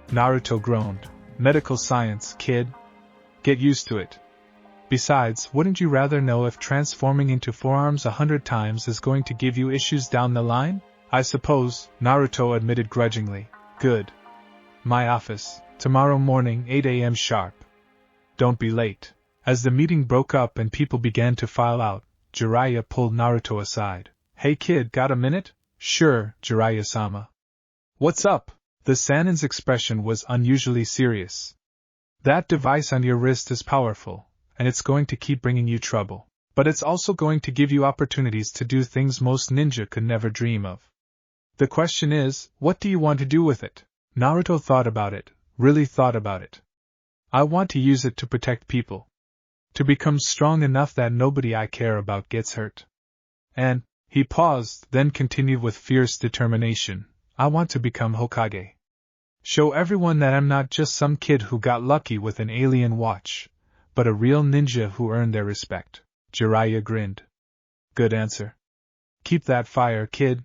Naruto groaned. Medical science, kid. Get used to it. Besides, wouldn't you rather know if transforming into forearms 100 times is going to give you issues down the line? I suppose, Naruto admitted grudgingly. Good. My office, tomorrow morning 8 a.m. sharp. Don't be late. As the meeting broke up and people began to file out, Jiraiya pulled Naruto aside. Hey kid, got a minute? Sure, Jiraiya-sama. What's up? The Sanin's expression was unusually serious. That device on your wrist is powerful, and it's going to keep bringing you trouble. But it's also going to give you opportunities to do things most ninja could never dream of. The question is, what do you want to do with it? Naruto thought about it, really thought about it. I want to use it to protect people. To become strong enough that nobody I care about gets hurt. And, he paused, then continued with fierce determination, I want to become Hokage. Show everyone that I'm not just some kid who got lucky with an alien watch, but a real ninja who earned their respect. Jiraiya grinned. Good answer. Keep that fire, kid.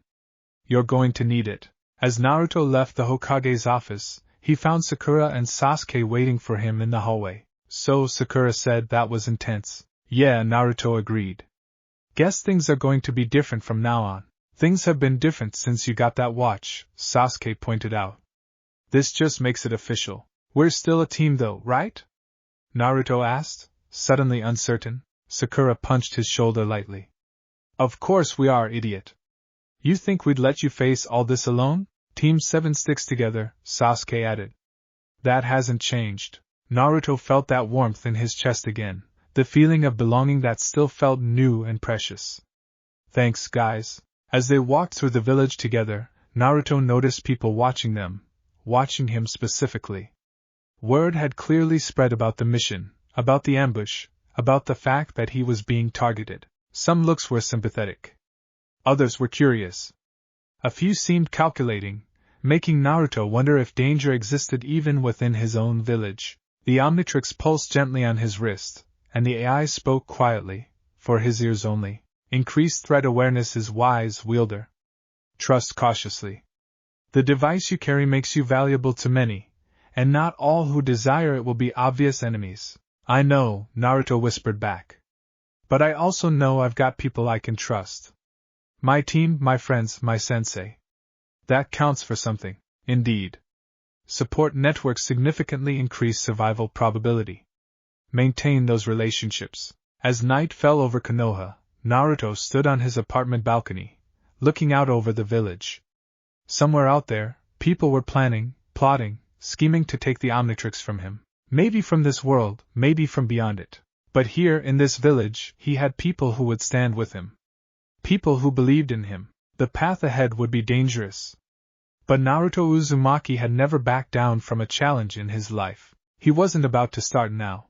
You're going to need it. As Naruto left the Hokage's office, he found Sakura and Sasuke waiting for him in the hallway. So, Sakura said, that was intense. Yeah, Naruto agreed. Guess things are going to be different from now on. Things have been different since you got that watch, Sasuke pointed out. This just makes it official. We're still a team though, right? Naruto asked, suddenly uncertain. Sakura punched his shoulder lightly. Of course we are, idiot. You think we'd let you face all this alone? Team 7 sticks together, Sasuke added. That hasn't changed. Naruto felt that warmth in his chest again, the feeling of belonging that still felt new and precious. Thanks, guys. As they walked through the village together, Naruto noticed people watching them, watching him specifically. Word had clearly spread about the mission, about the ambush, about the fact that he was being targeted. Some looks were sympathetic. Others were curious. A few seemed calculating, making Naruto wonder if danger existed even within his own village. The Omnitrix pulsed gently on his wrist, and the AI spoke quietly, for his ears only. Increased threat awareness is wise, wielder. Trust cautiously. The device you carry makes you valuable to many, and not all who desire it will be obvious enemies. I know, Naruto whispered back. But I also know I've got people I can trust. My team, my friends, my sensei. That counts for something, indeed. Support networks significantly increase survival probability. Maintain those relationships. As night fell over Konoha, Naruto stood on his apartment balcony, looking out over the village. Somewhere out there, people were planning, plotting, scheming to take the Omnitrix from him. Maybe from this world, maybe from beyond it. But here, in this village, he had people who would stand with him. People who believed in him. The path ahead would be dangerous. But Naruto Uzumaki had never backed down from a challenge in his life. He wasn't about to start now.